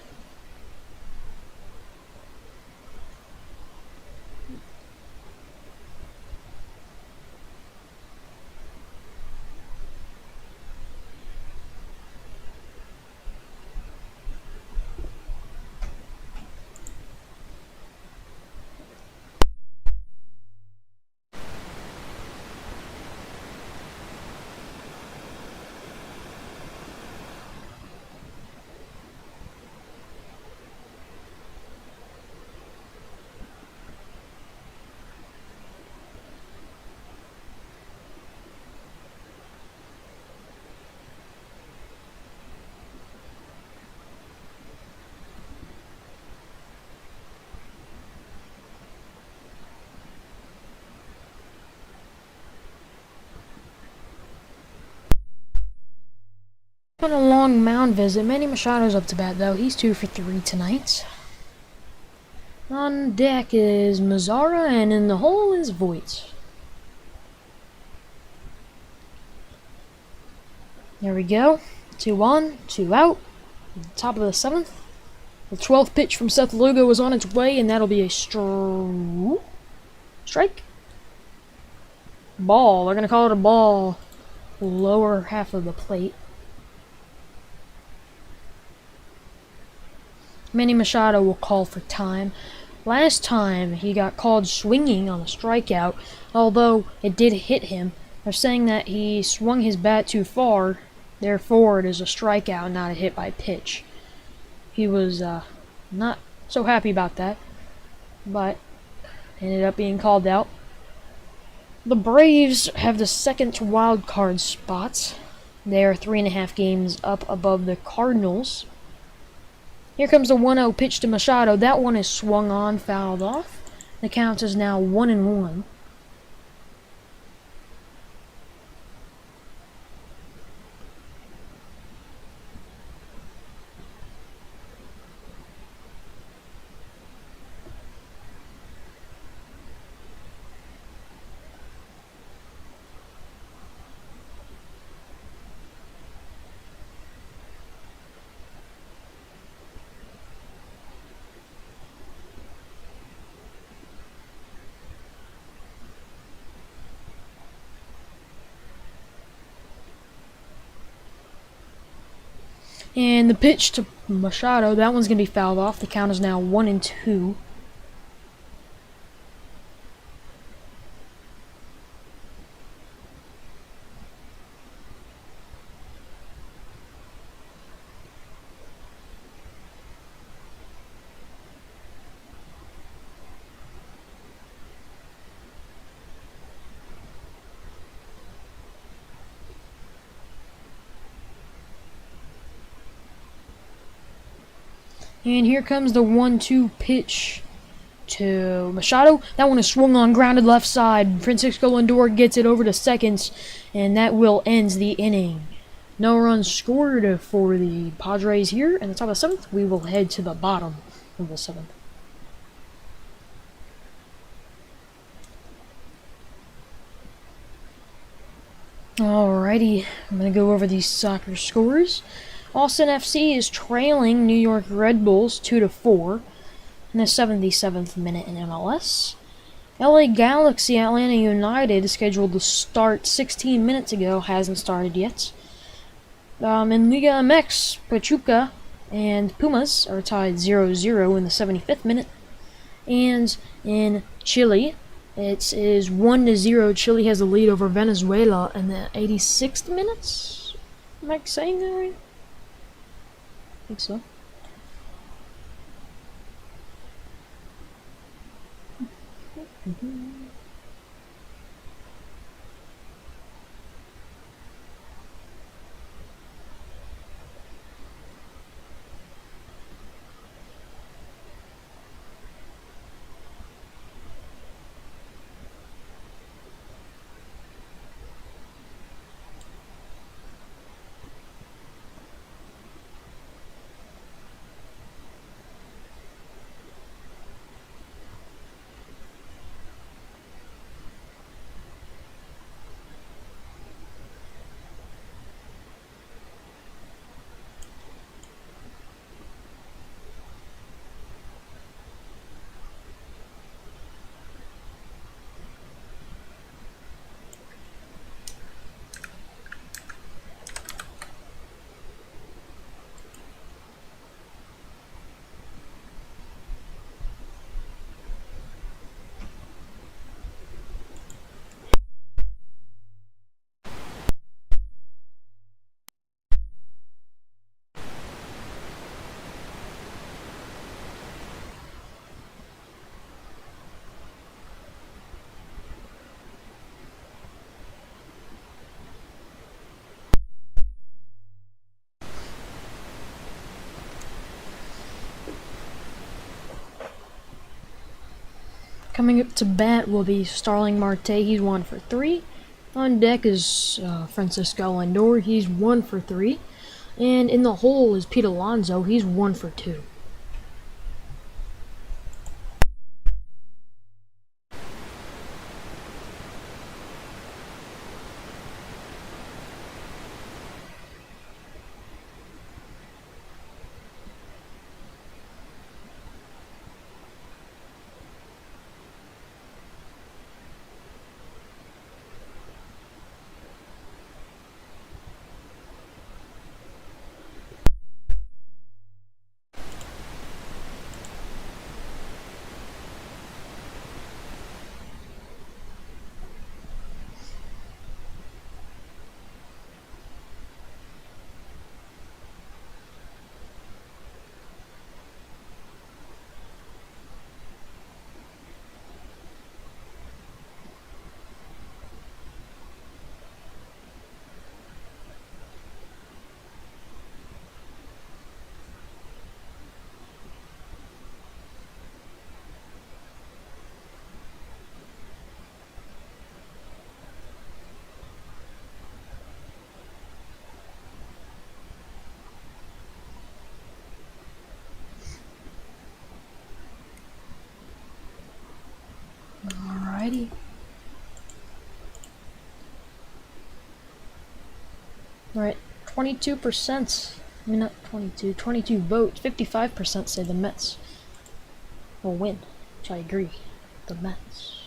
long mound visit. Manny Machado's up to bat, though. He's 2 for 3 tonight. On deck is Mazzara, and in the hole is Voigt. There we go. 2 on, 2 out. Top of the 7th. The 12th pitch from Seth Lugo is on its way, and that'll be a strike. Ball. They're going to call it a ball. Lower half of the plate. Manny Machado will call for time. Last time he got called swinging on a strikeout, although it did hit him. They're saying that he swung his bat too far, therefore it is a strikeout, not a hit by pitch. He was not so happy about that, but ended up being called out. The Braves have the second wild card spot. They are 3.5 games up above the Cardinals. Here comes the 1-0 pitch to Machado. That one is swung on, fouled off. The count is now 1-1. And the pitch to Machado, that one's going to be fouled off. The count is now 1-2. And here comes the 1-2 pitch to Machado. That one is swung on, grounded left side. Francisco Lindor gets it over to second, and that will end the inning. No runs scored for the Padres here. And the top of the 7th, we will head to the bottom of the 7th. Alrighty, I'm going to go over these soccer scores. Austin FC is trailing New York Red Bulls 2-4 in the 77th minute in MLS. LA Galaxy Atlanta United is scheduled to start 16 minutes ago, hasn't started yet. In Liga MX, Pachuca and Pumas are tied 0-0 in the 75th minute. And in Chile, it is 1-0. Chile has the lead over Venezuela in the 86th minutes. Am I saying that right? I think so. Coming up to bat will be Starling Marte. He's 1 for 3. On deck is Francisco Lindor. He's 1 for 3. And in the hole is Pete Alonso. He's 1 for 2. Alrighty. Alright, 22%. I mean, not 22, 22 votes. 55% say the Mets will win, which I agree. The Mets.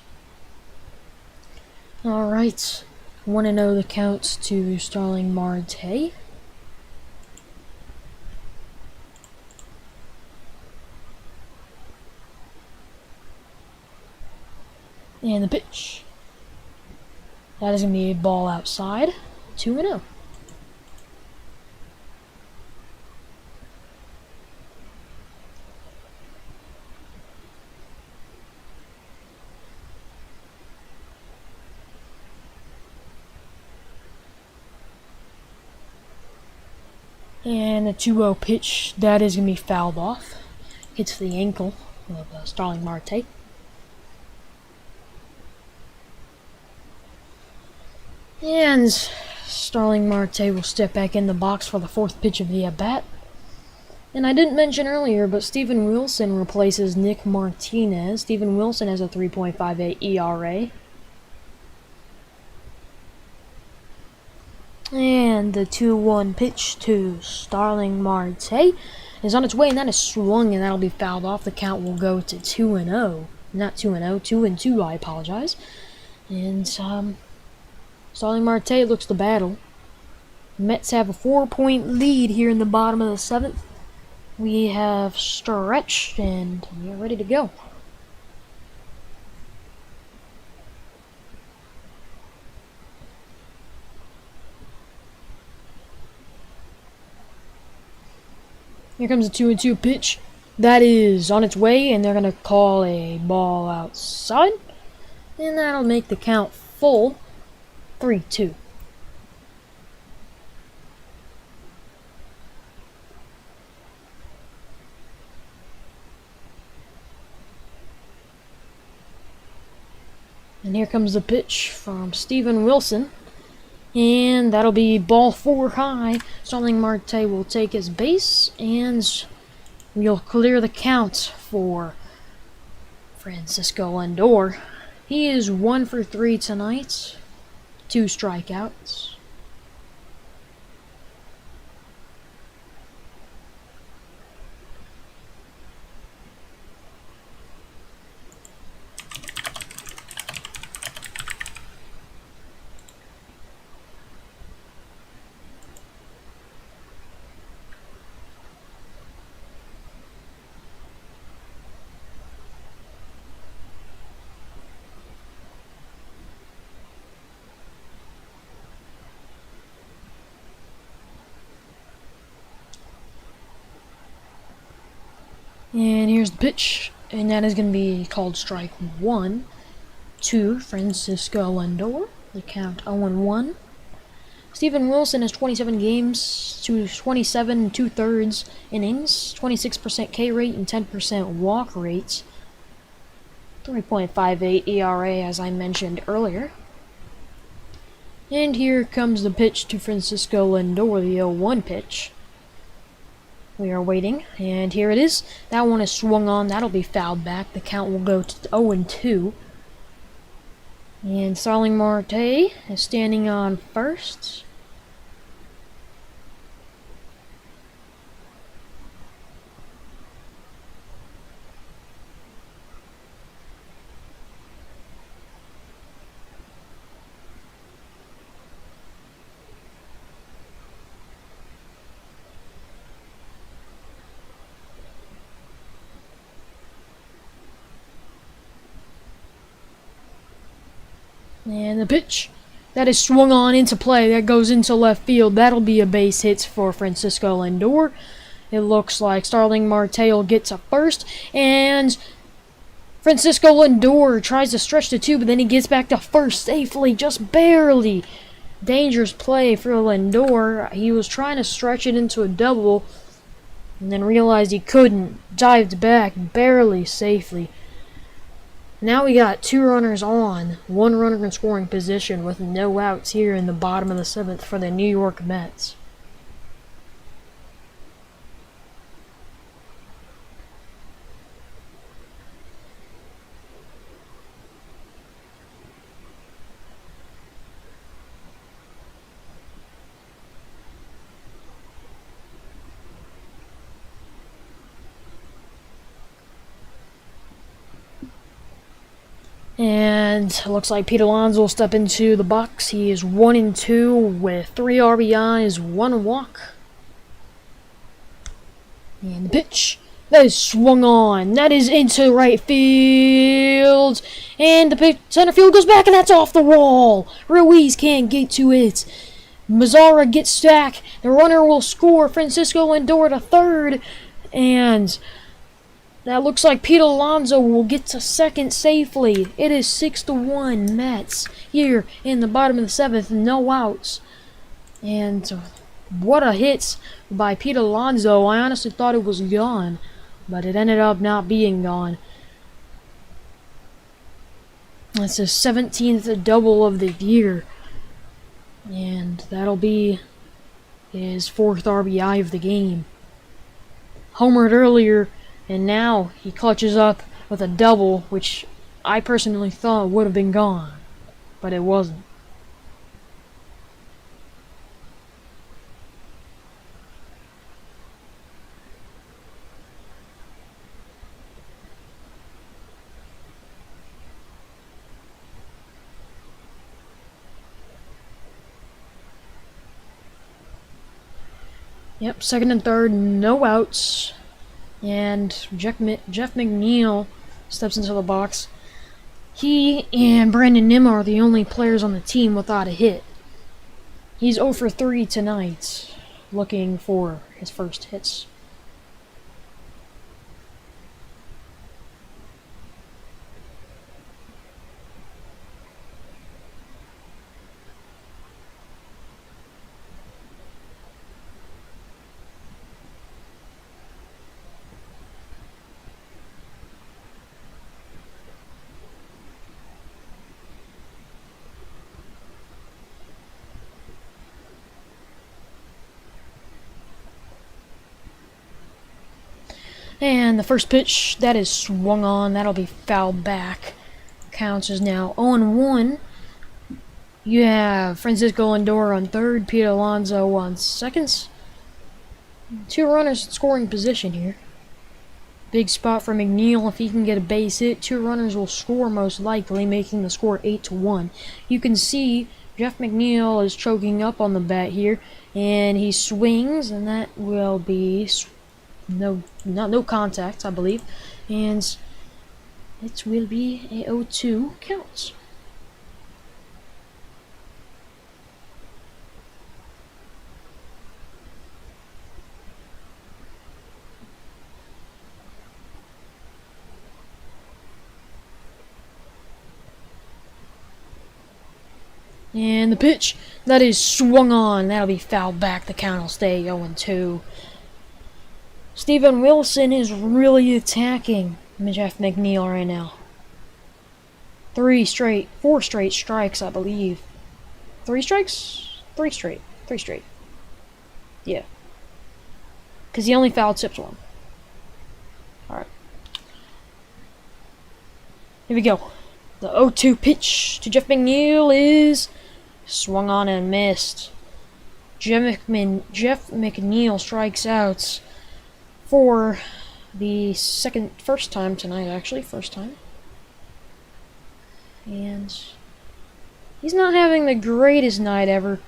Alright. 1-0 the counts to Starling Marte. And the pitch. That is going to be a ball outside. 2-0. And a 2-0 pitch. That is going to be fouled off. Hits the ankle of Starling Marte. And Starling Marte will step back in the box for the 4th pitch of the at-bat. And I didn't mention earlier, but Steven Wilson replaces Nick Martinez. Steven Wilson has a 3.58 ERA. And the 2-1 pitch to Starling Marte is on its way, and that is swung, and that'll be fouled off. The count will go to 2-0. Not 2-0, 2-2, I apologize. And, Starling Marte looks to battle. Mets have a 4-point lead here in the bottom of the 7th. We have stretched, and we're ready to go. Here comes a 2-2 pitch. That is on its way, and they're going to call a ball outside. And that'll make the count full. 3-2. And here comes the pitch from Steven Wilson. And that'll be ball 4 high. Starling Marte will take his base, and we'll clear the count for Francisco Lindor. He is 1 for 3 tonight. 2 strikeouts. And here's the pitch, and that is going to be called strike 1 to Francisco Lindor. The count 0-1. Steven Wilson has 27 games to 27 2/3 innings, 26% K rate and 10% walk rate. 3.58 ERA, as I mentioned earlier. And here comes the pitch to Francisco Lindor, the 0-1 pitch. We are waiting, and here it is. That one is swung on. That'll be fouled back. The count will go to 0-2. And Starling Marte is standing on first. And the pitch, that is swung on into play. That goes into left field. That'll be a base hit for Francisco Lindor. It looks like Starling Marte will get to first. And Francisco Lindor tries to stretch to 2, but then he gets back to first safely, just barely. Dangerous play for Lindor. He was trying to stretch it into a double, and then realized he couldn't. Dived back barely safely. Now we got 2 runners on, 1 runner in scoring position with no outs here in the bottom of the 7th for the New York Mets. And it looks like Pete Alonso will step into the box. He is 1-2 with 3 RBIs, 1 walk. And the pitch, that is swung on. That is into right field. And the pitch, center field goes back, and that's off the wall. Ruiz can't get to it. Mazzara gets stacked. The runner will score. Francisco Lindor to third. And that looks like Pete Alonso will get to second safely. It is 6-1 Mets here in the bottom of the 7th, no outs. And what a hit by Pete Alonso. I honestly thought it was gone, but it ended up not being gone. That's his 17th double of the year. And that'll be his 4th RBI of the game. Homered earlier, and now he clutches up with a double, which I personally thought would have been gone, but it wasn't. Yep, second and third, no outs. And Jeff McNeil steps into the box. He and Brandon Nimmo are the only players on the team without a hit. He's 0 for 3 tonight, looking for his first hits. And the first pitch, that is swung on. That'll be fouled back. Counts is now 0-1. You have Francisco Lindor on third, Pete Alonso on second. 2 runners in scoring position here. Big spot for McNeil if he can get a base hit. 2 runners will score most likely, making the score 8-1. You can see Jeff McNeil is choking up on the bat here, and he swings, and that will be no contact, I believe, and it will be a 0-2 count. And the pitch, that is swung on. That'll be fouled back. The count will stay 0-2. Steven Wilson is really attacking Jeff McNeil right now. 4 straight strikes, I believe. 3 strikes? 3 straight. Yeah. because he only foul tipped one. Alright. Here we go. The 0-2 pitch to Jeff McNeil is swung on and missed. Jeff McNeil strikes out for the first time tonight, actually. First time. And he's not having the greatest night ever.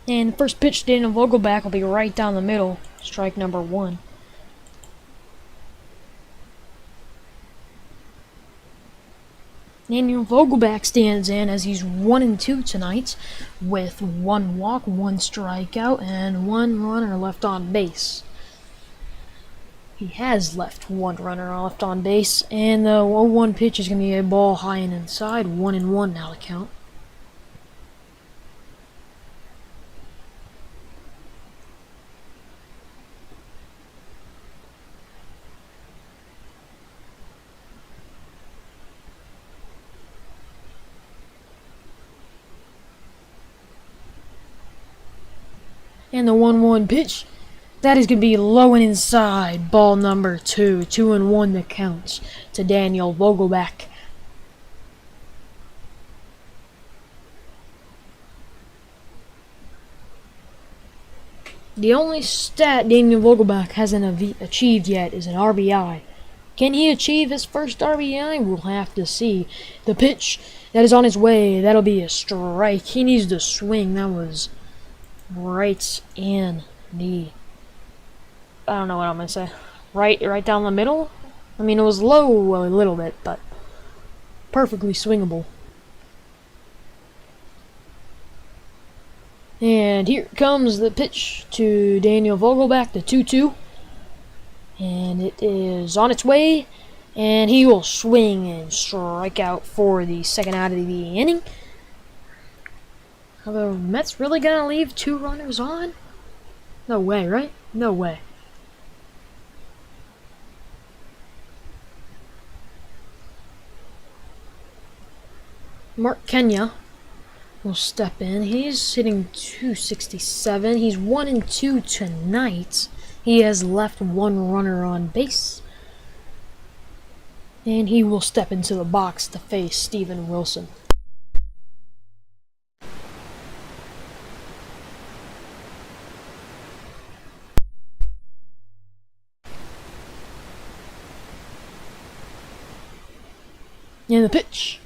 And the first pitch to Daniel Vogelback will be right down the middle. Strike number 1. Daniel Vogelback stands in as he's 1-2 tonight with 1 walk, 1 strikeout, and 1 runner left on base. He has left 1 runner left on base, and the 0-1 pitch is going to be a ball high and inside. 1-1 now to count. And the 1-1 pitch, that is going to be low and inside. Ball number 2. 2-1 that counts to Daniel Vogelback. The only stat Daniel Vogelback hasn't achieved yet is an RBI. Can he achieve his first RBI? We'll have to see. The pitch that is on his way, that'll be a strike. He needs to swing. That was right in the, I don't know what I'm gonna say, right down the middle. I mean, it was low a little bit, but perfectly swingable. And here comes the pitch to Daniel Vogelback, the 2-2, and it is on its way, and he will swing and strike out for the second out of the inning. Are the Mets really gonna leave 2 runners on? No way, right? No way. Mark Kenya will step in. He's hitting .267. He's 1-2 tonight. He has left 1 runner on base. And he will step into the box to face Steven Wilson. And the pitch.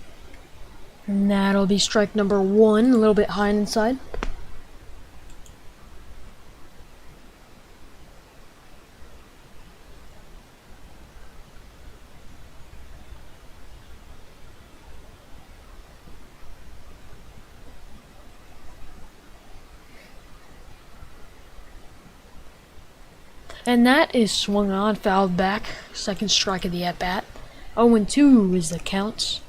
And that'll be strike number 1, a little bit high and inside. And that is swung on, fouled back. Second strike of the at-bat. 0-2 is the count.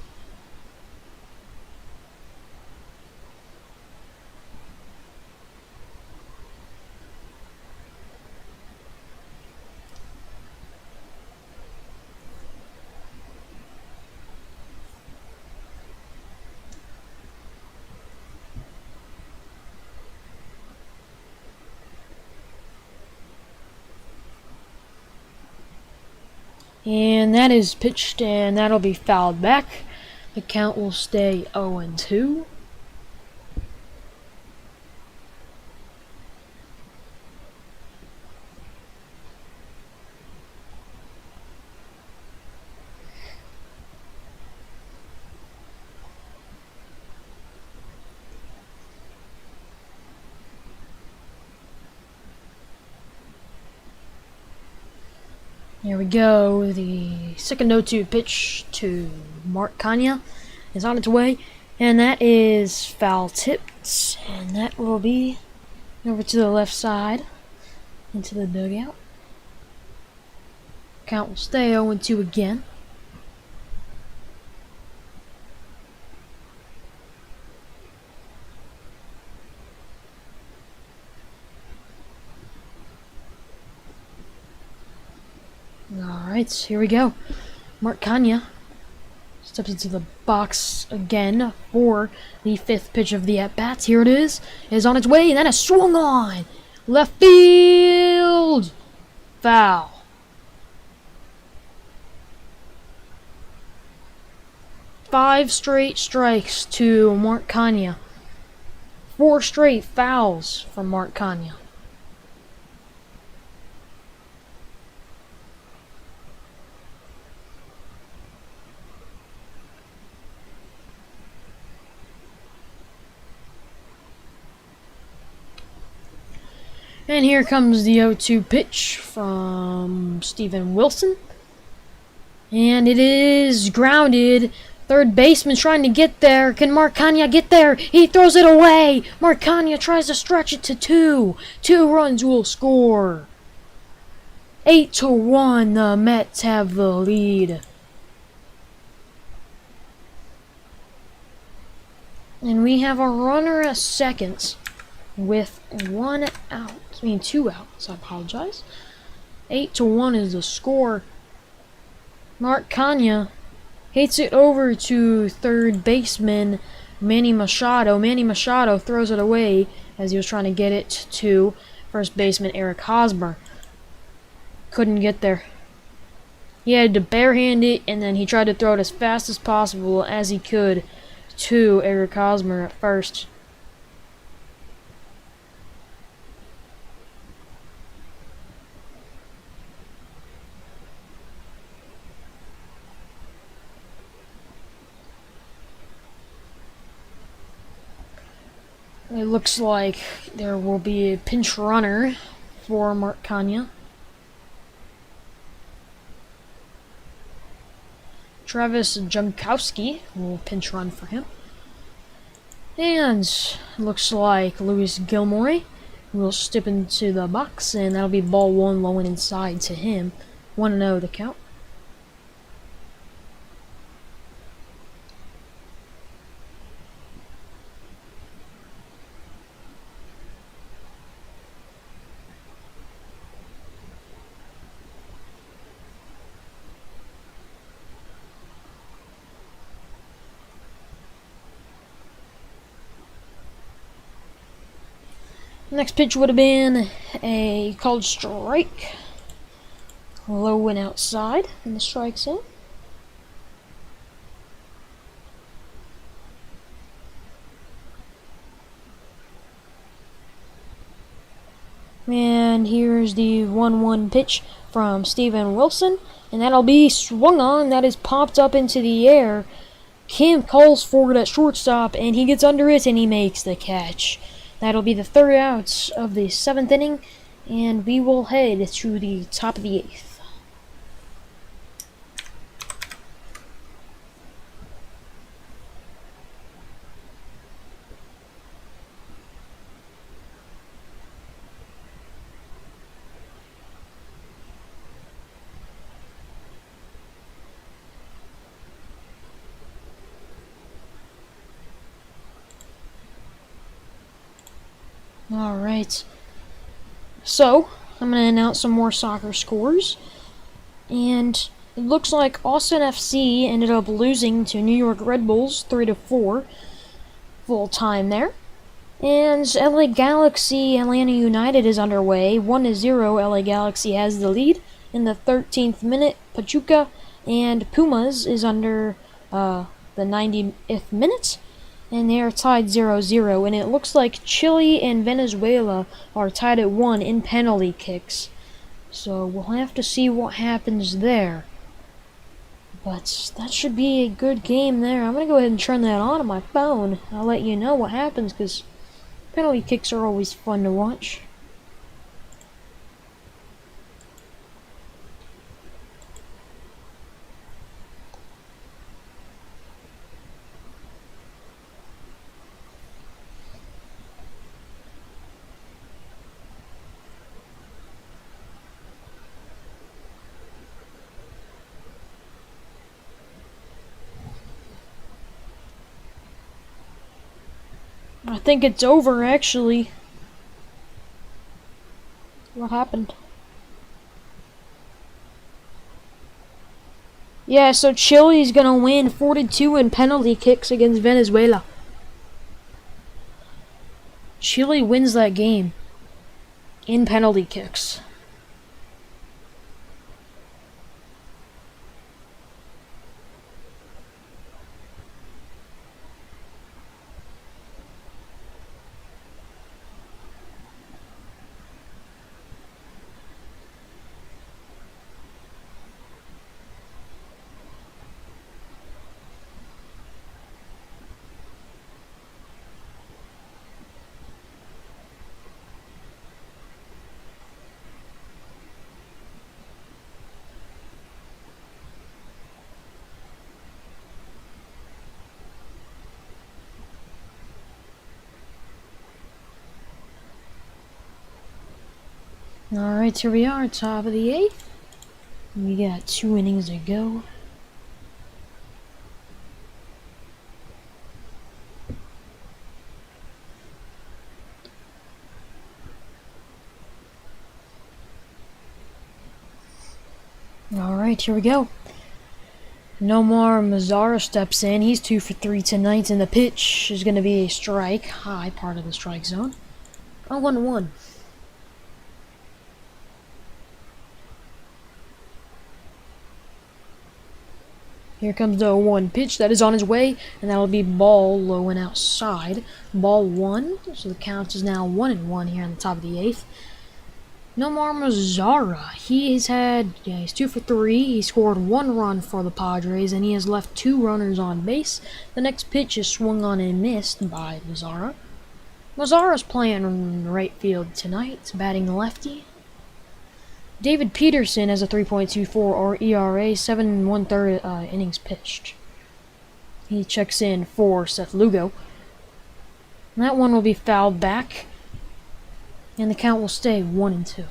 And that is pitched, and that'll be fouled back. The count will stay 0-2. Here we go. The second 0-2 pitch to Mark Kanya is on its way, and that is foul tipped, and that will be over to the left side into the dugout. Count will stay 0-2 again. Alright, here we go. Mark Kanya steps into the box again for the 5th pitch of the at-bats. Here it is on its way, and then a swung on. Left field! Foul. Five straight strikes to Mark Kanya. 4 straight fouls from Mark Kanya. And here comes the 0-2 pitch from Steven Wilson. And it is grounded. Third baseman trying to get there. Can Mark Kanya get there? He throws it away. Mark Kanya tries to stretch it to 2. 2 runs will score. 8-1, the Mets have the lead. And we have a runner at second with 1 out. 2 outs, I apologize. 8-1 is the score. Mark Kanya hits it over to third baseman Manny Machado. Manny Machado throws it away as he was trying to get it to first baseman Eric Hosmer. Couldn't get there. He had to barehand it, and then he tried to throw it as fast as possible as he could to Eric Hosmer at first. It looks like there will be a pinch runner for Mark Kanya. Travis Jankowski will pinch run for him. And it looks like Luis Gilroy will step into the box, and that'll be ball 1 low and inside to him. 1-0 the count. Next pitch would have been a called strike. Low and outside, and the strike zone. And here's the 1-1 pitch from Steven Wilson, and that'll be swung on. That is popped up into the air. Kim calls forward at shortstop, and he gets under it, and he makes the catch. That'll be the 3rd out of the 7th inning, and we will head to the top of the 8th. Alright, so I'm going to announce some more soccer scores, and it looks like Austin FC ended up losing to New York Red Bulls 3-4 full time there, and LA Galaxy Atlanta United is underway 1-0. LA Galaxy has the lead in the 13th minute. Pachuca and Pumas is under the 90th minute, and they are tied 0-0, and it looks like Chile and Venezuela are tied at 1 in penalty kicks. So we'll have to see what happens there. But that should be a good game there. I'm going to go ahead and turn that on my phone. I'll let you know what happens, because penalty kicks are always fun to watch. I think it's over, actually. What happened? Yeah, so Chile's gonna win 4-2 in penalty kicks against Venezuela. Chile wins that game in penalty kicks. Alright, here we are, top of the 8th. We got 2 innings to go. Alright, here we go. Nomar Mazara steps in. He's 2 for 3 tonight, and the pitch is going to be a strike, high part of the strike zone. 0-1. Here comes the 0-1 pitch that is on his way, and that'll be ball low and outside. Ball 1, so the count is now 1-1 here on the top of the 8th. Nomar Mazara, he's 2 for 3. He scored 1 run for the Padres, and he has left 2 runners on base. The next pitch is swung on and missed by Mazara. Mazara's playing right field tonight, batting lefty. David Peterson has a 3.24 ERA, 7 1/3 innings pitched. He checks in for Seth Lugo. And that one will be fouled back, and the count will stay 1-2.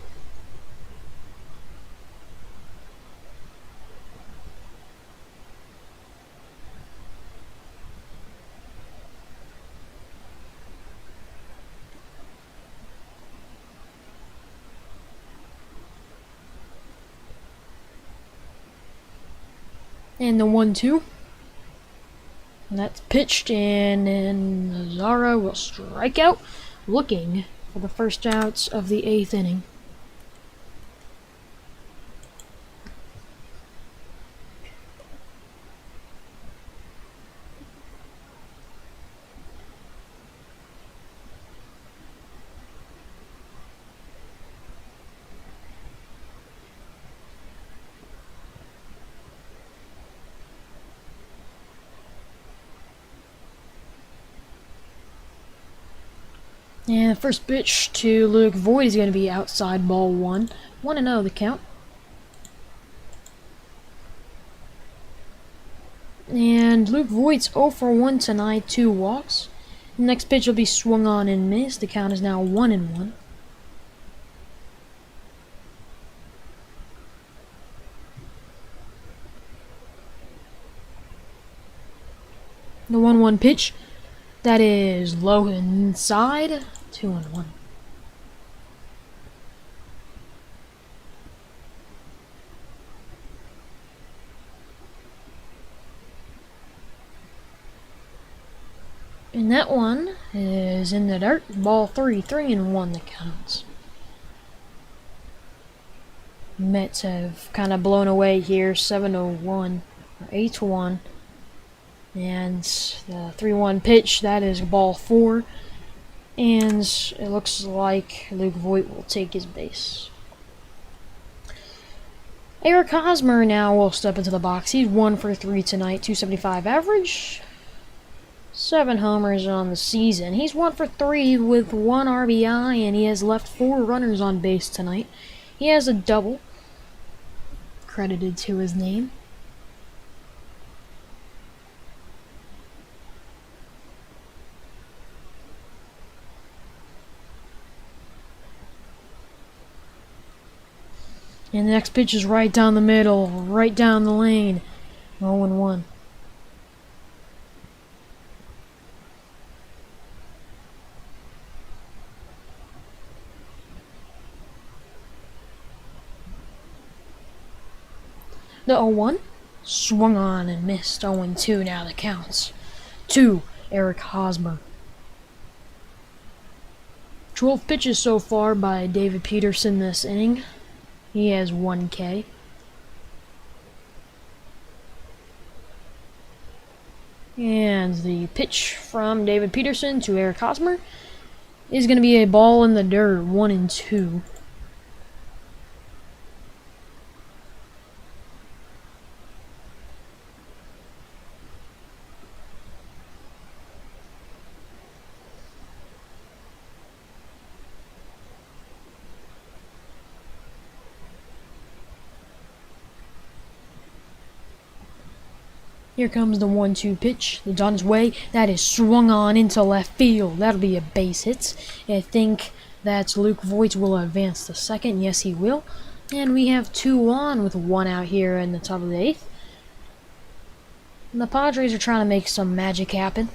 And the 1-2. And that's pitched in, and Zara will strike out, looking for the first outs of the 8th inning. And the first pitch to Luke Voigt is going to be outside, ball 1. 1-0 the count. And Luke Voigt's 0 for 1 tonight, 2 walks. The next pitch will be swung on and missed. The count is now 1-1. The 1-1 pitch, that is low inside, 2-1. And that one is in the dirt. Ball 3, 3-1 the counts. Mets have kind of blown away here, 7-1 or 8-1. And the 3-1 pitch, that is ball 4. And it looks like Luke Voigt will take his base. Eric Hosmer now will step into the box. He's 1 for 3 tonight, 275 average. 7 homers on the season. He's 1 for 3 with 1 RBI, and he has left 4 runners on base tonight. He has a double credited to his name. And the next pitch is right down the middle, right down the lane. 0-1. The 0-1 Swung on and missed. 0-2 now the counts. 2, Eric Hosmer. 12 pitches so far by David Peterson this inning. He has 1 K. And the pitch from David Peterson to Eric Hosmer is going to be a ball in the dirt, 1-2. Here comes the 1-2 pitch. It's on its way. That is swung on into left field. That'll be a base hit. I think that Luke Voigt will advance to second. Yes, he will. And we have 2 on with 1 out here in the top of the 8th. And the Padres are trying to make some magic happen.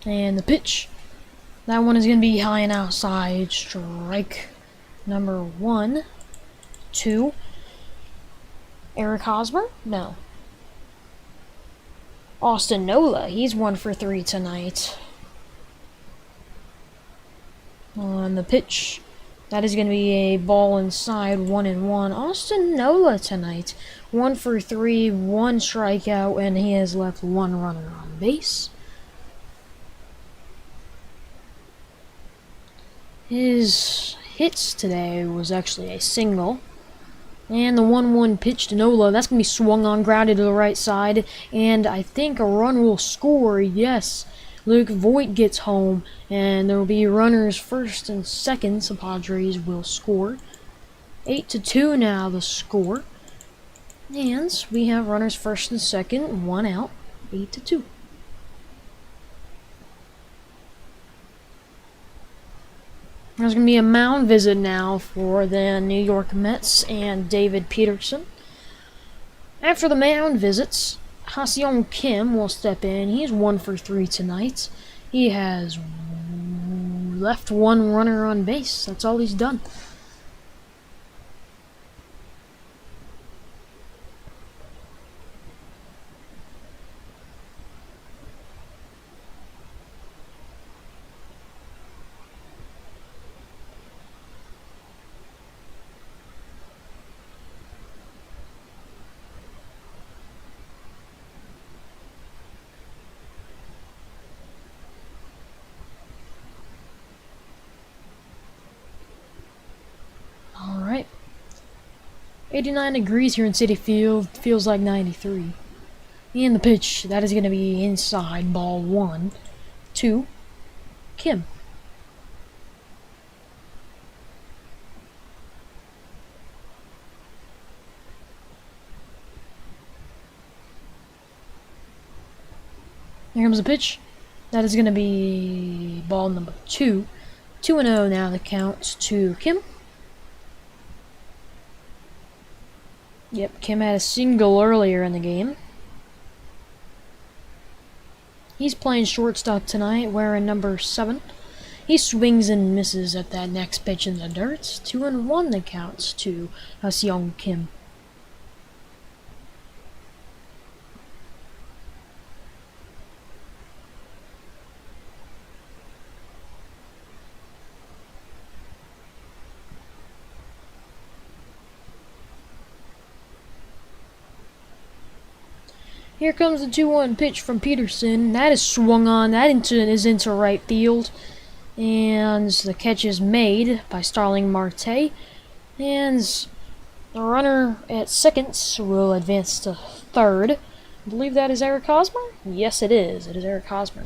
And the pitch. That one is going to be high and outside. Strike number 1. 2. Eric Hosmer? No. Austin Nola. He's 1 for 3 tonight. On the pitch. That is going to be a ball inside. 1-1. Austin Nola tonight. 1 for 3. 1 strikeout. And he has left 1 runner on base. His hits today was actually a single. And the 1-1 pitch to Nola, that's going to be swung on, grounded to the right side. And I think a run will score, yes. Luke Voigt gets home, and there will be runners first and second. The Padres will score. 8-2 now the score. And we have runners first and second, 1 out, 8-2. There's going to be a mound visit now for the New York Mets and David Peterson. After the mound visits, Ha-Seong Kim will step in. He's 1 for 3 tonight. He has left 1 runner on base. That's all he's done. Alright. 89 degrees here in Citi Field. Feels like 93. And the pitch, that is going to be inside, ball 1. 2. Kim. Here comes the pitch. That is going to be ball number 2. 2-0 now the count to Kim. Yep, Kim had a single earlier in the game. He's playing shortstop tonight, wearing number 7. He swings and misses at that next pitch in the dirt. 2-1 the counts to Ha-Seong Kim. Here comes the 2-1 pitch from Peterson. That is swung on. That is into right field. And the catch is made by Starling Marte. And the runner at second will advance to third. I believe that is Eric Hosmer? Yes, it is. It is Eric Hosmer.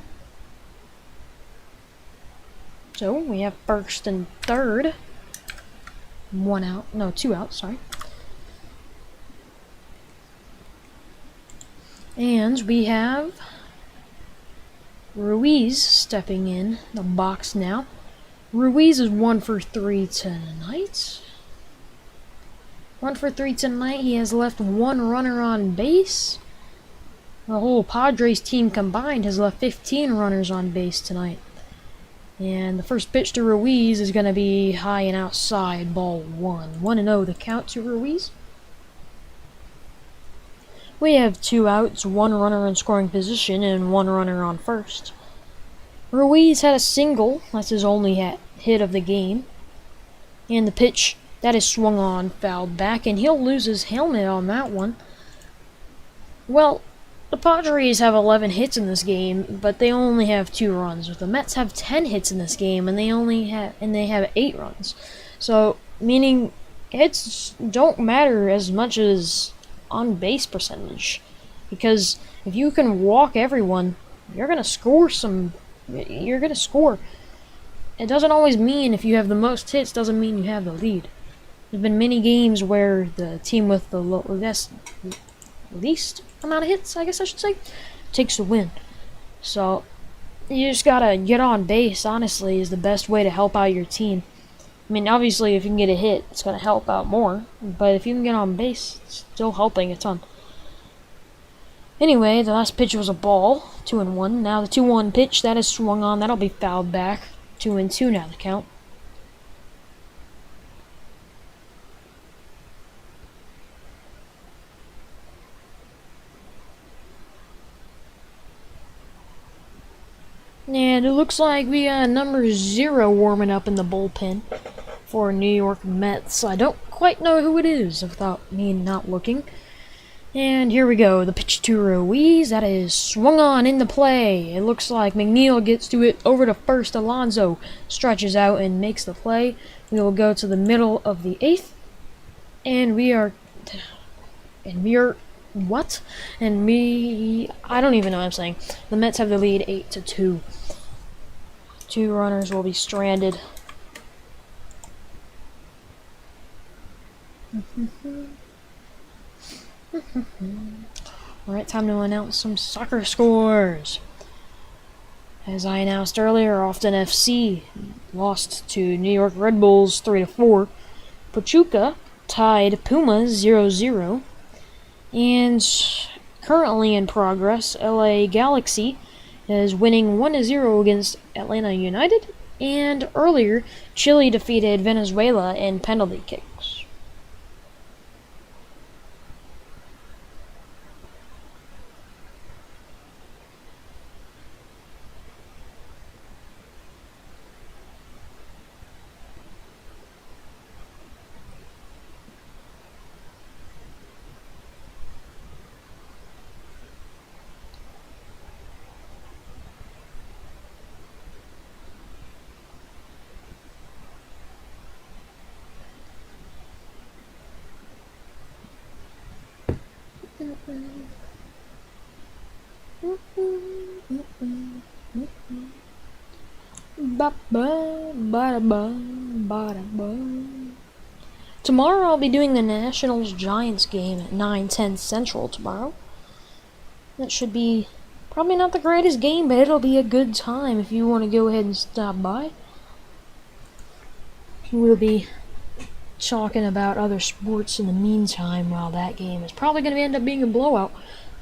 So we have first and third. 1 out. No, 2 out, sorry. And we have Ruiz stepping in the box now. Ruiz is 1 for 3 tonight. 1 for 3 tonight. He has left one runner on base. The whole Padres team combined has left 15 runners on base tonight. And the first pitch to Ruiz is going to be high and outside, ball 1. 1-0 the count to Ruiz. We have 2 outs, 1 runner in scoring position, and 1 runner on first. Ruiz had a single. That's his only hit of the game. And the pitch, that is swung on, fouled back, and he'll lose his helmet on that one. Well, the Padres have 11 hits in this game, but they only have 2 runs. The Mets have 10 hits in this game, and they have 8 runs. So, meaning hits don't matter as much as on base percentage, because if you can walk everyone, you're gonna score some. You're gonna score. It doesn't always mean if you have the most hits doesn't mean you have the lead. There's been many games where the team with the least amount of hits, I guess I should say, takes the win. So you just gotta get on base, honestly, is the best way to help out your team. I mean, obviously, if you can get a hit, it's gonna help out more, but if you can get on base, it's still helping a ton. Anyway, the last pitch was a ball, 2-1. Now the 2-1 pitch, that is swung on, that'll be fouled back. 2-2 now the count. And it looks like we got number 0 warming up in the bullpen for New York Mets. I don't quite know who it is without me not looking. And here we go. The pitch to Ruiz. That is swung on in the play. It looks like McNeil gets to it over to first. Alonso stretches out and makes the play. We will go to the middle of the 8th. And we are... What? I don't even know what I'm saying. The Mets have the lead 8-2. 2 runners will be stranded. Alright, time to announce some soccer scores. As I announced earlier, Austin FC lost to New York Red Bulls 3-4. Pachuca tied Pumas 0-0. And currently in progress, LA Galaxy is winning 1-0 against Atlanta United. And earlier, Chile defeated Venezuela in penalty kicks. Tomorrow I'll be doing the Nationals-Giants game at 9:10 Central tomorrow. That should be probably not the greatest game, but it'll be a good time if you want to go ahead and stop by. We'll be talking about other sports in the meantime while that game is probably going to end up being a blowout.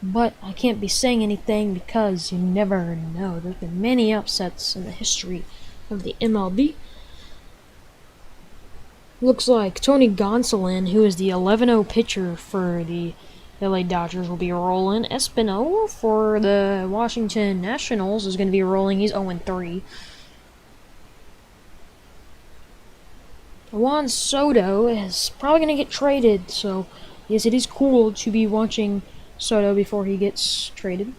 But I can't be saying anything because you never know. There's been many upsets in the history of the MLB. Looks like Tony Gonsolin, who is the 11-0 pitcher for the LA Dodgers, will be rolling. Espino for the Washington Nationals is going to be rolling. He's 0-3. Juan Soto is probably going to get traded, so yes, it is cool to be watching Soto before he gets traded.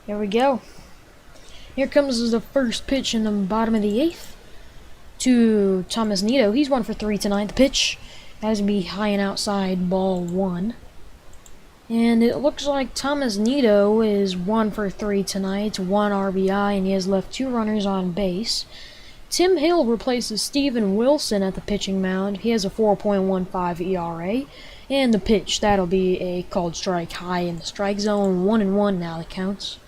There we go. Here comes the first pitch in the bottom of the 8th to Thomas Nito. He's 1 for 3 tonight. The pitch has to be high and outside, ball 1. And it looks like Thomas Nito is 1 for 3 tonight, 1 RBI, and he has left 2 runners on base. Tim Hill replaces Steven Wilson at the pitching mound. He has a 4.15 ERA. And the pitch, that'll be a called strike, high in the strike zone, 1-1 now the counts.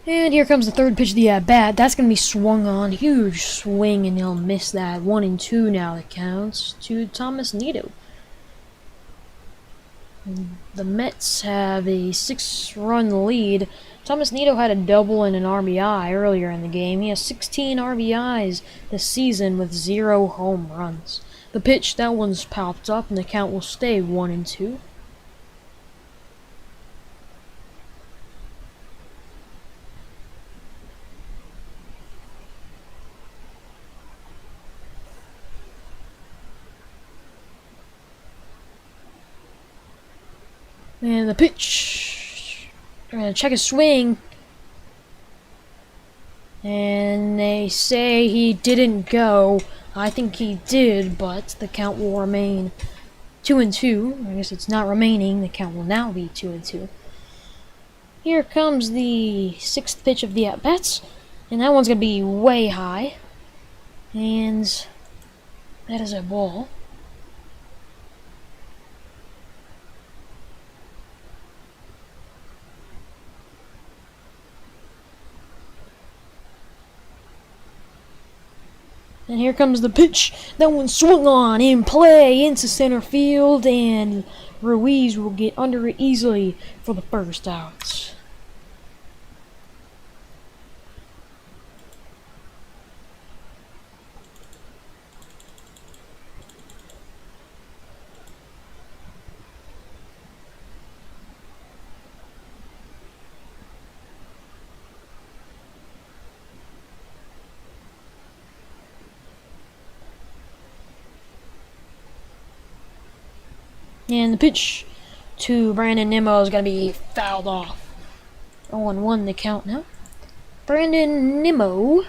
And here comes the third pitch of the at-bat. That's going to be swung on. Huge swing, and he'll miss that. 1-2 now the counts to Thomas Nito. The Mets have a 6-run lead. Thomas Nito had a double and an RBI earlier in the game. He has 16 RBIs this season with 0 home runs. The pitch, that one's popped up, and the count will stay 1-2. And the pitch. They're going to check his swing. And they say he didn't go. I think he did, but the count will remain 2-2. I guess it's not remaining. The count will now be 2-2. Here comes the 6th pitch of the at-bats. And that one's going to be way high. And that is a ball. And here comes the pitch. That one swung on in play into center field, and Ruiz will get under it easily for the first out. And the pitch to Brandon Nimmo is going to be fouled off. 0-1 the count now. Brandon Nimmo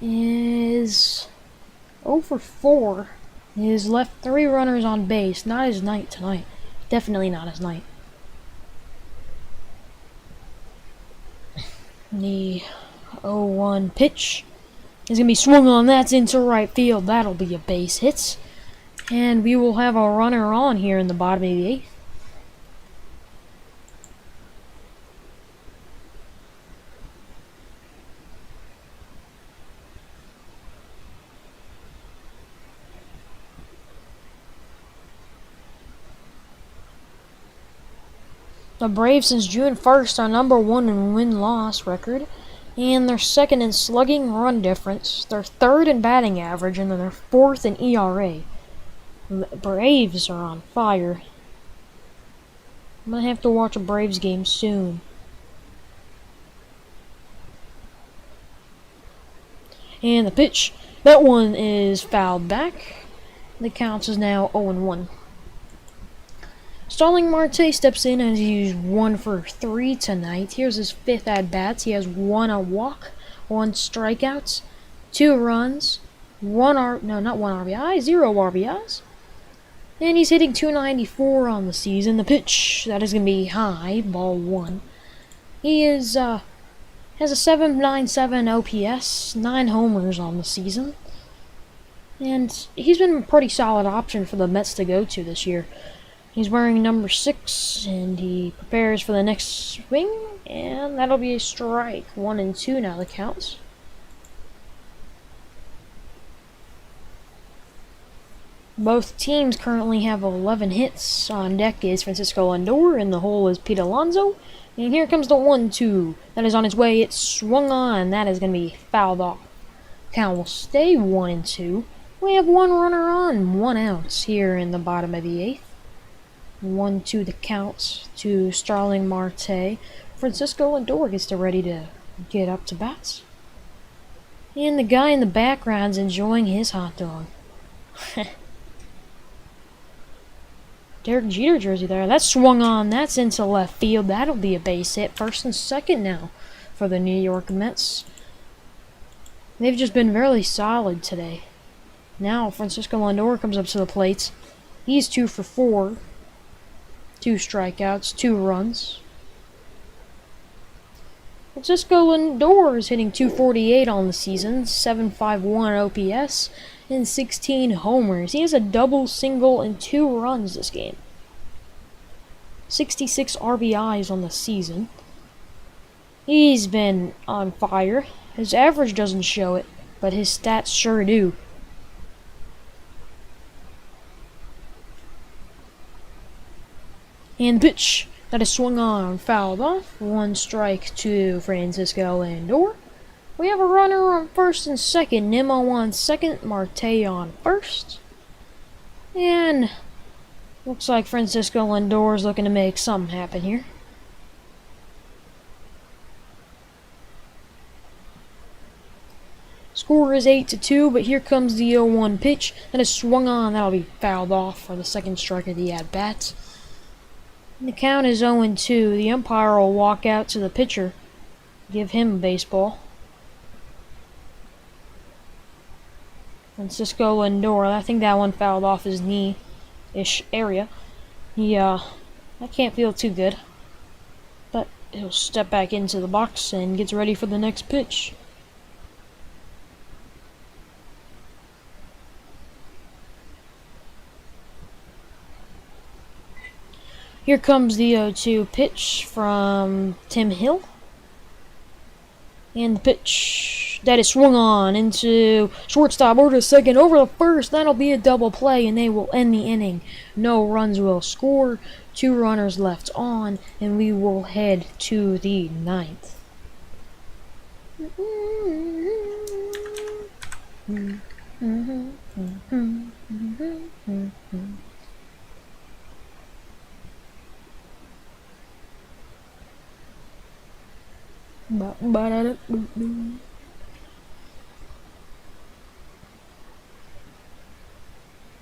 is 0 for 4. He has left 3 runners on base. Not his night tonight. Definitely not his night. The 0-1 pitch is going to be swung on. That's into right field. That'll be a base hit. And we will have a runner on here in the bottom of the 8th. The Braves, since June 1st, are #1 in win-loss record, and they're 2nd in slugging run difference. They're 3rd in batting average, and then they're 4th in ERA. The Braves are on fire. I'm gonna have to watch a Braves game soon. And the pitch, that one is fouled back. The count is now 0-1. Starling Marte steps in and he's 1 for 3 tonight. Here's his 5th at-bats. He has 1 walk, 1 strikeouts, 2 runs, 0 RBIs. And he's hitting .294 on the season. The pitch, that is going to be high, ball 1. He has a .797 OPS, 9 homers on the season. And he's been a pretty solid option for the Mets to go to this year. He's wearing number 6, and he prepares for the next swing. And that'll be a strike. 1-2 now the counts. Both teams currently have 11 hits. On deck is Francisco Lindor, and the hole is Pete Alonso. And here comes the 1-2. That is on its way. It's swung on. That is going to be fouled off. Count will stay 1-2. We have 1 runner on, 1 out here in the bottom of the 8th. 1-2 the count to Starling Marte. Francisco Lindor gets ready to get up to bats. And the guy in the background's enjoying his hot dog. Derek Jeter jersey there. That's swung on. That's into left field. That'll be a base hit. First and second now for the New York Mets. They've just been really solid today. Now Francisco Lindor comes up to the plate. He's 2 for 4. 2 strikeouts, 2 runs. Francisco Lindor is hitting .248 on the season, .751 OPS, and 16 homers. He has a double, single, and 2 runs this game. 66 RBIs on the season. He's been on fire. His average doesn't show it, but his stats sure do. And pitch that is swung on, fouled off. 1 strike to Francisco Lindor. We have a runner on first and second. Nimmo on second, Marte on first. And looks like Francisco Lindor is looking to make something happen here. Score is 8-2, but here comes the 0-1 pitch that is swung on. That'll be fouled off for the second strike of the at-bat. The count is 0-2. The umpire will walk out to the pitcher, give him a baseball. Francisco Lindor, I think that one fouled off his knee-ish area. I can't feel too good. But he'll step back into the box and gets ready for the next pitch. Here comes the 0-2 pitch from Tim Hill. And the pitch that is swung on into shortstop over to second, over the first. That'll be a double play, and they will end the inning. No runs will score. 2 runners left on, and we will head to the 9th.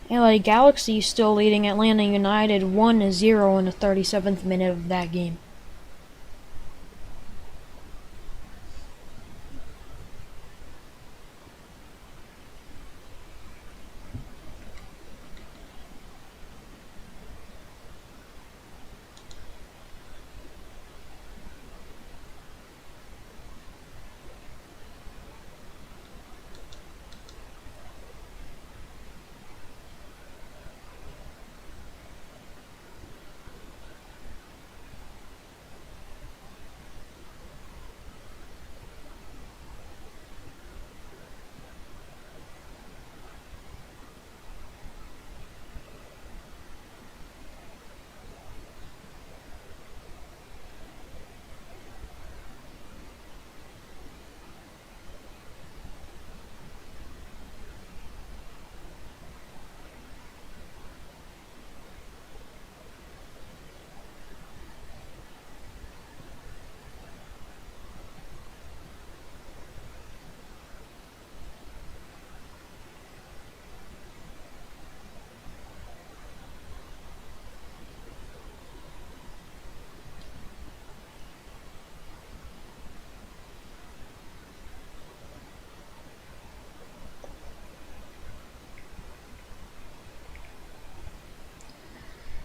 LA Galaxy still leading Atlanta United 1-0 in the 37th minute of that game.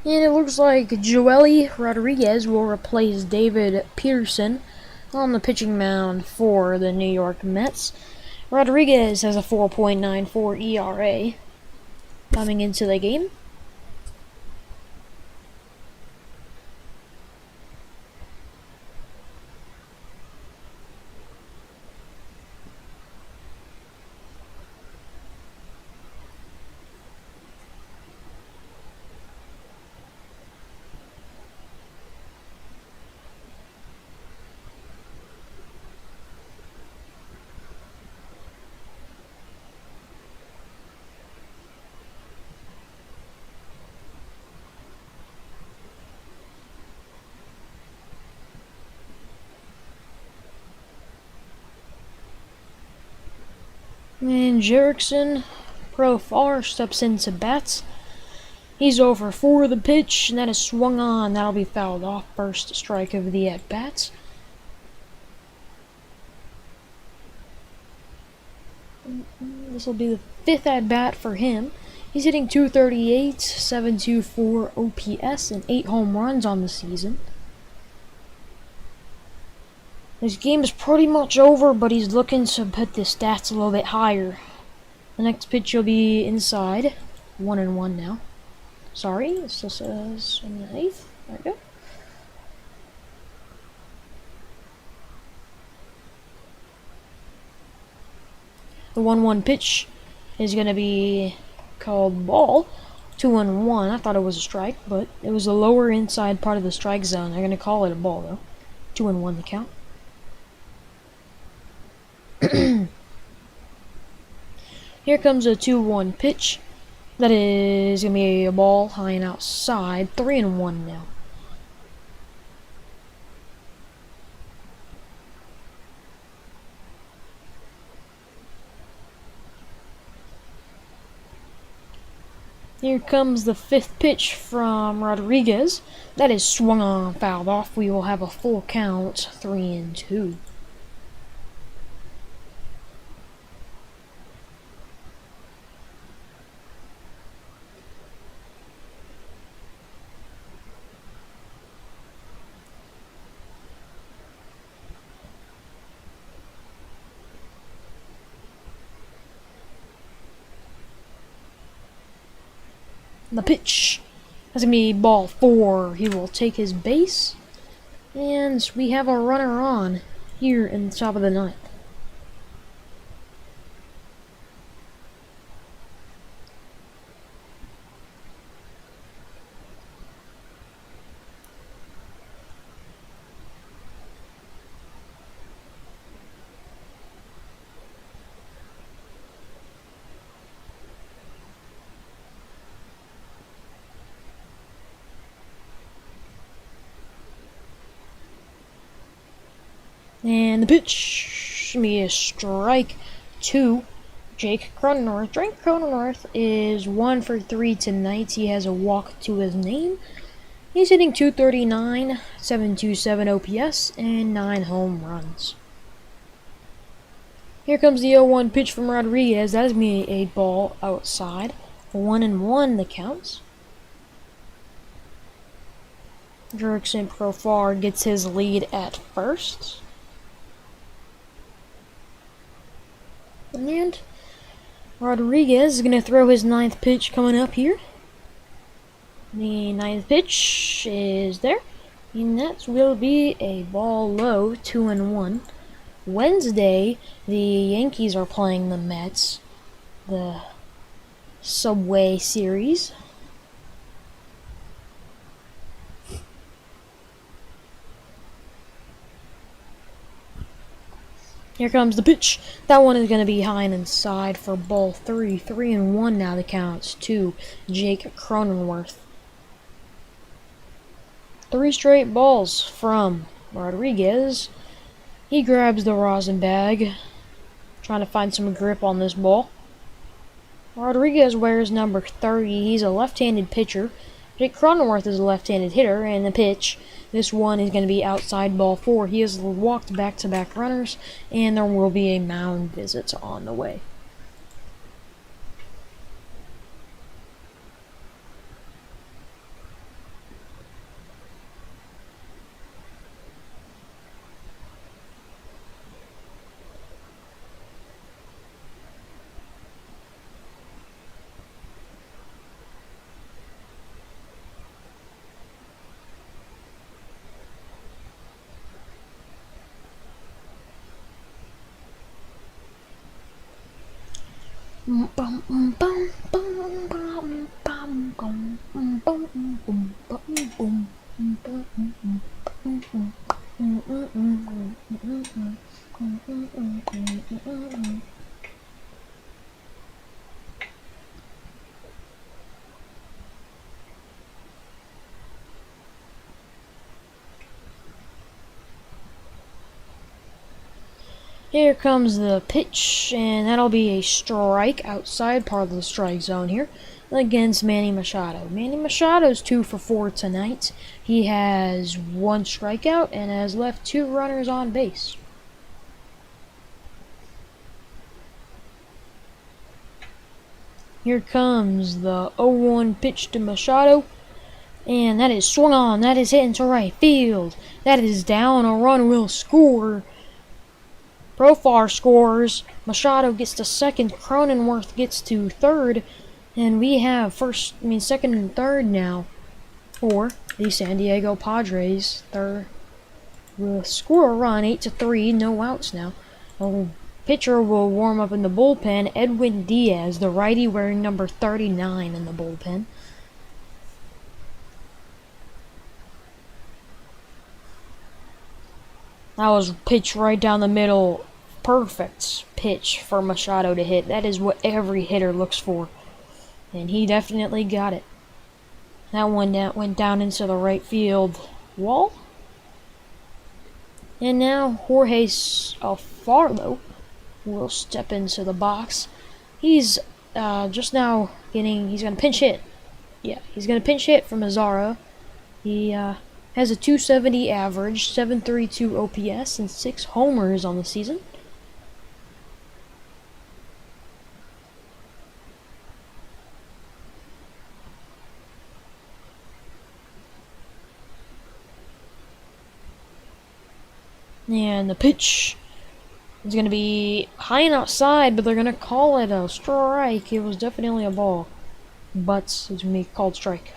And it looks like Joely Rodriguez will replace David Peterson on the pitching mound for the New York Mets. Rodriguez has a 4.94 ERA coming into the game. And Jerickson, Profar, steps into bats. He's over for the pitch, and that is swung on. That'll be fouled off. First strike of the at-bats. This will be the fifth at-bat for him. He's hitting .238, .724 OPS, and 8 home runs on the season. His game is pretty much over, but he's looking to put the stats a little bit higher. The next pitch will be inside. 1-1 now. Sorry, it still says in the 8th. There we go. The 1-1 pitch is going to be called ball. 2-1. I thought it was a strike, but it was the lower inside part of the strike zone. They're going to call it a ball, though. 2-1 the count. Here comes a 2-1 pitch. That is going to be a ball high and outside. 3-1 now. Here comes the fifth pitch from Rodriguez. That is swung on, fouled off. We will have a full count, 3-2. The pitch. That's going to be ball 4. He will take his base. And we have a runner on here in the top of the ninth. And the pitch should be a strike 2. Jake Cronenworth. Drake Cronenworth is 1 for 3 tonight. He has a walk to his name. He's hitting .239, .727 OPS, and 9 home runs. Here comes the 0-1 pitch from Rodriguez. That is me a ball outside. 1-1 the counts. Jerickson Profar gets his lead at first. And Rodriguez is going to throw his 9th pitch coming up here. The 9th pitch is there. And that will be a ball low, 2-1. Wednesday, the Yankees are playing the Mets, the Subway Series. Here comes the pitch. That one is going to be high and inside for ball 3. 3-1 now the counts to Jake Cronenworth. 3 straight balls from Rodriguez. He grabs the rosin bag, trying to find some grip on this ball. Rodriguez wears number 30. He's a left-handed pitcher. Jake Cronenworth is a left-handed hitter, and the pitch, this one is going to be outside ball 4. He has walked back-to-back runners, and there will be a mound visit on the way. Here comes the pitch, and that'll be a strike outside part of the strike zone here against Manny Machado. Manny Machado's 2 for 4 tonight. He has 1 strikeout and has left 2 runners on base. Here comes the 0-1 pitch to Machado. And that is swung on. That is hit into right field. That is down. A run will score. Profar scores. Machado gets to second. Cronenworth gets to third. And we have second and third now for the San Diego Padres. Third will score a run, 8-3, no outs now. The pitcher will warm up in the bullpen. Edwin Diaz, the righty wearing number 39 in the bullpen. That was pitched right down the middle. Perfect pitch for Machado to hit. That is what every hitter looks for. And he definitely got it. That one went down into the right field wall. And now Jorge Alfaro will step into the box. He's just now he's going to pinch hit. Yeah, he's going to pinch hit from Azara. He has a 270 average, 732 OPS, and 6 homers on the season. And the pitch is going to be high and outside, but they're going to call it a strike. It was definitely a ball, but it's going to be called strike.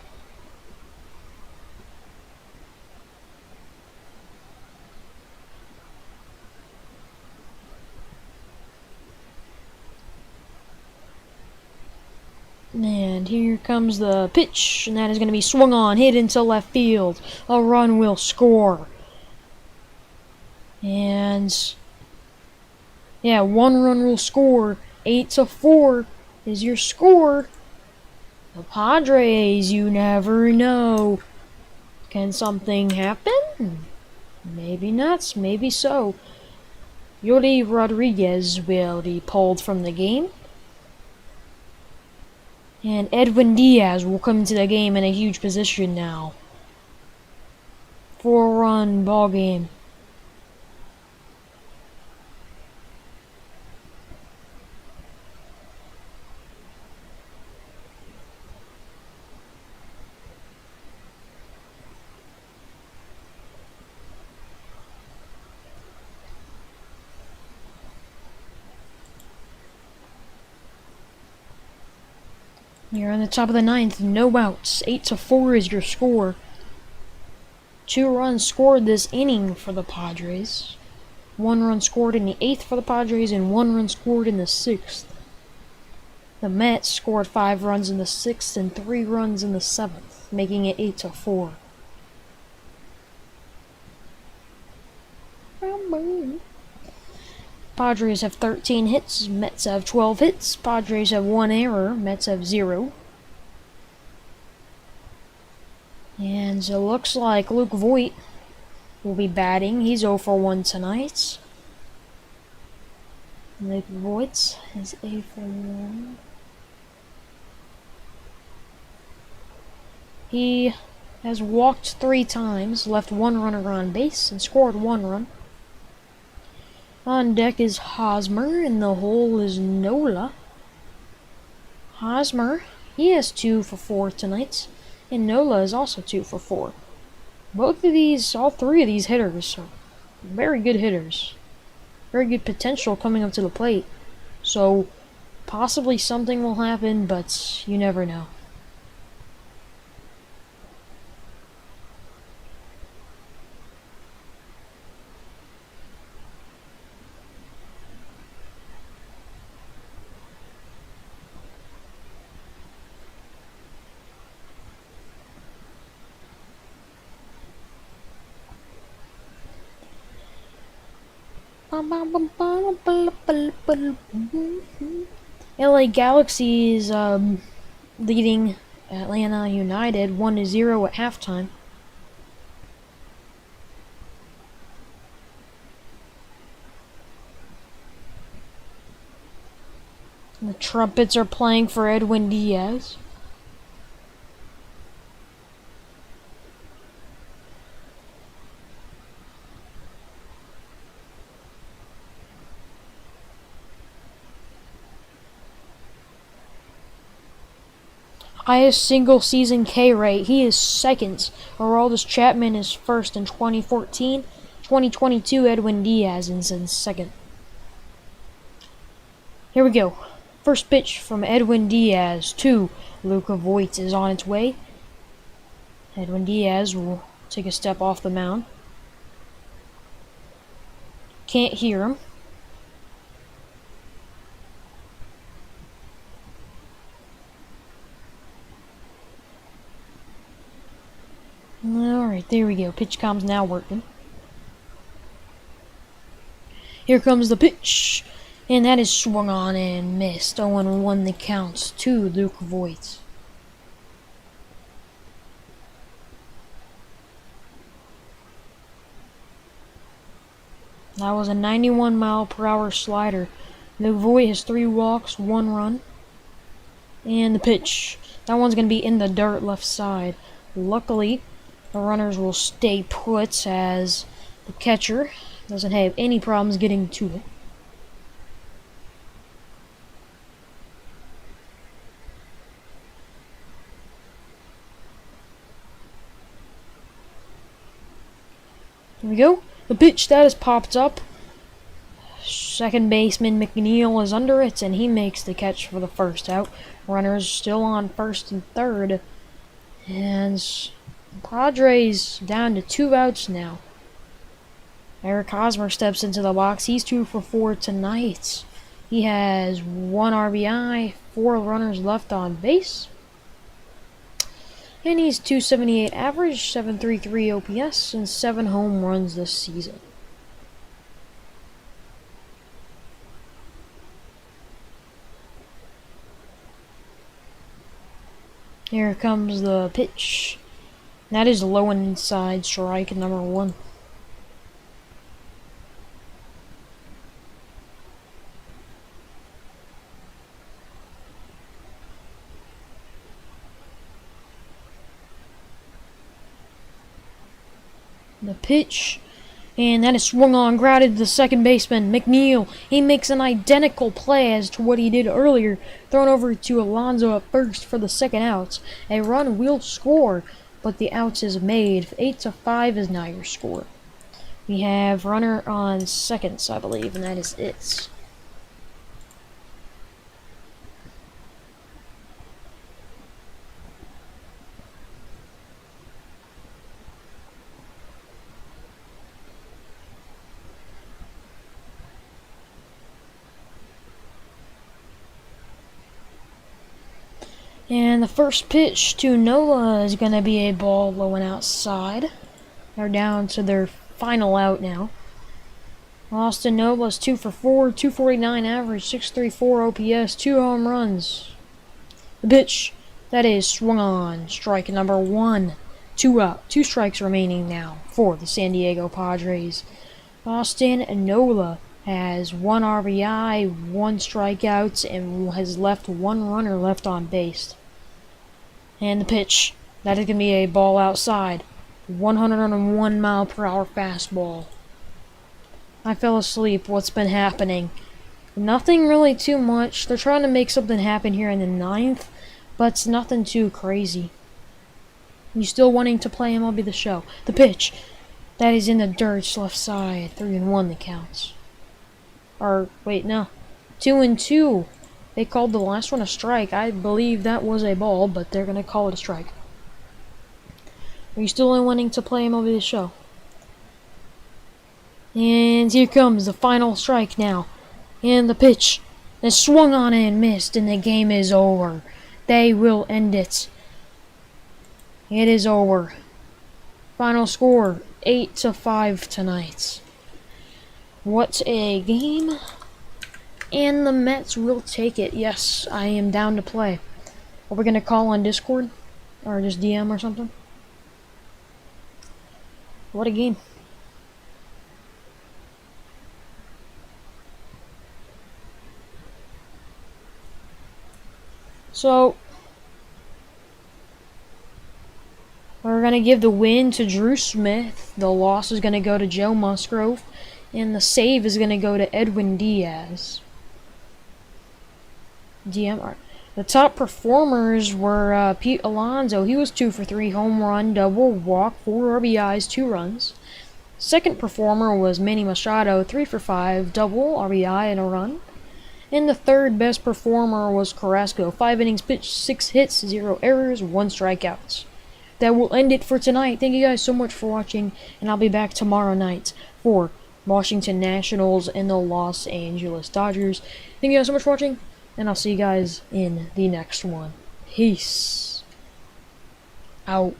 And here comes the pitch, and that is going to be swung on, hit into left field. A run will score. And yeah, 1 run will score. 8-4 is your score. The Padres, you never know. Can something happen? Maybe not, maybe so. Yuri Rodriguez will be pulled from the game. And Edwin Diaz will come into the game in a huge position now. 4-run ball game. You're on the top of the 9th, no outs. 8-4 is your score. 2 runs scored this inning for the Padres. 1 run scored in the 8th for the Padres, and 1 run scored in the 6th. The Mets scored 5 runs in the 6th and 3 runs in the 7th, making it 8-4. Padres have 13 hits, Mets have 12 hits, Padres have 1 error, Mets have 0. And it looks like Luke Voit will be batting. He's 0 for 1 tonight. Luke Voit is 0 for 1. He has walked 3 times, left 1 runner on base, and scored 1 run. On deck is Hosmer, and the hole is Nola. Hosmer, he has 2 for 4 tonight, and Nola is also 2 for 4. All 3 of these hitters are very good hitters. Very good potential coming up to the plate. So, possibly something will happen, but you never know. LA Galaxy is leading Atlanta United 1-0 at halftime. Trumpets are playing for Edwin Diaz. Highest single season K rate. He is second. Aroldis Chapman is first in 2014. 2022, Edwin Diaz is in second. Here we go. First pitch from Edwin Diaz to Luka Voigt is on its way. Edwin Diaz will take a step off the mound. Can't hear him. Alright, there we go. Pitch comm's now working. Here comes the pitch. And that is swung on and missed. 0-1 the counts to Luke Voigt. That was a 91-mile-per-hour slider. Luke Voigt has 3 walks, 1 run. And the pitch. That one's going to be in the dirt left side. Luckily, the runners will stay put as the catcher doesn't have any problems getting to it. Here we go. The pitch that has popped up. Second baseman McNeil is under it, and he makes the catch for the first out. Runners still on first and third. And Padres down to 2 outs now. Eric Hosmer steps into the box. He's 2 for 4 tonight. He has 1 RBI, 4 runners left on base. And he's 278 average, 733 OPS, and 7 home runs this season. Here comes the pitch. That is low and inside, strike number 1. The pitch, and that is swung on, grounded to the second baseman, McNeil. He makes an identical play as to what he did earlier, thrown over to Alonso at first for the second out. A run will score, but the outs is made. 8-5 is now your score. We have runner on seconds, I believe, and that is it. And the first pitch to Nola is going to be a ball low and outside. They're down to their final out now. Austin Nola's 2 for 4, 249 average, 634 OPS, 2 home runs. The pitch, that is swung on. Strike number 1. 2 out. 2 strikes remaining now for the San Diego Padres. Austin Nola has 1 RBI, 1 strikeout, and has left 1 runner left on base. And the pitch, that is going to be a ball outside. 101 mile per hour fastball. I fell asleep. What's been happening? Nothing really too much. They're trying to make something happen here in the 9th, but it's nothing too crazy. You still wanting to play MLB The Show. The pitch, that is in the dirt, left side. 3-1 the counts. Or, wait, no. 2-2. They called the last one a strike. I believe that was a ball, but they're going to call it a strike. Are you still wanting to play MLB The Show? And here comes the final strike now. And the pitch is swung on and missed, and the game is over. They will end it. It is over. Final score, 8-5 tonight. What a game. And the Mets will take it. Yes, I am down to play. Are we going to call on Discord? Or just DM or something? What a game. So we're going to give the win to Drew Smith. The loss is going to go to Joe Musgrove. And the save is going to go to Edwin Diaz. DMR. The top performers were Pete Alonso. He was 2 for 3, home run, double, walk, 4 RBIs, 2 runs. Second performer was Manny Machado, 3 for 5, double, RBI, and a run. And the third best performer was Carrasco, 5 innings pitched, 6 hits, 0 errors, 1 strikeouts. That will end it for tonight. Thank you guys so much for watching, and I'll be back tomorrow night for Washington Nationals and the Los Angeles Dodgers. Thank you guys so much for watching, and I'll see you guys in the next one. Peace out.